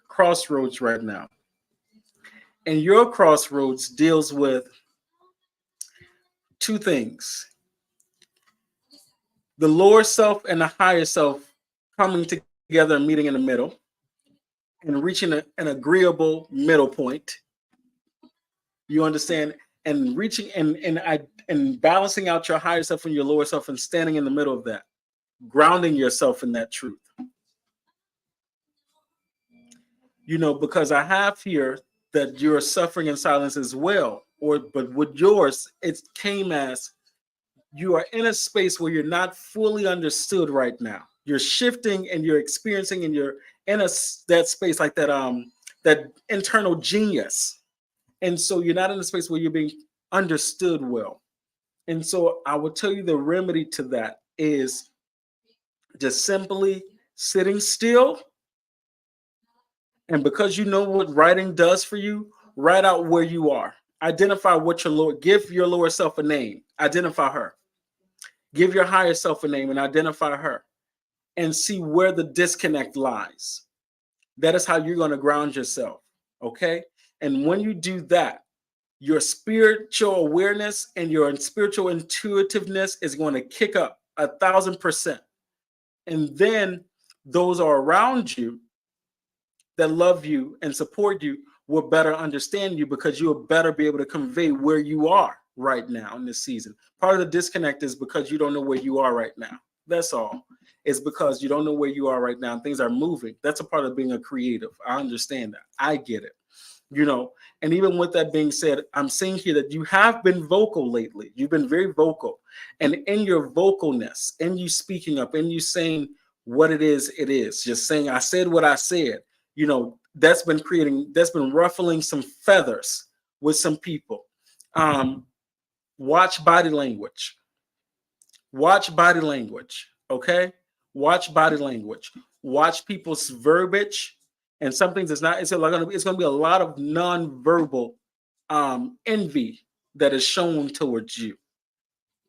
crossroads right now, and your crossroads deals with two things: the lower self and the higher self coming together and meeting in the middle, and reaching an agreeable middle point. You understand? And reaching and balancing out your higher self and your lower self and standing in the middle of that, grounding yourself in that truth. You know, because I have here that you're suffering in silence as well. But with yours, it came as you are in a space where you're not fully understood right now. You're shifting and you're experiencing and you're in that space like that internal genius. And so you're not in a space where you're being understood well. And so I will tell you the remedy to that is just simply sitting still. And because you know what writing does for you, write out where you are. Identify what your lower, give your lower self a name. Identify her. Give your higher self a name and identify her and see where the disconnect lies. That is how you're going to ground yourself. Okay. And when you do that, your spiritual awareness and your spiritual intuitiveness is going to kick up 1,000%. And then those are around you that love you and support you will better understand you because you'll better be able to convey where you are right now in this season. Part of the disconnect is because you don't know where you are right now. That's all. It's because you don't know where you are right now and things are moving. That's a part of being a creative. I understand that. I get it. You know, and even with that being said, I'm seeing here that you have been vocal lately. You've been very vocal. And in your vocalness, and you speaking up, and you saying what it is, just saying, I said what I said, you know, that's been ruffling some feathers with some people. Watch body language. Watch body language. Okay. Watch body language. Watch people's verbiage. And some things it's going to be a lot of nonverbal envy that is shown towards you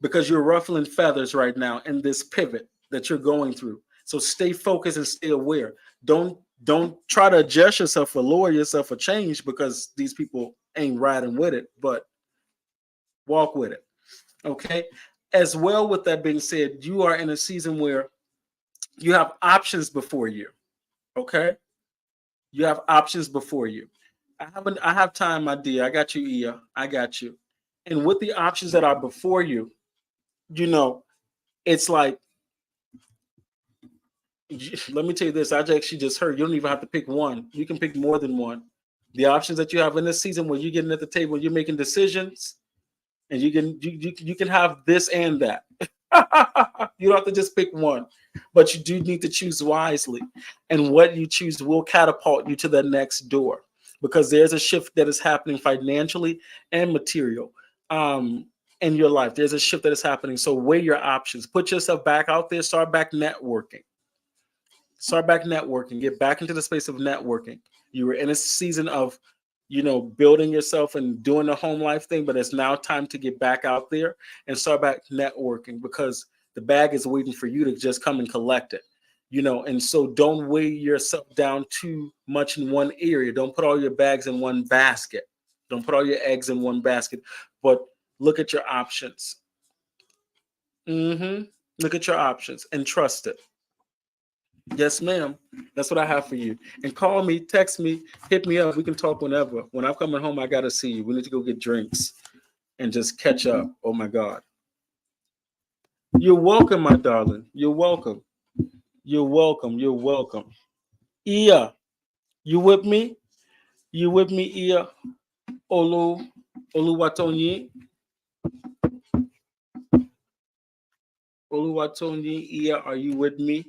because you're ruffling feathers right now in this pivot that you're going through. So stay focused and stay aware. Don't try to adjust yourself or lower yourself or change because these people ain't riding with it, but walk with it. Okay. As well, with that being said, you are in a season where you have options before you. Okay. You have options before you. I have time, my dear. I got you, Ia. I got you. And with the options that are before you, you know, it's like, let me tell you this. I actually just heard you don't even have to pick one. You can pick more than one. The options that you have in this season where you're getting at the table, you're making decisions, and you can have this and that. You don't have to just pick one, but you do need to choose wisely. And what you choose will catapult you to the next door because there's a shift that is happening financially and material in your life. There's a shift that is happening. So weigh your options. Put yourself back out there. Start back networking. Get back into the space of networking. You were in a season of, you know, building yourself and doing the home life thing, but it's now time to get back out there and start back networking because the bag is waiting for you to just come and collect it, you know. And so don't weigh yourself down too much in one area. Don't put all your bags in one basket. Don't put all your eggs in one basket, but look at your options. Look at your options and trust it. Yes, ma'am. That's what I have for you. And call me, text me, hit me up. We can talk whenever. When I'm coming home, I got to see you. We need to go get drinks and just catch up. Oh, my God. You're welcome, my darling. You're welcome. You're welcome. You're welcome. Ia, you with me? You with me, Ia? Oluwatonyi? Oluwatonyi, Ia, are you with me?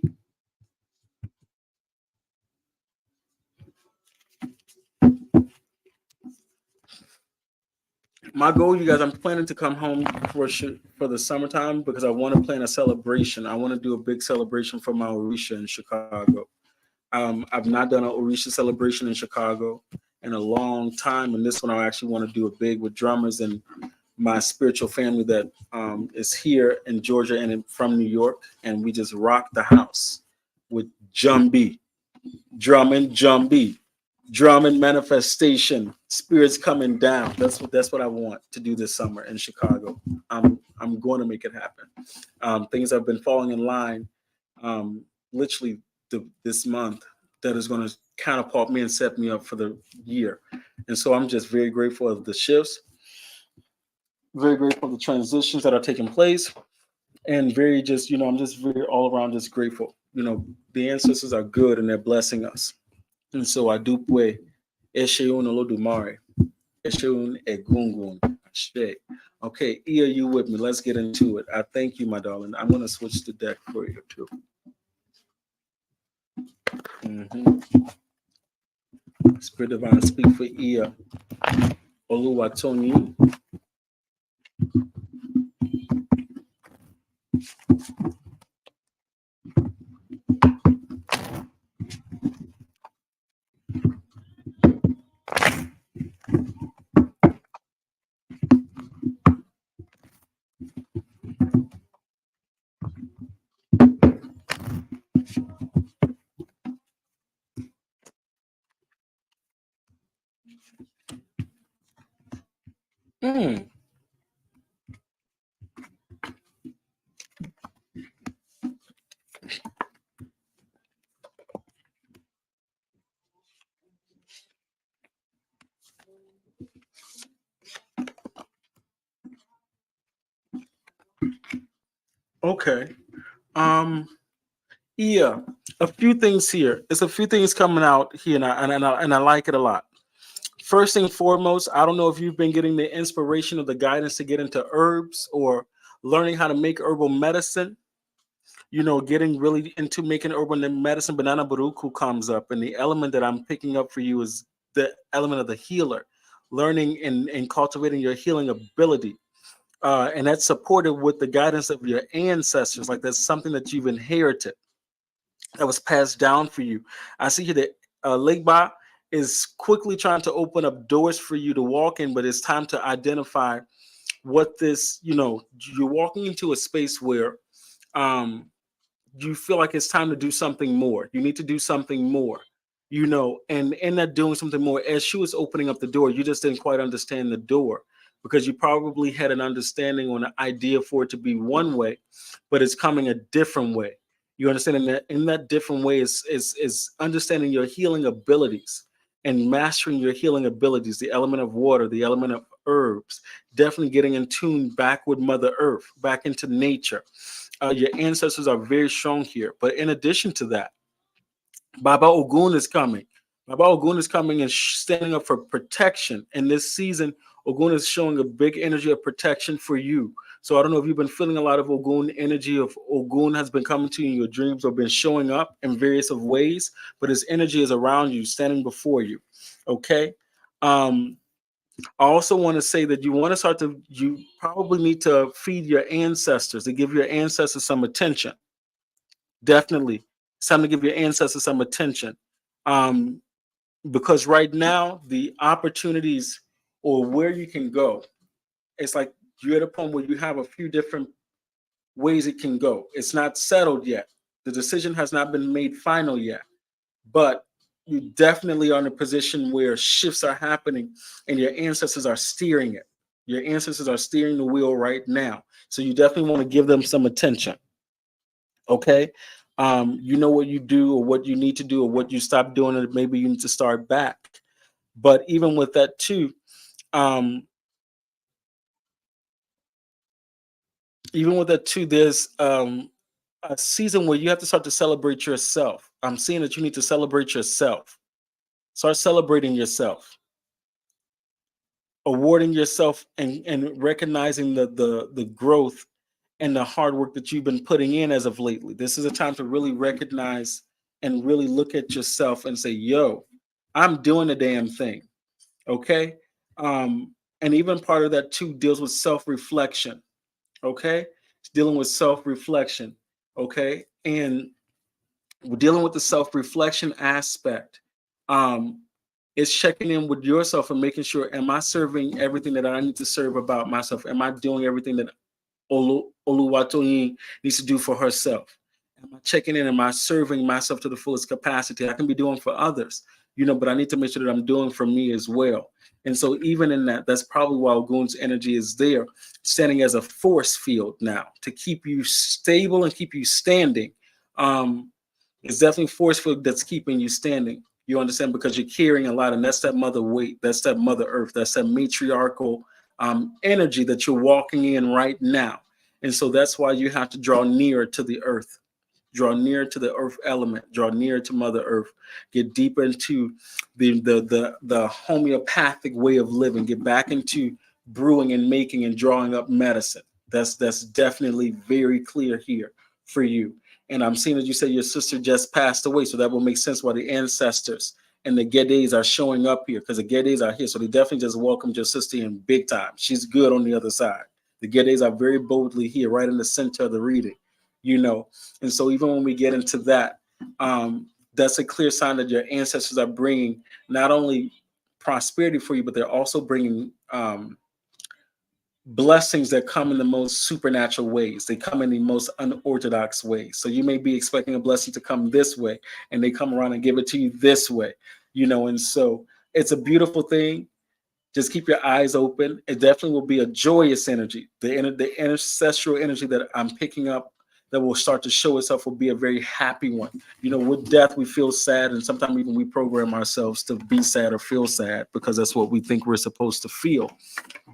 My goal, you guys, I'm planning to come home for the summertime because I want to plan a celebration. I want to do a big celebration for my Orisha in Chicago. I've not done an Orisha celebration in Chicago in a long time, and this one I actually want to do it big with drummers and my spiritual family that is here in Georgia and from New York, and we just rock the house with Jumbi, drumming manifestation, spirits coming down. That's what I want to do this summer in Chicago. I'm going to make it happen. Things have been falling in line, literally this month. that is going to counterpart me and set me up for the year. And so I'm just very grateful of the shifts, very grateful for the transitions that are taking place, and very just, I'm just very all around just grateful. The ancestors are good and they're blessing us. And so I do pray, Esheun Olodumare, Esheun Egungun, Ashe. Okay, E, are you with me? Let's get into it. I thank you, my darling. I'm going to switch the deck for you, too. Spirit Divine, speak for Ia Oluwatoni. Okay. Yeah, a few things here. It's a few things coming out here, and I like it a lot. First and foremost, I don't know if you've been getting the inspiration or the guidance to get into herbs or learning how to make herbal medicine. Getting really into making herbal medicine. Banana Baruku comes up, and the element that I'm picking up for you is the element of the healer, learning and cultivating your healing ability. And that's supported with the guidance of your ancestors. Like that's something that you've inherited, that was passed down for you. I see here that Legba is quickly trying to open up doors for you to walk in, but it's time to identify what this, you're walking into a space where you feel like it's time to do something more. You need to do something more, and in that doing something more, as she was opening up the door, you just didn't quite understand the door because you probably had an understanding or an idea for it to be one way, but it's coming a different way. You understand that in that different way is understanding your healing abilities and mastering your healing abilities, the element of water, the element of herbs, definitely getting in tune back with Mother Earth, back into nature. Your ancestors are very strong here. But in addition to that, Baba Ogun is coming. Baba Ogun is coming and standing up for protection. And this season, Ogun is showing a big energy of protection for you. So I don't know if you've been feeling a lot of Ogun energy, of Ogun has been coming to you in your dreams or been showing up in various of ways, but his energy is around you, standing before you. Okay. I also want to say that you probably need to feed your ancestors, to give your ancestors some attention. Definitely. It's time to give your ancestors some attention. Um, because right now, the opportunities or where you can go, it's like you're at a point where you have a few different ways it can go. It's not settled yet. The decision has not been made final yet. But you definitely are in a position where shifts are happening and your ancestors are steering it. Your ancestors are steering the wheel right now. So you definitely want to give them some attention. Okay. You know what you do or what you need to do or what you stop doing, and maybe you need to start back. But even with that too, there's a season where you have to start to celebrate yourself. I'm seeing that you need to celebrate yourself. Start celebrating yourself, awarding yourself and recognizing the growth and the hard work that you've been putting in as of lately. This is a time to really recognize and really look at yourself and say, yo, I'm doing the damn thing. Okay. And even part of that too deals with self-reflection. Okay. It's dealing with self-reflection. Okay. And we're dealing with the self-reflection aspect. It's checking in with yourself and making sure, am I serving everything that I need to serve about myself? Am I doing everything that Oluwatoyin needs to do for herself? Am I checking in? Am I serving myself to the fullest capacity? I can be doing for others, but I need to make sure that I'm doing for me as well. And so even in that, that's probably why Ogun's energy is there, standing as a force field now to keep you stable and keep you standing. It's definitely force field that's keeping you standing. You understand? Because you're carrying a lot, and that's that mother weight, that's that mother earth, that's that matriarchal energy that you're walking in right now. And so that's why you have to draw nearer to the earth, draw near to the earth element, draw near to Mother Earth, get deeper into the homeopathic way of living, get back into brewing and making and drawing up medicine. That's definitely very clear here for you. And I'm seeing that you said your sister just passed away, so that will make sense why the ancestors and the Gedes are showing up here, because the Gedes are here. So they definitely just welcomed your sister in big time. She's good on the other side. The Gedes are very boldly here, right in the center of the reading, you know. And so even when we get into that, that's a clear sign that your ancestors are bringing not only prosperity for you, but they're also bringing blessings that come in the most supernatural ways. They come in the most unorthodox ways. So you may be expecting a blessing to come this way, and they come around and give it to you this way, you know. And so it's a beautiful thing. Just keep your eyes open. It definitely will be a joyous energy. The ancestral energy that I'm picking up that will start to show itself will be a very happy one. You know, with death, we feel sad, and sometimes even we program ourselves to be sad or feel sad because that's what we think we're supposed to feel.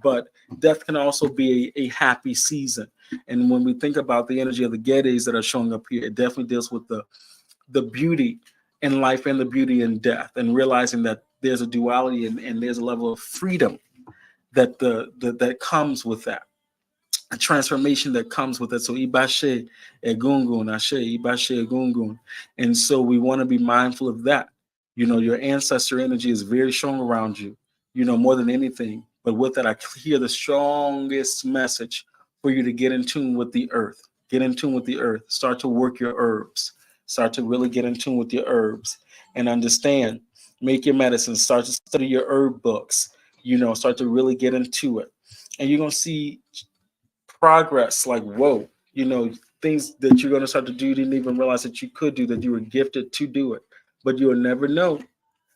But death can also be a happy season. And when we think about the energy of the Gedes that are showing up here, it definitely deals with the beauty in life and the beauty in death, and realizing that there's a duality and there's a level of freedom that that comes with that, a transformation that comes with it. So ibashe egungun, ashe ibashe egungun. And so we want to be mindful of that. You know, your ancestor energy is very strong around you, you know, more than anything. But with that, I hear the strongest message for you to get in tune with the earth. Get in tune with the earth. Start to work your herbs. Start to really get in tune with your herbs and understand. Make your medicine. Start to study your herb books. You know, start to really get into it. And you're going to see progress, like whoa, you know, things that you're going to start to do you didn't even realize that you could do, that you were gifted to do it. But you'll never know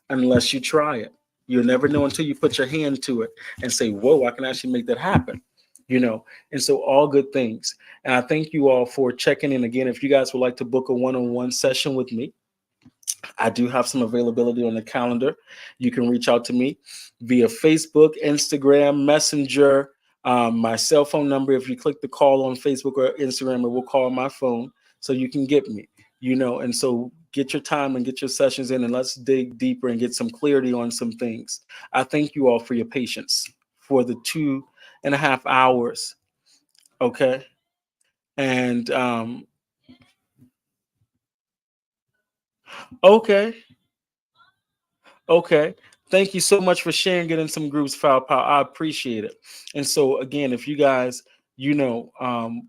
unless you try it. You'll never know until you put your hand to it and say, whoa, I can actually make that happen, you know. And so all good things. And I thank you all for checking in again. If you guys would like to book a one-on-one session with me, I do have some availability on the calendar. You can reach out to me via Facebook, Instagram, Messenger, my cell phone number. If you click the call on Facebook or Instagram, it will call my phone so you can get me, you know. And so get your time and get your sessions in, and let's dig deeper and get some clarity on some things. I thank you all for your patience for the 2.5 hours. Okay. And okay. Okay. Thank you so much for sharing it in some groups, Foul Power. I appreciate it. And so again, if you guys, you know,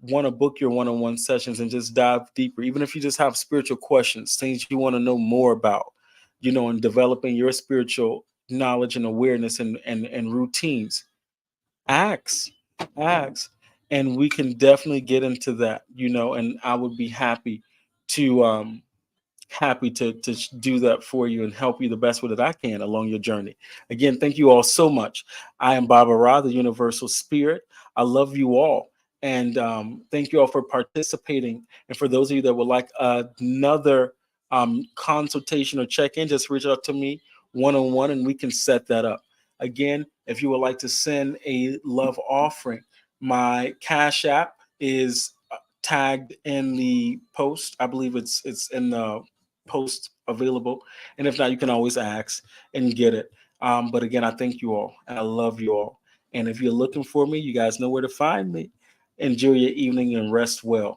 want to book your one-on-one sessions and just dive deeper, even if you just have spiritual questions, things you want to know more about, you know, and developing your spiritual knowledge and awareness and routines, ask, ask. And we can definitely get into that, you know, and I would be to to do that for you and help you the best way that I can along your journey. Again, thank you all so much. I am Baba Ra, the Universal Spirit. I love you all. And thank you all for participating. And for those of you that would like another consultation or check in, just reach out to me one-on-one and we can set that up. Again, if you would like to send a love offering, my Cash App is tagged in the post. I believe it's in the post available. And if not, you can always ask and get it. But again, I thank you all and I love you all. And if you're looking for me, you guys know where to find me. Enjoy your evening and rest well.